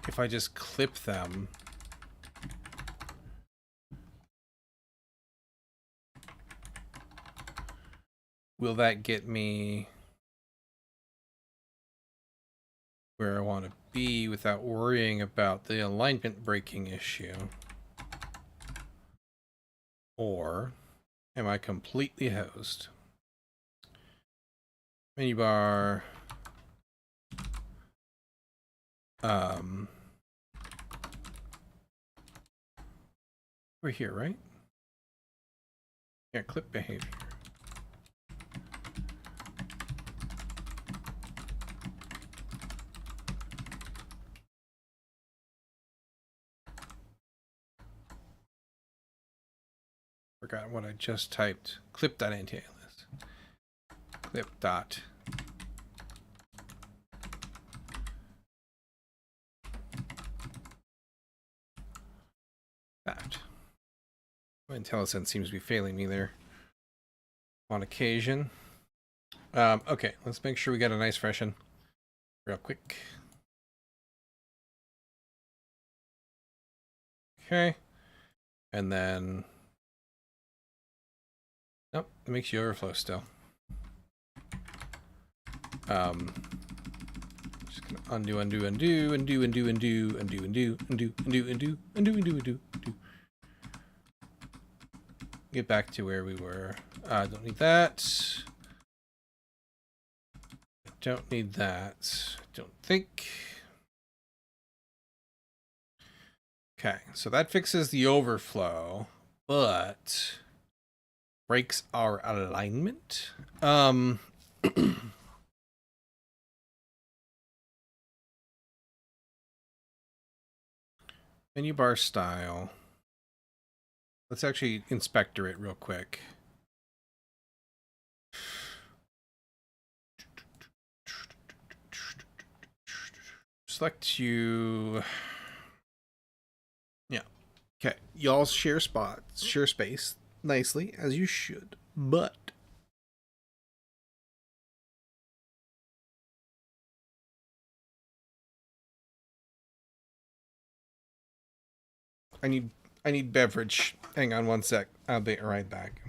If I just clip them, will that get me where I want to be without worrying about the alignment breaking issue? Or am I completely hosed? Menu bar. We're here, right? Yeah, clip behavior. Forgot what I just typed. Clip.anti-alias. Clip dot. That. My IntelliSense seems to be failing me there on occasion. Okay, let's make sure we get a nice freshen real quick. Okay. And then... Nope, it makes you overflow still. Just gonna undo, undo, undo, undo, undo, undo, undo, undo, undo, undo, undo, undo, undo, undo, undo. Get back to where we were. Don't need that. Don't need that. Don't think. Okay, so that fixes the overflow, but breaks our alignment. Menu bar style. Let's actually inspector it real quick. Select you. Yeah. Okay. Y'all share spots, share space nicely, as you should. But I need beverage. Hang on one sec. I'll be right back.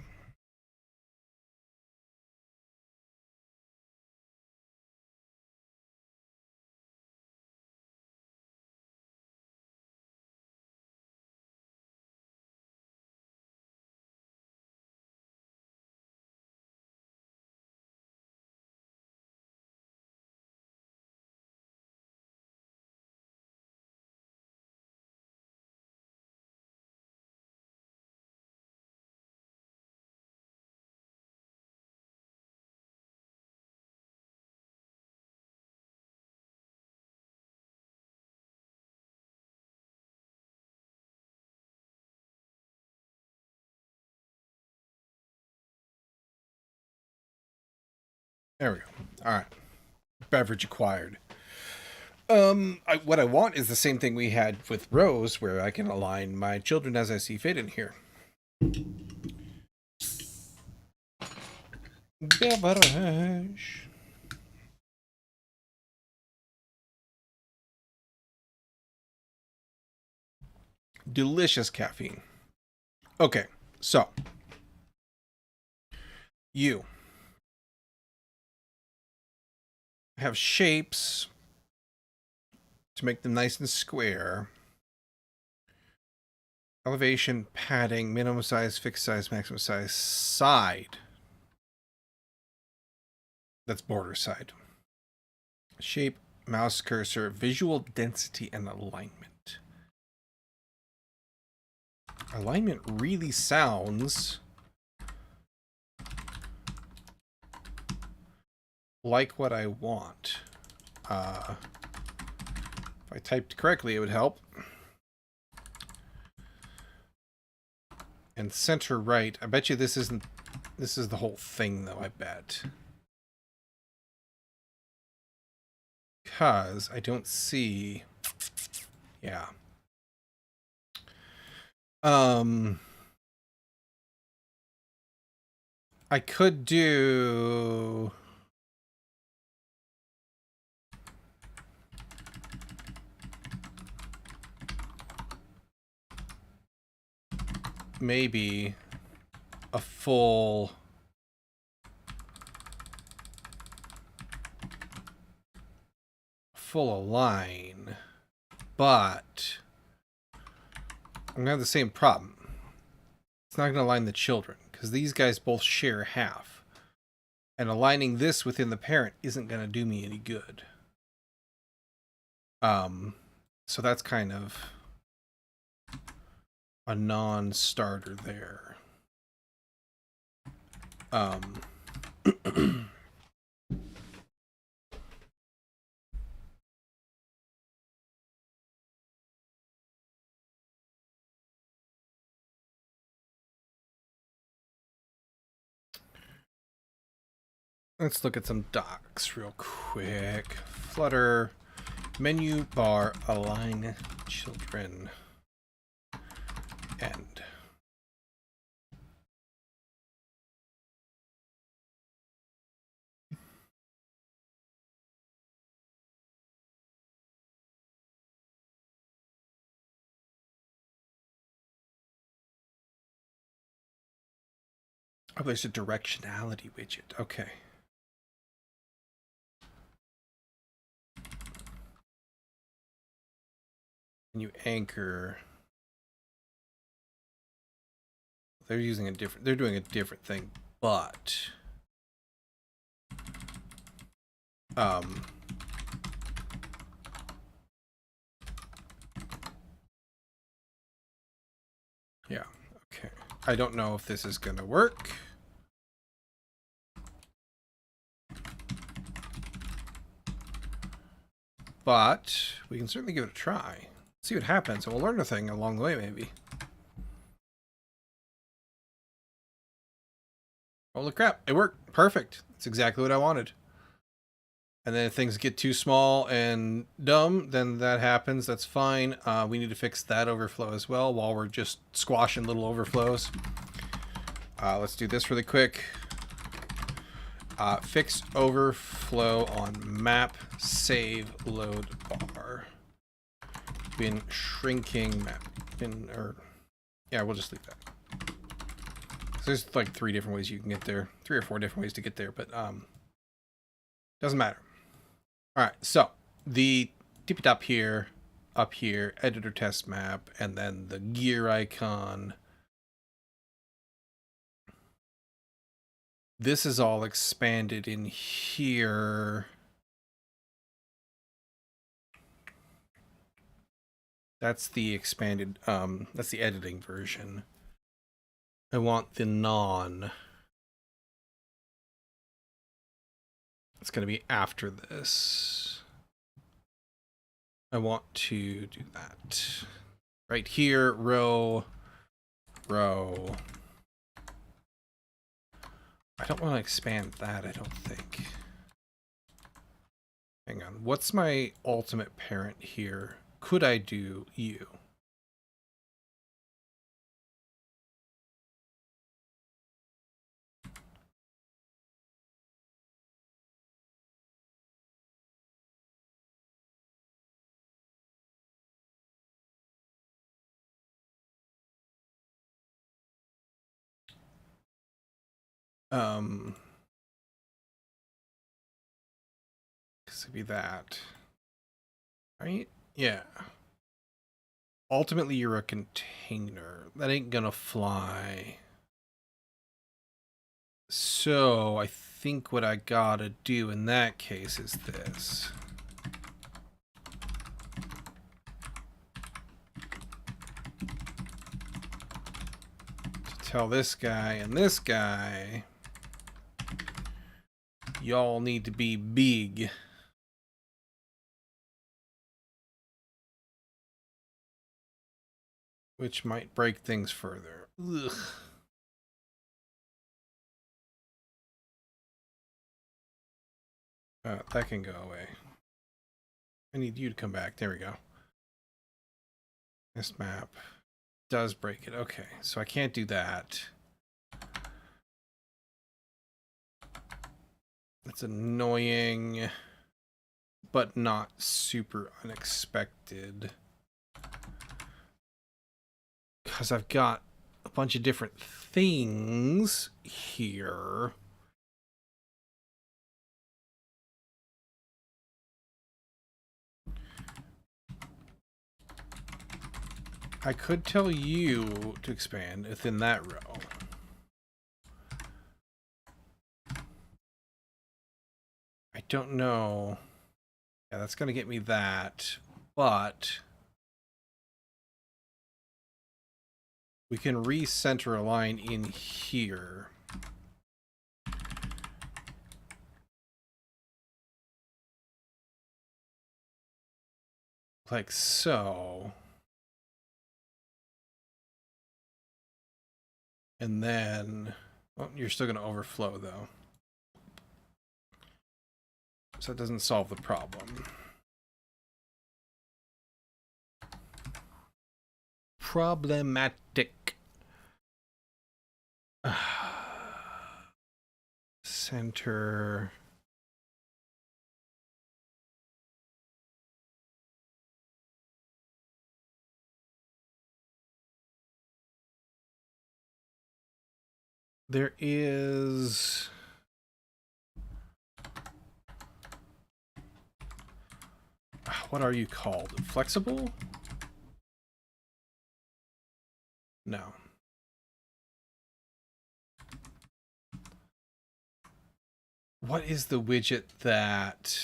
There we go. All right. Beverage acquired. What I want is the same thing we had with Rose, where I can align my children as I see fit in here. Beverage. Delicious caffeine. Okay, so you have shapes to make them nice and square. Elevation, padding, minimum size, fixed size, maximum size, side. That's border side. Shape, mouse cursor, visual density, and alignment. Alignment really sounds like what I want. If I typed correctly, it would help. And center right. I bet you this isn't... This is the whole thing, though, I bet. Because I don't see... Yeah. I could do... maybe a full align, but I'm gonna have the same problem. It's not gonna align the children because these guys both share half, and aligning this within the parent isn't gonna do me any good. So that's kind of a non-starter there. Let's look at some docs real quick. Flutter, menu bar, align children, end. Oh, there's a directionality widget. Okay. And you anchor. They're using a different, they're doing a different thing, but yeah, okay. I don't know if this is gonna work. But we can certainly give it a try. See what happens, and we'll learn a thing along the way, maybe. Holy crap, it worked. Perfect. That's exactly what I wanted. And then if things get too small and dumb, then that happens. That's fine. We need to fix that overflow as well while we're just squashing little overflows. Let's do this really quick. Fix overflow on map, save, load bar. Been shrinking map. Yeah, we'll just leave that. So there's like 3 different ways you can get there. 3 or 4 different ways to get there, but doesn't matter. All right, so the tippy top here, up here, editor test map, and then the gear icon. This is all expanded in here. That's the expanded, that's the editing version. I want the non. It's going to be after this. I want to do that. Right here, row. I don't want to expand that, I don't think. Hang on. What's my ultimate parent here? Could I do you? Because it'd be that. Right? Yeah. Ultimately, you're a container. That ain't gonna fly. So, I think what I gotta do in that case is this. To tell this guy and this guy, y'all need to be big. Which might break things further. Ugh. That can go away. I need you to come back. There we go. This map does break it. Okay, so I can't do that. It's annoying, but not super unexpected. Because I've got a bunch of different things here. I could tell you to expand within that row. I don't know. Yeah, that's going to get me that, but we can recenter a line in here. Like so. And then, well, you're still going to overflow though. So it doesn't solve the problem. Problematic. Center. There is... What are you called? Flexible? No. What is the widget that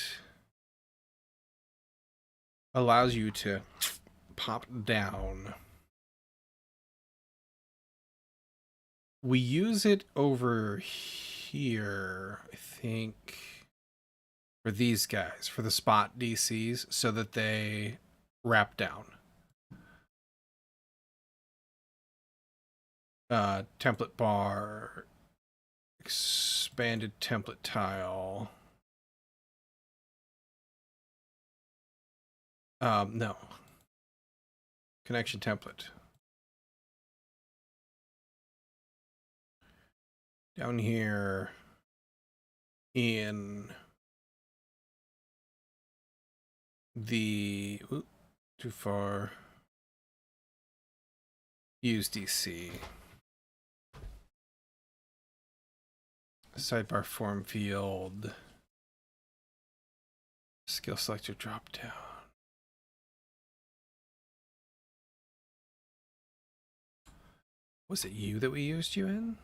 allows you to pop down? We use it over here, I think, for these guys, for the spot DCs, so that they wrap down. Template bar, expanded template tile. No. Connection template. Down here in the... Ooh, too far. Use DC. Sidebar form field. Skill selector drop down. Was it you that we used you in?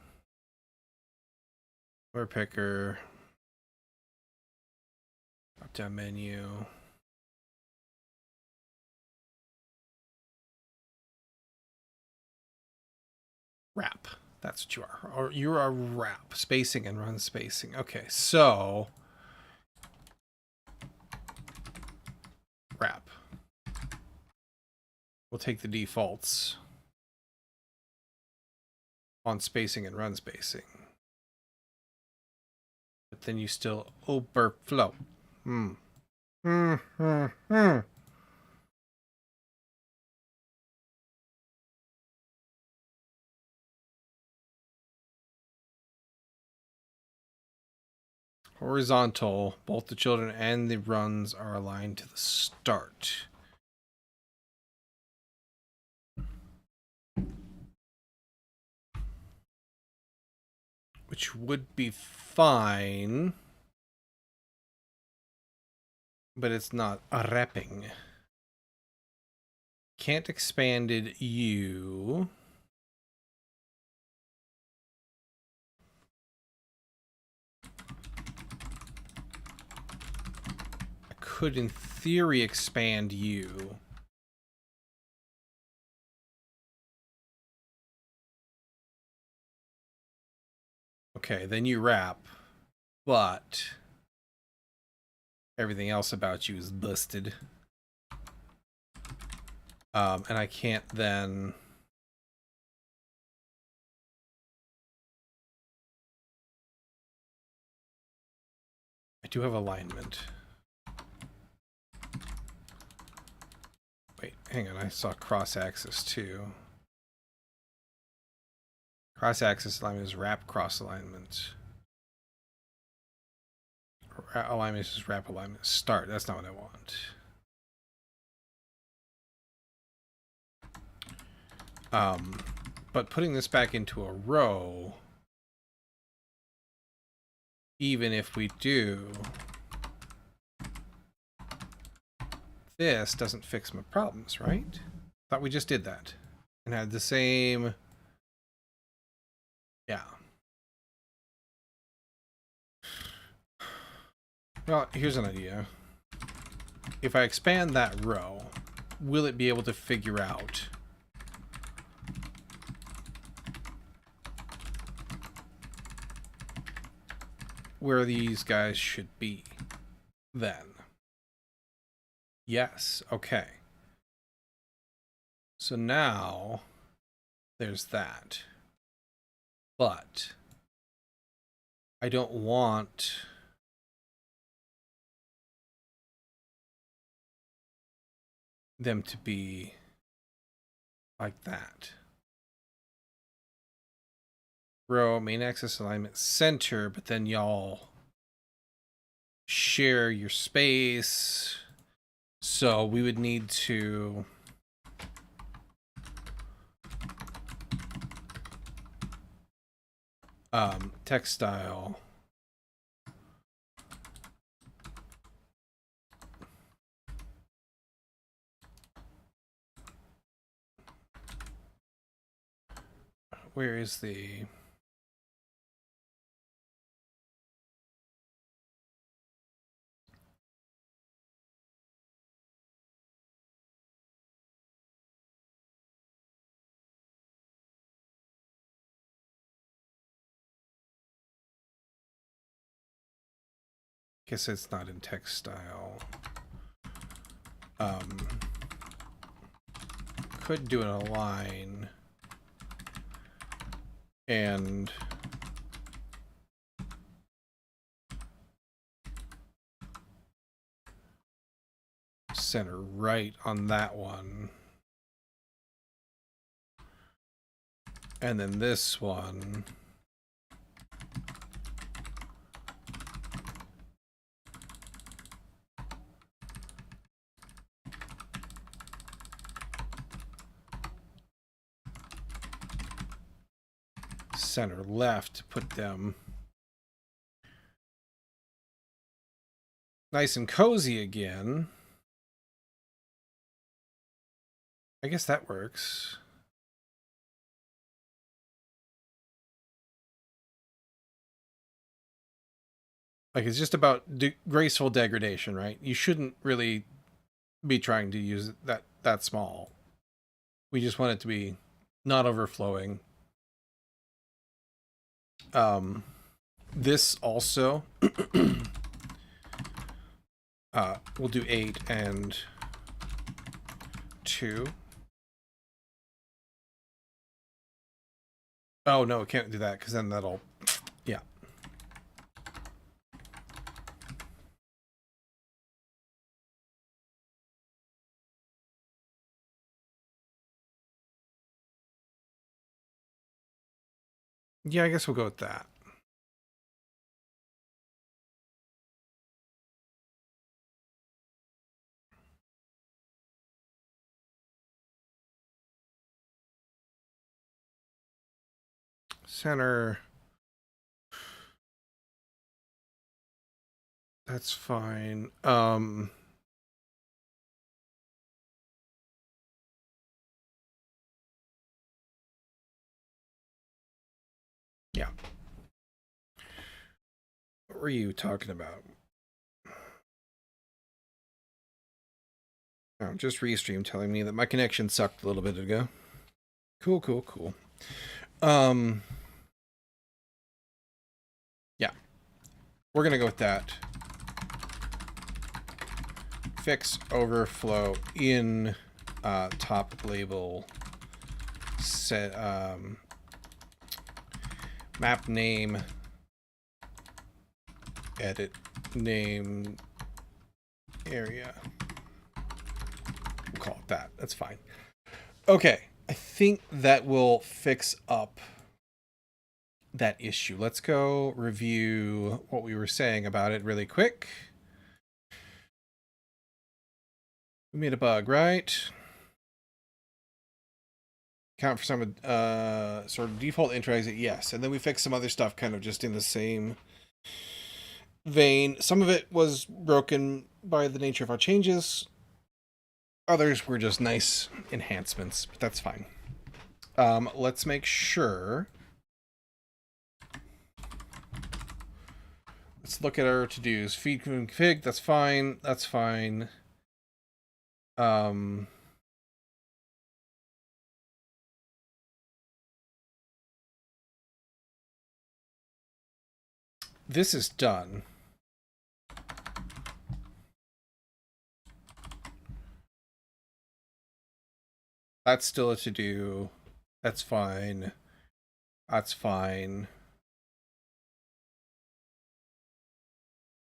Or picker. Drop down menu. Wrap. That's what you are. Or you're a wrap. Spacing and run spacing. Okay, so wrap. We'll take the defaults on spacing and run spacing. But then you still overflow. Horizontal, both the children and the runs are aligned to the start. Which would be fine, but it's not a wrapping. Can't expanded you. I could, in theory, expand you. Okay, then you wrap, but everything else about you is busted. And I can't then... I do have alignment. Wait, hang on, I saw cross-axis too. Cross-axis alignment is wrap cross alignment. alignment is wrap alignment start. That's not what I want. But putting this back into a row, even if we do this, doesn't fix my problems, right? Thought we just did that and had the same. Yeah. Well, here's an idea. If I expand that row, will it be able to figure out where these guys should be then? Yes. Okay. So now there's that. But I don't want them to be like that. Row, main axis alignment, center, but then y'all share your space. So we would need to text style. Where is the... Guess it's not in text style. Could do an align and center right on that one. And then this one. Center left to put them nice and cozy again. I guess that works. Like, it's just about graceful degradation, right? You shouldn't really be trying to use it that small. We just want it to be not overflowing. This also we'll do 8 and 2. Oh no, it can't do that because then that'll, yeah. Yeah, I guess we'll go with that. Center. That's fine. Yeah. What were you talking about? Oh, just Restream telling me that my connection sucked a little bit ago. Cool, cool, cool. Yeah. We're gonna go with that. Fix overflow in top label set map name edit name area. We'll call it that. That's fine. Okay, I think that will fix up that issue. Let's go review what we were saying about it really quick. We made a bug, right? Count for some sort of default intro exit, yes. And then we fixed some other stuff kind of just in the same vein. Some of it was broken by the nature of our changes. Others were just nice enhancements, but that's fine. Let's make sure. Let's look at our to-dos. Feed config, that's fine. That's fine. This is done. That's still a to-do. That's fine. That's fine.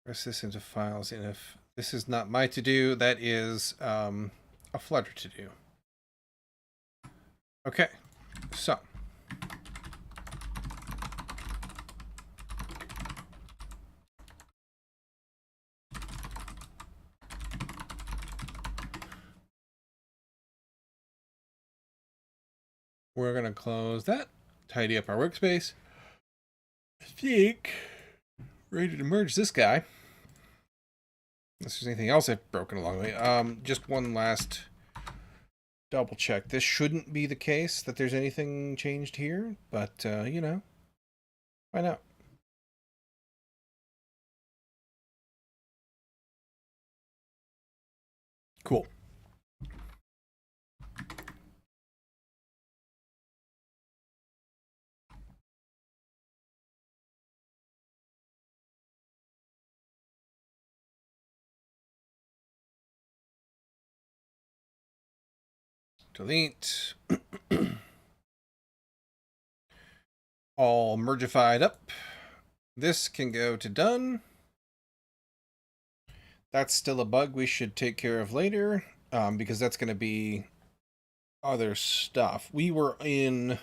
Press this into files, and if this is not my to-do, that is a Flutter to-do. Okay, so we're going to close that, tidy up our workspace. I think ready to merge this guy. Unless there's anything else I've broken along the way. Just one last double check. This shouldn't be the case that there's anything changed here, but you know, find out. Cool. Delete. All mergified up. This can go to done. That's still a bug we should take care of later, because that's going to be other stuff. We were on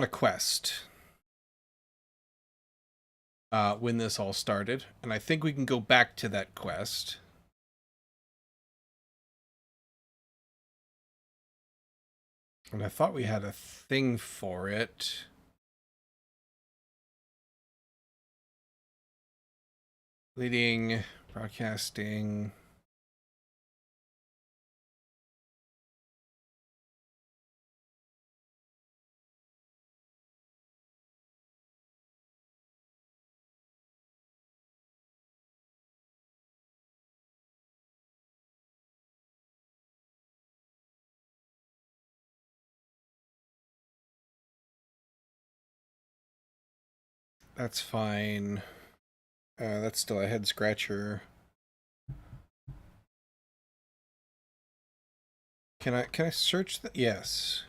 a quest when this all started, and I think we can go back to that quest. And I thought we had a thing for it. Leading, broadcasting. That's fine. That's still a head scratcher. Can I search that? Yes.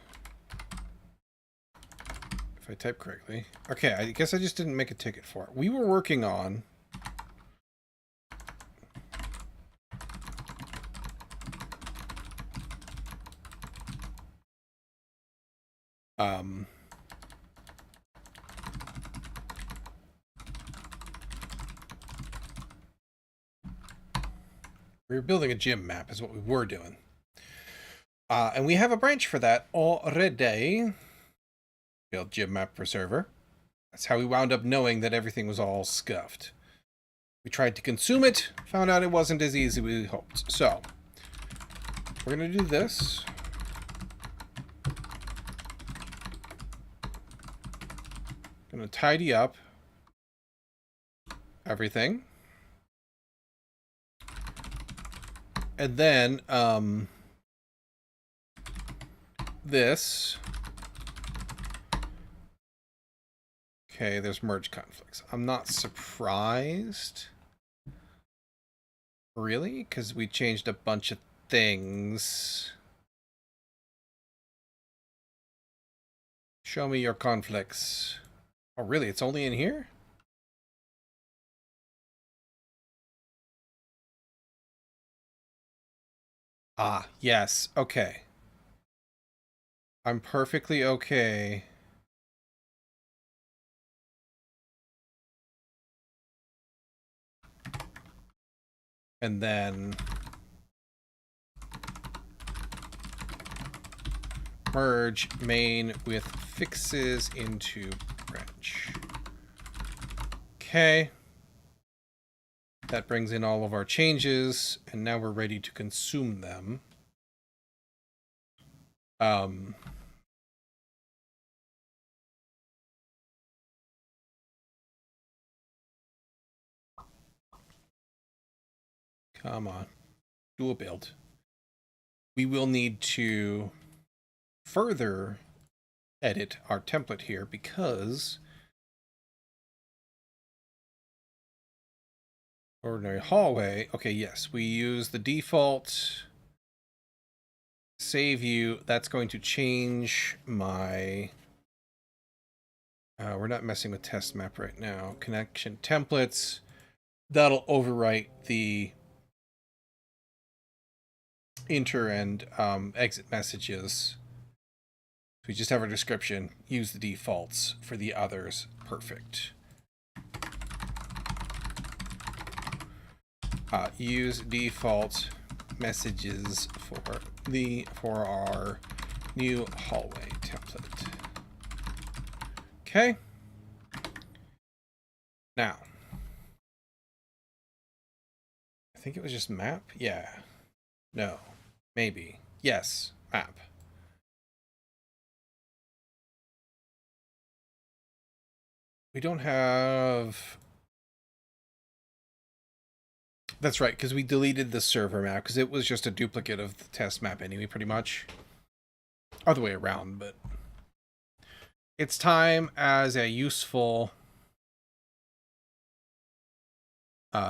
If I type correctly. Okay, I guess I just didn't make a ticket for it. We were working on we were building a gym map is what we were doing. And we have a branch for that already. Build gym map per server. That's how we wound up knowing that everything was all scuffed. We tried to consume it, found out it wasn't as easy as we hoped. So, we're going to do this. Going to tidy up everything. And then, this. Okay, there's merge conflicts. I'm not surprised. Really? Because we changed a bunch of things. Show me your conflicts. Oh, really? It's only in here? Ah, yes. Okay. I'm perfectly okay And then merge main with fixes into branch. Okay. That brings in all of our changes, and now we're ready to consume them. Come on. Do a build. We will need to further edit our template here because ordinary hallway. Okay, yes, we use the default save view. That's going to change my we're not messing with test map right now. Connection templates. That'll overwrite the enter and exit messages. We just have our description. Use the defaults for the others. Perfect. Use default messages for our new hallway template. Okay. Now, I think it was just map. Yeah. No. Maybe. Yes. Map. We don't have... That's right, because we deleted the server map, because it was just a duplicate of the test map anyway, pretty much. Other way around, but... It's time as a useful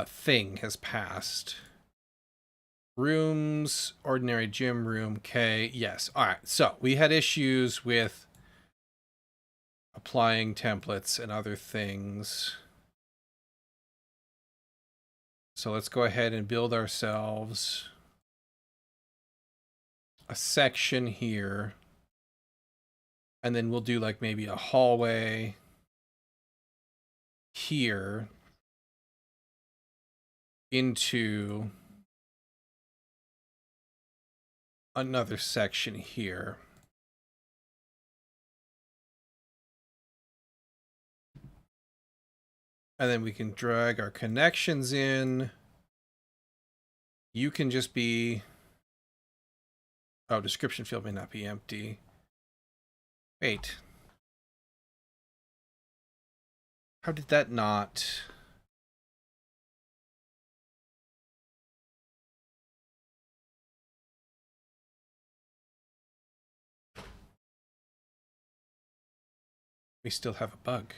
thing has passed. Rooms, ordinary gym room, K, yes. Alright, so we had issues with applying templates and other things. So let's go ahead and build ourselves a section here. And then we'll do like maybe a hallway here into another section here. And then we can drag our connections in. You can just be... Oh, description field may not be empty. Wait. How did that not... We still have a bug.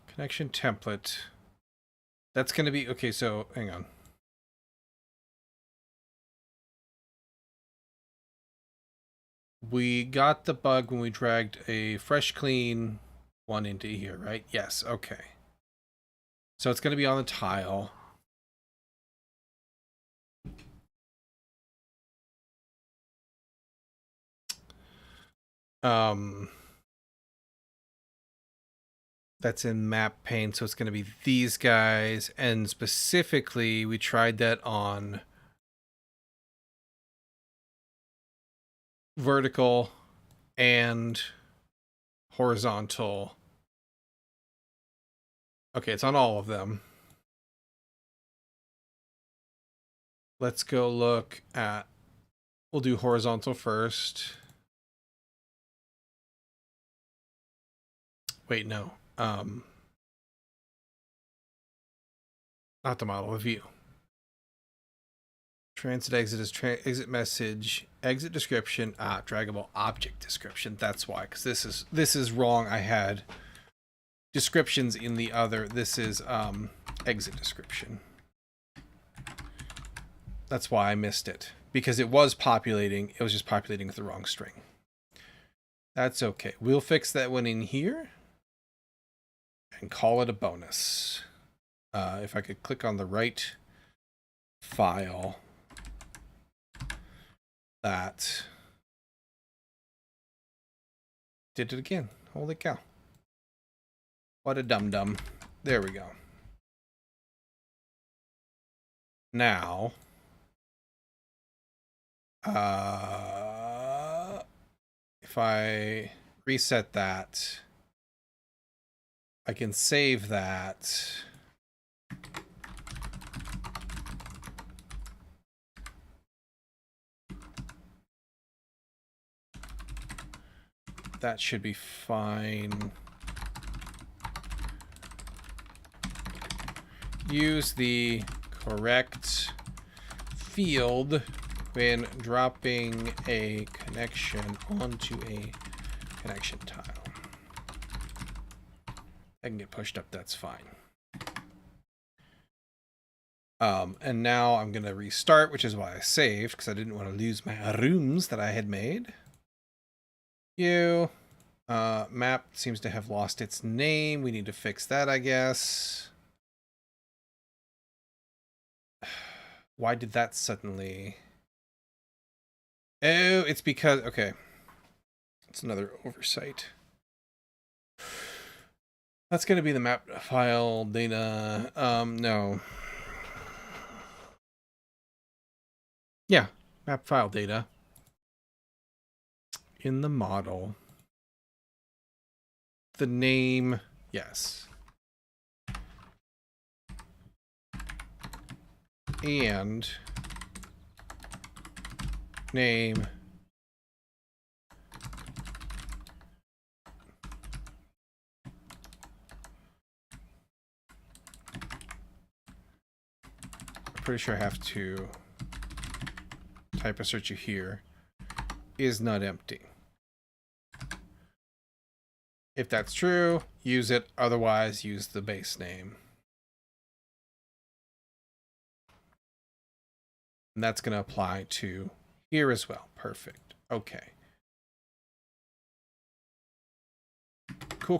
Connection template. That's going to be... Okay, so hang on. We got the bug when we dragged a fresh, clean one into here, right? Yes, okay. So it's going to be on the tile. That's in map pane, so it's going to be these guys. And specifically, we tried that on vertical and horizontal. Okay, it's on all of them. Let's go look at... We'll do horizontal first. Wait, no. Not the model, the view. Transit exit is exit message, exit description, draggable object description. That's why, because this is wrong. I had descriptions in the other. This is exit description. That's why I missed it, because it was populating. It was just populating with the wrong string. That's okay. We'll fix that one in here and call it a bonus. If I could click on the right file, that. Did it again. Holy cow. What a dum-dum. There we go. Now, if I reset that, I can save that. That should be fine. Use the correct field when dropping a connection onto a connection tile. I can get pushed up, that's fine. And now I'm gonna restart, which is why I saved, because I didn't want to lose my rooms that I had made. Map seems to have lost its name. We need to fix that, I guess. Why did that suddenly... Oh, it's because... Okay. It's another oversight. That's going to be the map file data. No. Yeah, map file data. In the model. The name, yes. And name I'm pretty sure I have to type a search here is not empty. If that's true, use it. Otherwise, use the base name. And that's going to apply to here as well. Perfect. Okay. Cool.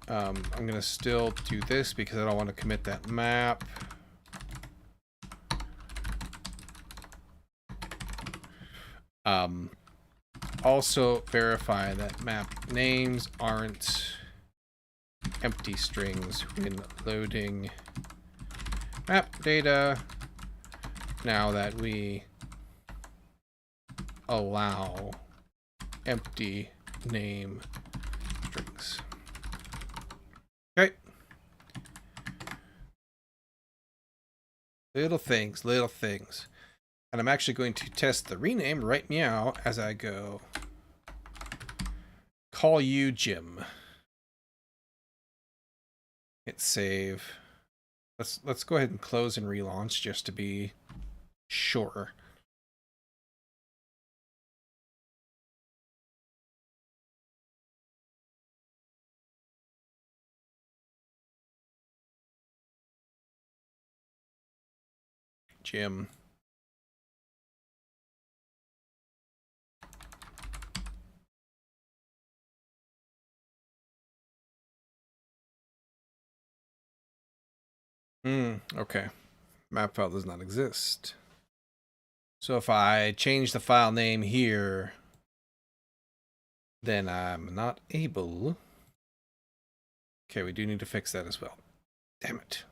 I'm going to still do this because I don't want to commit that map. Also verify that map names aren't empty strings when loading map data, now that we allow empty name strings. Okay. Little things. And I'm actually going to test the rename right meow as I go. Call you Jim. Hit save. Let's go ahead and close and relaunch just to be sure. Jim. Okay. Map file does not exist. So if I change the file name here, then I'm not able. Okay, we do need to fix that as well. Damn it.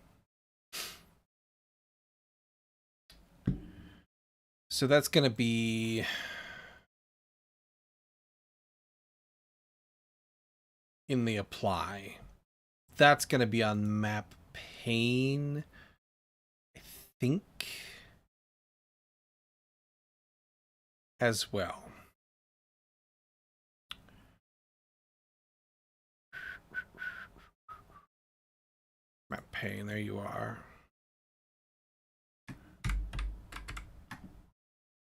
So that's going to be in the apply. That's going to be on map pane, I think, as well. Map pane, there you are.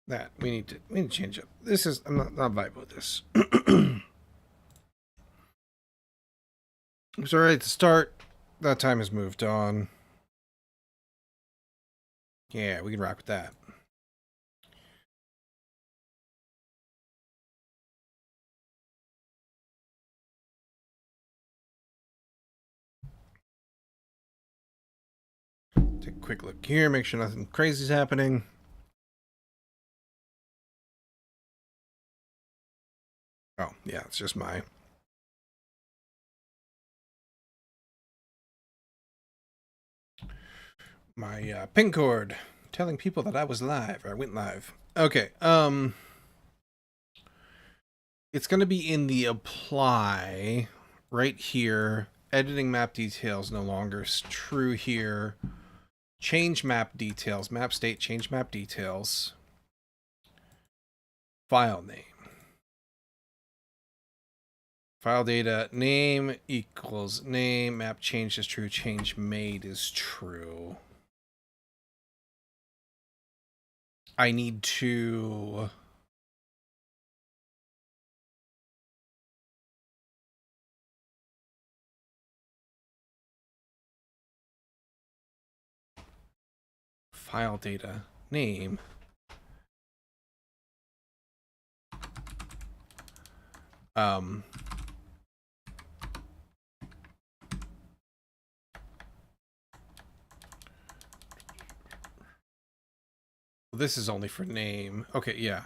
That we need to change up. This is I'm not vibing with this. It's alright to start. That time has moved on. Yeah, we can rock with that. Take quick look here, make sure nothing crazy is happening. Oh, yeah, it's just my pin cord telling people that I was live, or I went live. Okay, it's going to be in the apply right here. Editing map details no longer true here. Change map details. Map state, change map details. File name. File data, name equals name. Map change is true. Change made is true. I need to... File data, name. This is only for name. Okay, yeah.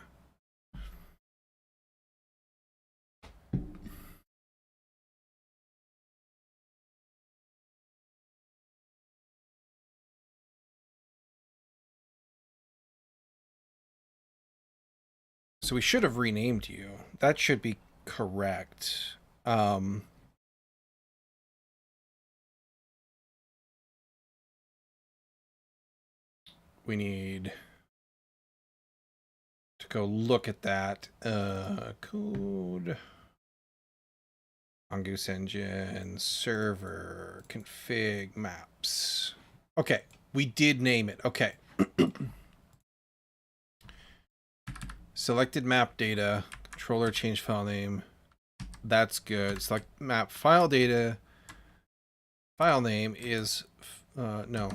So we should have renamed you. That should be correct. We need to go look at that. Code. Mongoose engine, server, config, maps. Okay, we did name it. Okay. Selected map data, controller change file name. That's good. Select map file data. File name is, no,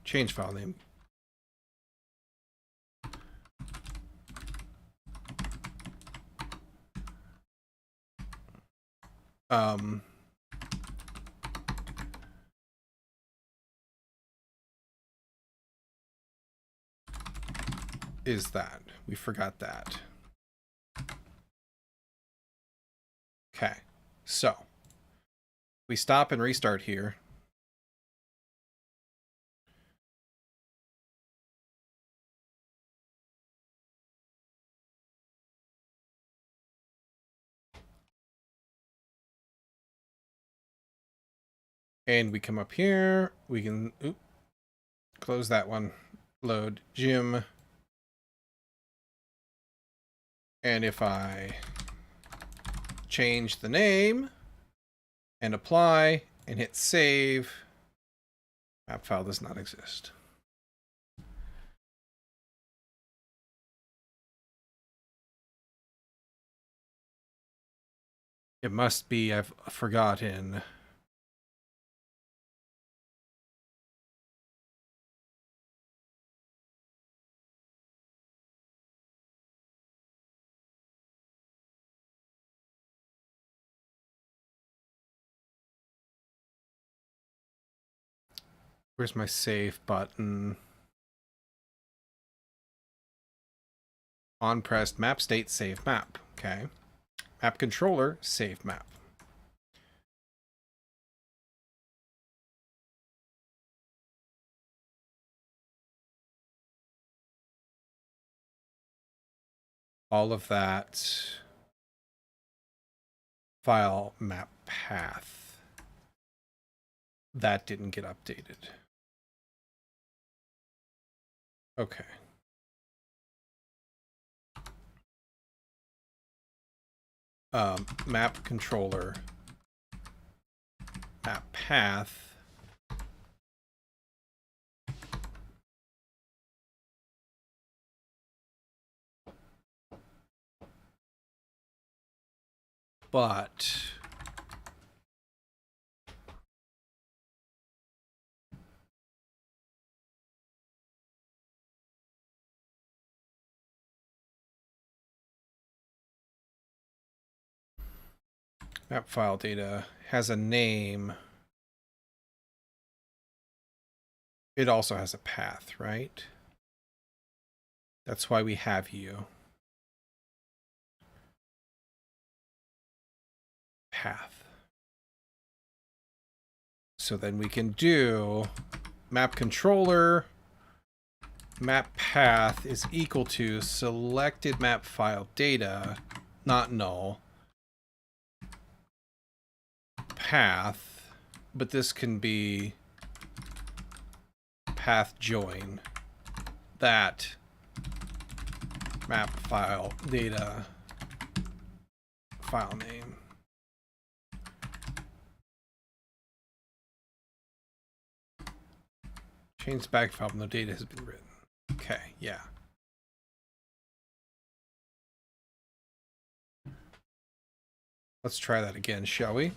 change file name. Is that. We forgot that. Okay, so we stop and restart here. And we come up here. We can close that one. Load gym. And if I change the name and apply and hit save, map file does not exist. It must be I've forgotten. Where's my save button? On pressed map state save map. Okay. Map controller save map. All of that. File map path. That didn't get updated. Okay. Map controller, map path. But map file data has a name. it also has a path, right? That's why we have you. Path. So then we can do map controller map path is equal to selected map file data, not null, path, but this can be path join that map file data file name. Change back file, no data has been written. Okay, yeah. Let's try that again, shall we?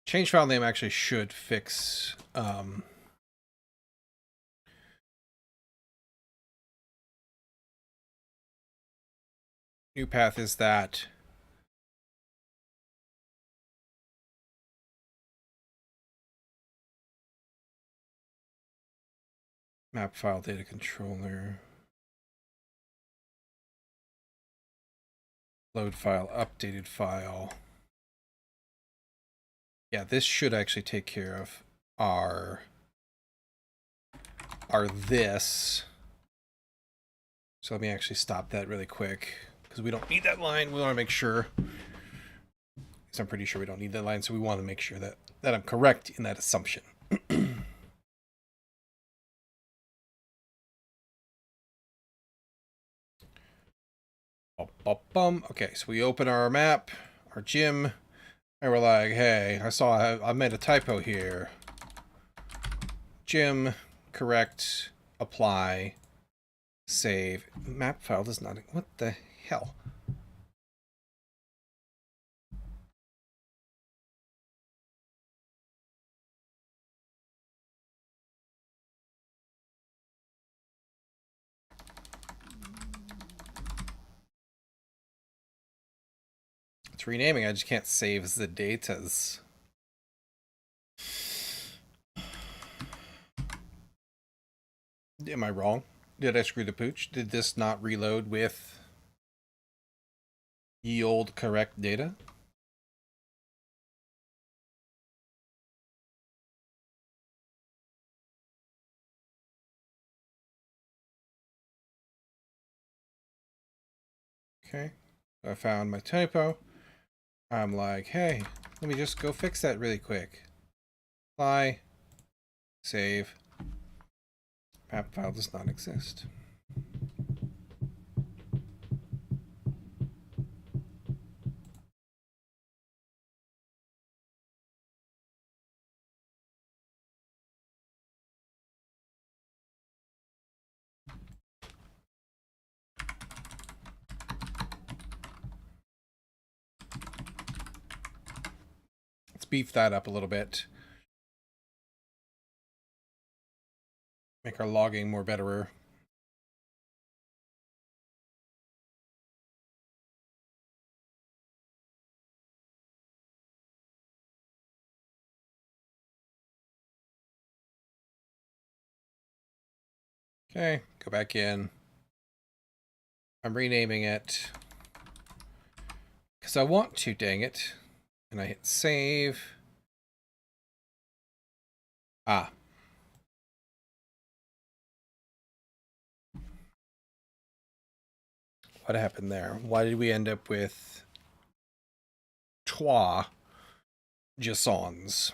Change file name actually should fix new path is that map file data controller load file updated file. Yeah, this should actually take care of our this. So let me actually stop that really quick because we don't need that line. We want to make sure. Because I'm pretty sure we don't need that line, so we want to make sure that I'm correct in that assumption. Okay, so we open our map, our gym, and we're like, hey, I made a typo here. Gym, correct, apply, save. Map file does not, what the hell? It's renaming, I just can't save the datas. Am I wrong? Did I screw the pooch? Did this not reload with ye old correct data? Okay, I found my typo. I'm like, hey, let me just go fix that really quick. Apply, save. Map file does not exist. Let's beef that up a little bit. Make our logging more betterer. Okay, go back in. I'm renaming it because I want to, dang it. And I hit save. Ah. What happened there? Why did we end up with trois Jasons?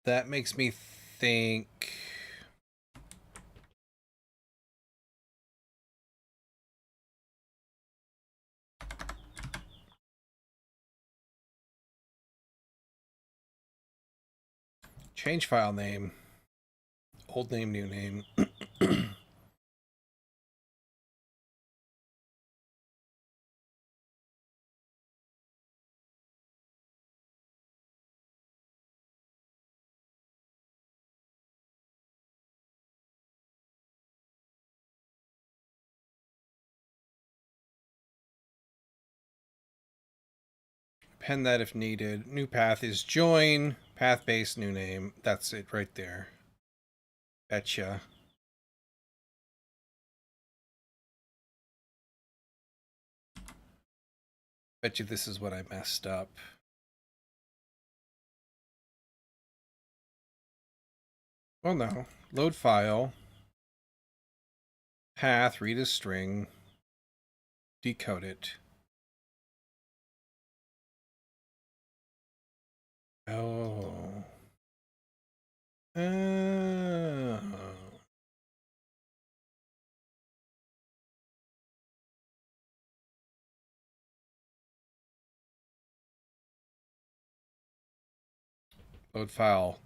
That makes me think... Change file name. Old name, new name. Append that if needed. New path is join. Path base, new name. That's it right there. Betcha. Bet you this is what I messed up. Well, no. Load file. Path, read a string. Decode it. Oh. Load file.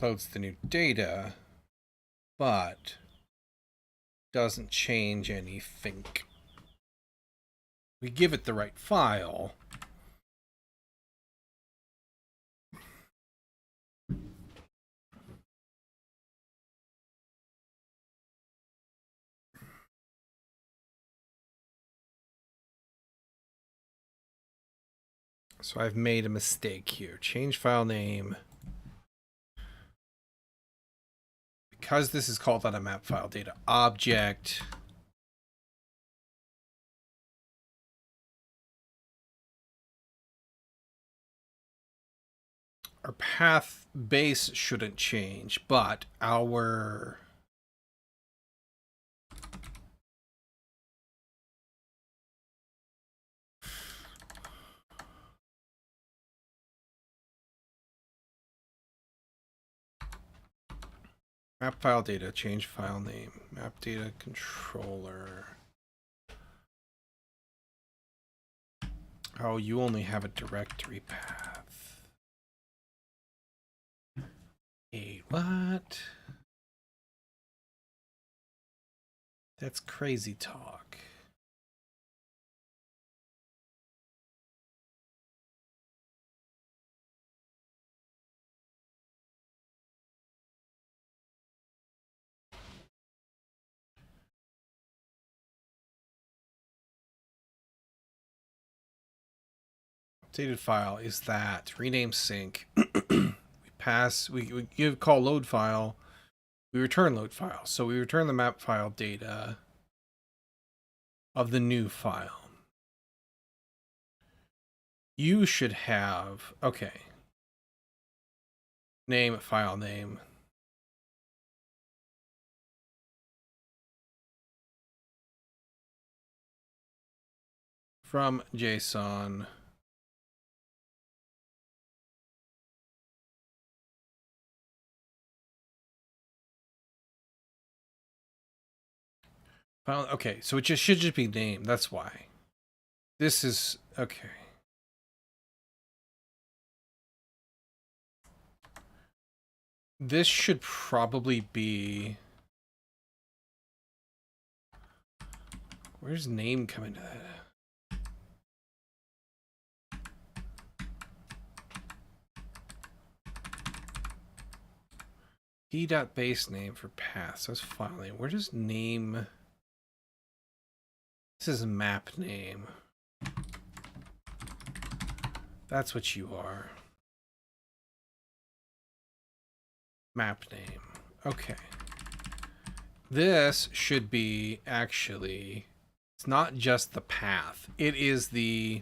Loads the new data, but doesn't change anything. We give it the right file. So I've made a mistake here. Change file name. Because this is called on a map file data object. Our path base shouldn't change, but our map file data, change file name, map data controller. Oh, you only have a directory path. Hey, what? That's crazy talk. Updated file is that rename sync. we give call load file. We return load file. So we return the map file data of the new file. You should have, okay. Name, file name. From JSON. File, okay, so it just should just be name. That's why. This is, okay. This should probably be... Where's name coming to that? P.base name for path. So that's file name. Where does name... This is map name. That's what you are. Map name. Okay. This should be actually... It's not just the path. It is the...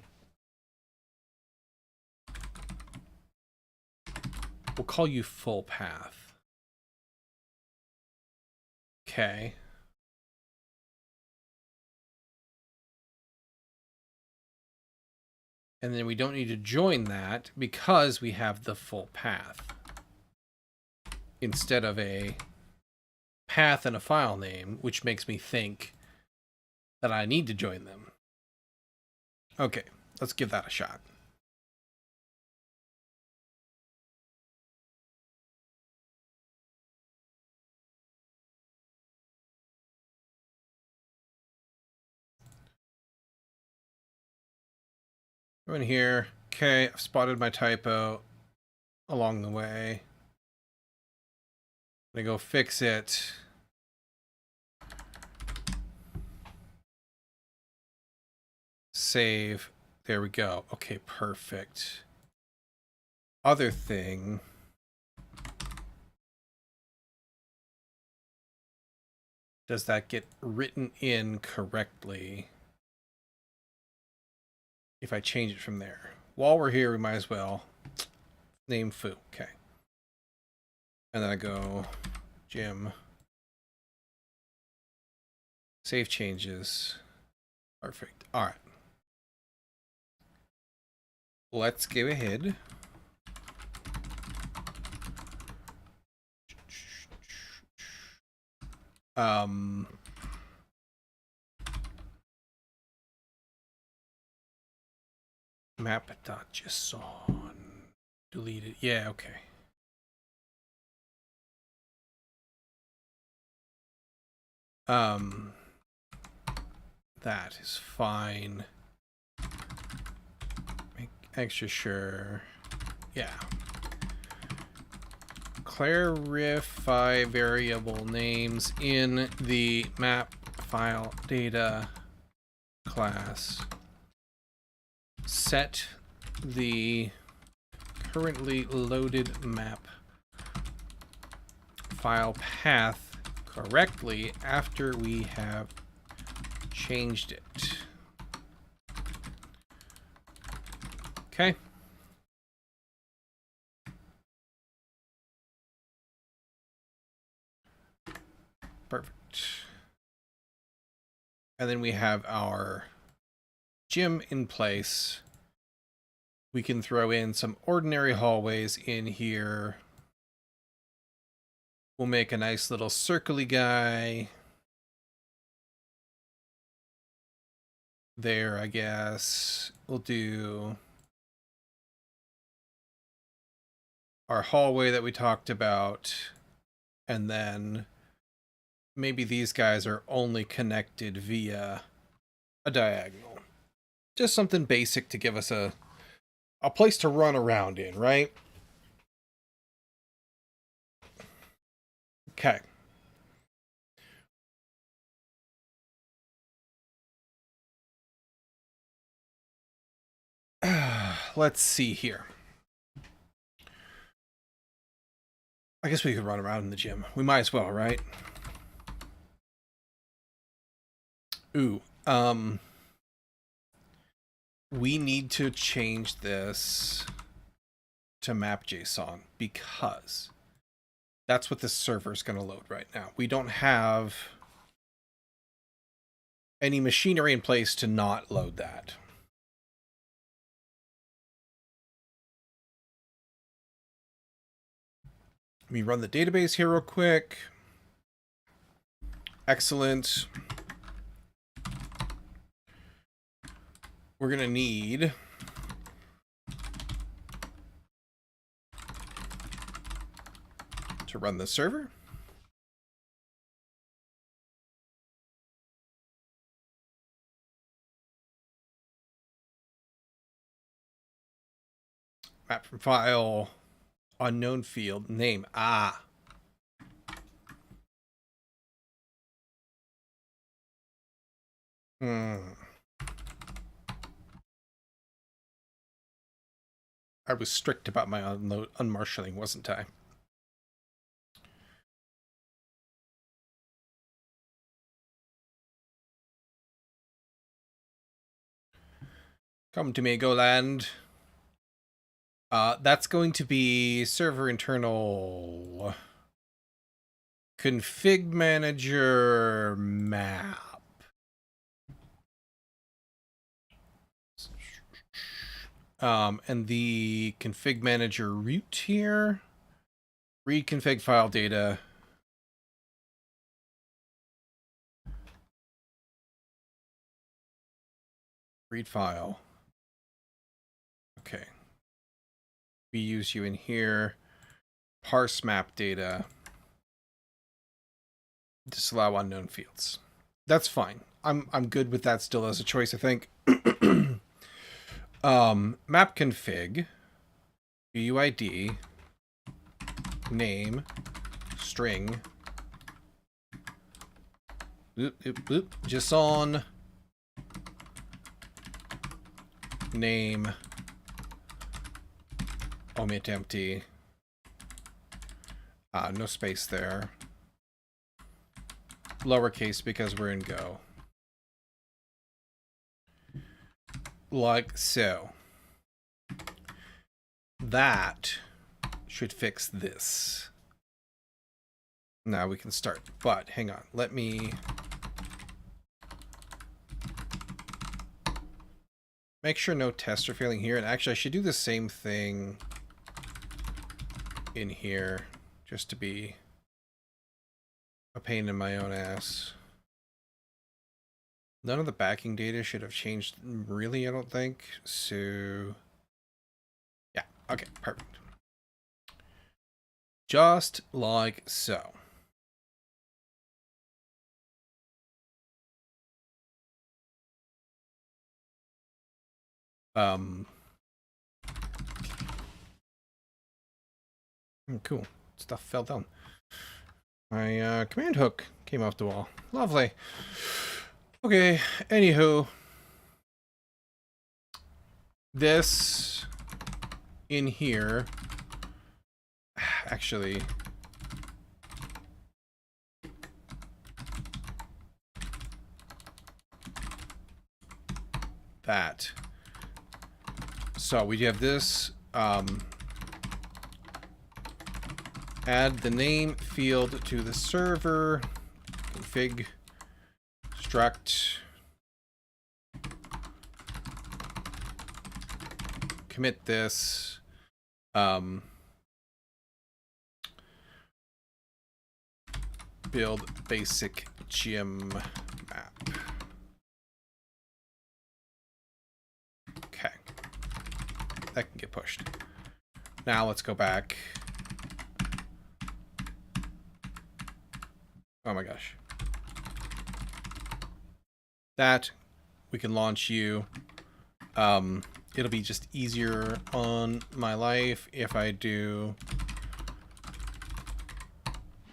We'll call you full path. Okay. And then we don't need to join that because we have the full path. Instead of a path and a file name, which makes me think that I need to join them. Okay, let's give that a shot. Go in here. Okay, I've spotted my typo along the way. I'm gonna go fix it. Save. There we go. Okay, perfect. Other thing. Does that get written in correctly if I change it from there? While we're here, we might as well name foo. Okay. And then I go Jim. Save changes. Perfect. All right. Let's go ahead. Map.json. Deleted. Yeah, okay. That is fine. Make extra sure. Yeah. Clarify variable names in the map file data class. Set the currently loaded map file path correctly after we have changed it. Okay. Perfect. And then we have our gym in place. We can throw in some ordinary hallways in here. We'll make a nice little circly guy there, I guess. We'll do our hallway that we talked about, and then maybe these guys are only connected via a diagonal. Just something basic to give us a place to run around in, right? Okay. Let's see here. I guess we could run around in the gym. We might as well, right? Ooh, we need to change this to map.json because that's what this server is going to load right now. We don't have any machinery in place to not load that. Let me run the database here real quick. Excellent. We're going to need to run the server. Map from file, unknown field, name. Ah. I was strict about my unmarshalling, wasn't I? Come to me, Goland. That's going to be server internal config manager map. And the config manager root here, read config file data. Read file. Okay. We use you in here. Parse map data. Disallow unknown fields. That's fine. I'm good with that still as a choice, I think. Map config, UID, name, string, JSON, name, omit empty, no space there, lowercase because we're in Go, like so. That should fix this. Now we can start, but hang on, let me make sure no tests are failing here. And actually I should do the same thing in here just to be a pain in my own ass. None of the backing data should have changed really, I don't think. So yeah, okay, perfect. Just like so. Cool. Stuff fell down. My command hook came off the wall. Lovely. Okay, anywho. This in here. Actually. That. So we have this, add the name field to the server, config, struct, commit this, build basic gym map. Okay. That can get pushed. Now let's go back. Oh my gosh. That, we can launch you. It'll be just easier on my life if I do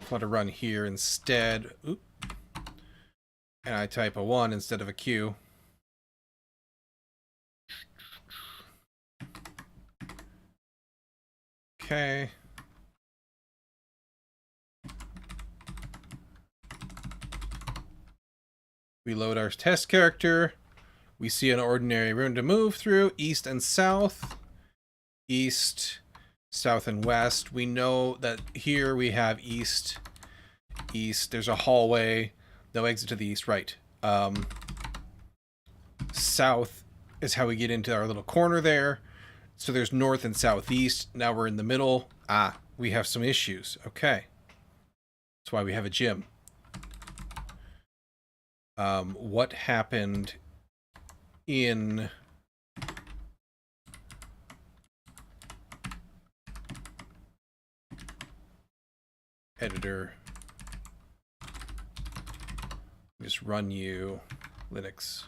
Flutter run here instead. Oop. And I type a 1 instead of a Q. Okay. We load our test character. We see an ordinary room to move through, east and south. East, south, and west. We know that here we have east, east. There's a hallway, no exit to the east, right. South is how we get into our little corner there. So there's north and southeast. Now we're in the middle. Ah, we have some issues. Okay. That's why we have a gym. What happened in editor? Just run you Linux.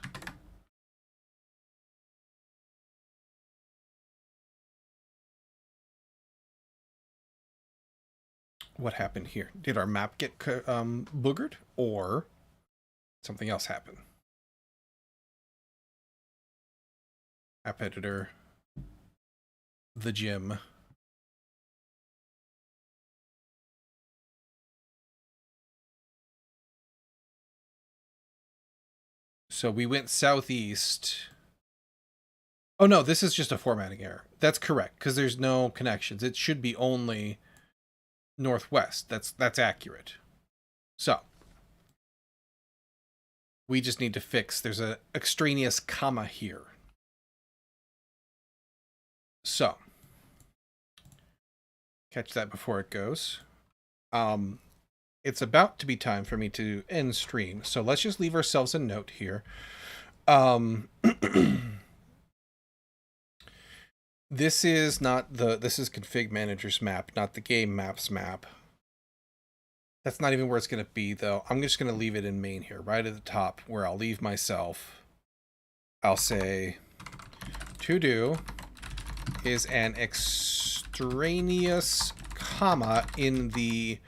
What happened here? Did our map get boogered, or something else happen? App editor, the gym. So we went southeast. Oh no, this is just a formatting error. That's correct, because there's no connections. It should be only northwest. That's accurate. So we just need to fix, there's an extraneous comma here. So catch that before it goes. It's about to be time for me to end stream, so let's just leave ourselves a note here. This is config manager's map, not the game maps map. That's not even where it's going to be, though. I'm just going to leave it in main here, right at the top, where I'll leave myself. I'll say to do is an extraneous comma in the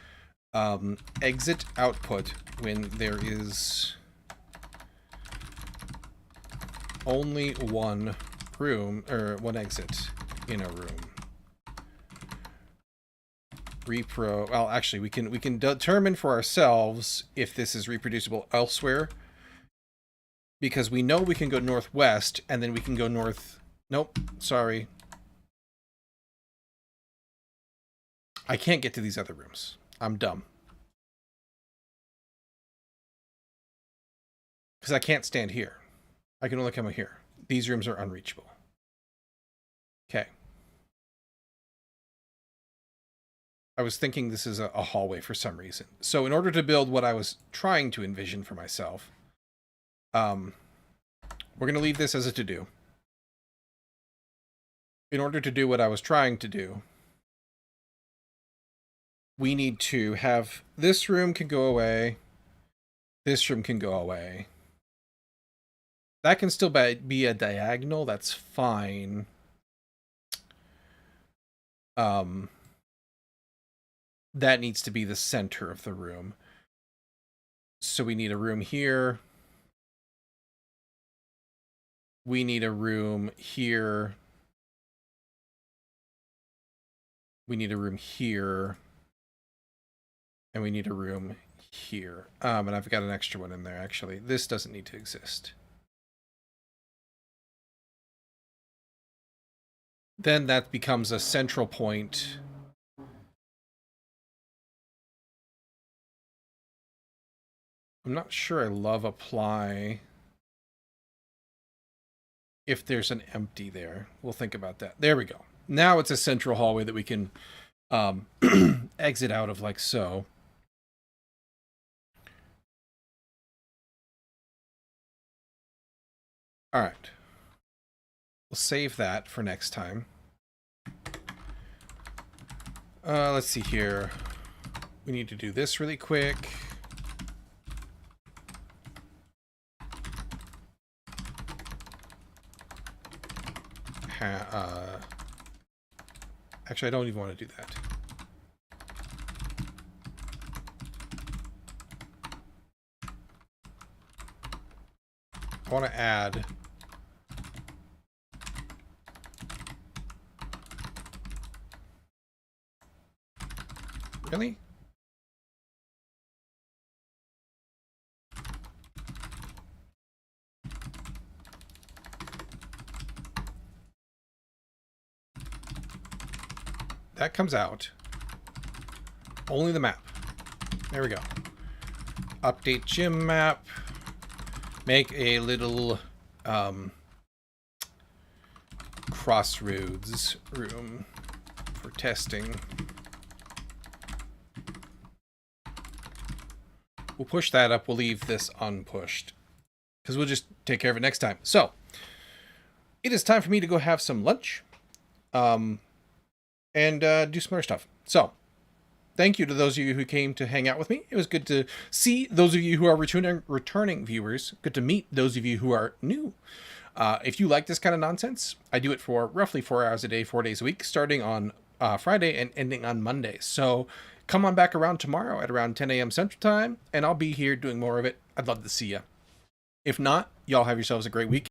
exit output when there is only one room, or one exit in a room. Repro. Well, actually, we can determine for ourselves if this is reproducible elsewhere, because we know we can go northwest, and then we can go north. Nope, sorry. I can't get to these other rooms. I'm dumb. Because I can't stand here. I can only come here. These rooms are unreachable. Okay. I was thinking this is a hallway for some reason. So in order to build what I was trying to envision for myself, we're going to leave this as a to-do. In order to do what I was trying to do, we need to have this room can go away. This room can go away. That can still be a diagonal. That's fine. That needs to be the center of the room. So we need a room here. We need a room here. We need a room here. And we need a room here. And I've got an extra one in there, actually. This doesn't need to exist. Then that becomes a central point. I'm not sure I love apply if there's an empty there. We'll think about that. There we go. Now it's a central hallway that we can exit out of like so. All right. We'll save that for next time. Let's see here. We need to do this really quick. Actually, I don't even want to do that. I want to add really? That comes out. Only the map. There we go. Update gym map. Make a little crossroads room for testing. We'll push that up. We'll leave this unpushed because we'll just take care of it next time. So it is time for me to go have some lunch. And do some other stuff. So, thank you to those of you who came to hang out with me. It was good to see those of you who are returning viewers. Good to meet those of you who are new. If you like this kind of nonsense, I do it for roughly 4 hours a day, 4 days a week, starting on Friday and ending on Monday. So, come on back around tomorrow at around 10 a.m. Central Time, and I'll be here doing more of it. I'd love to see you. If not, y'all have yourselves a great week.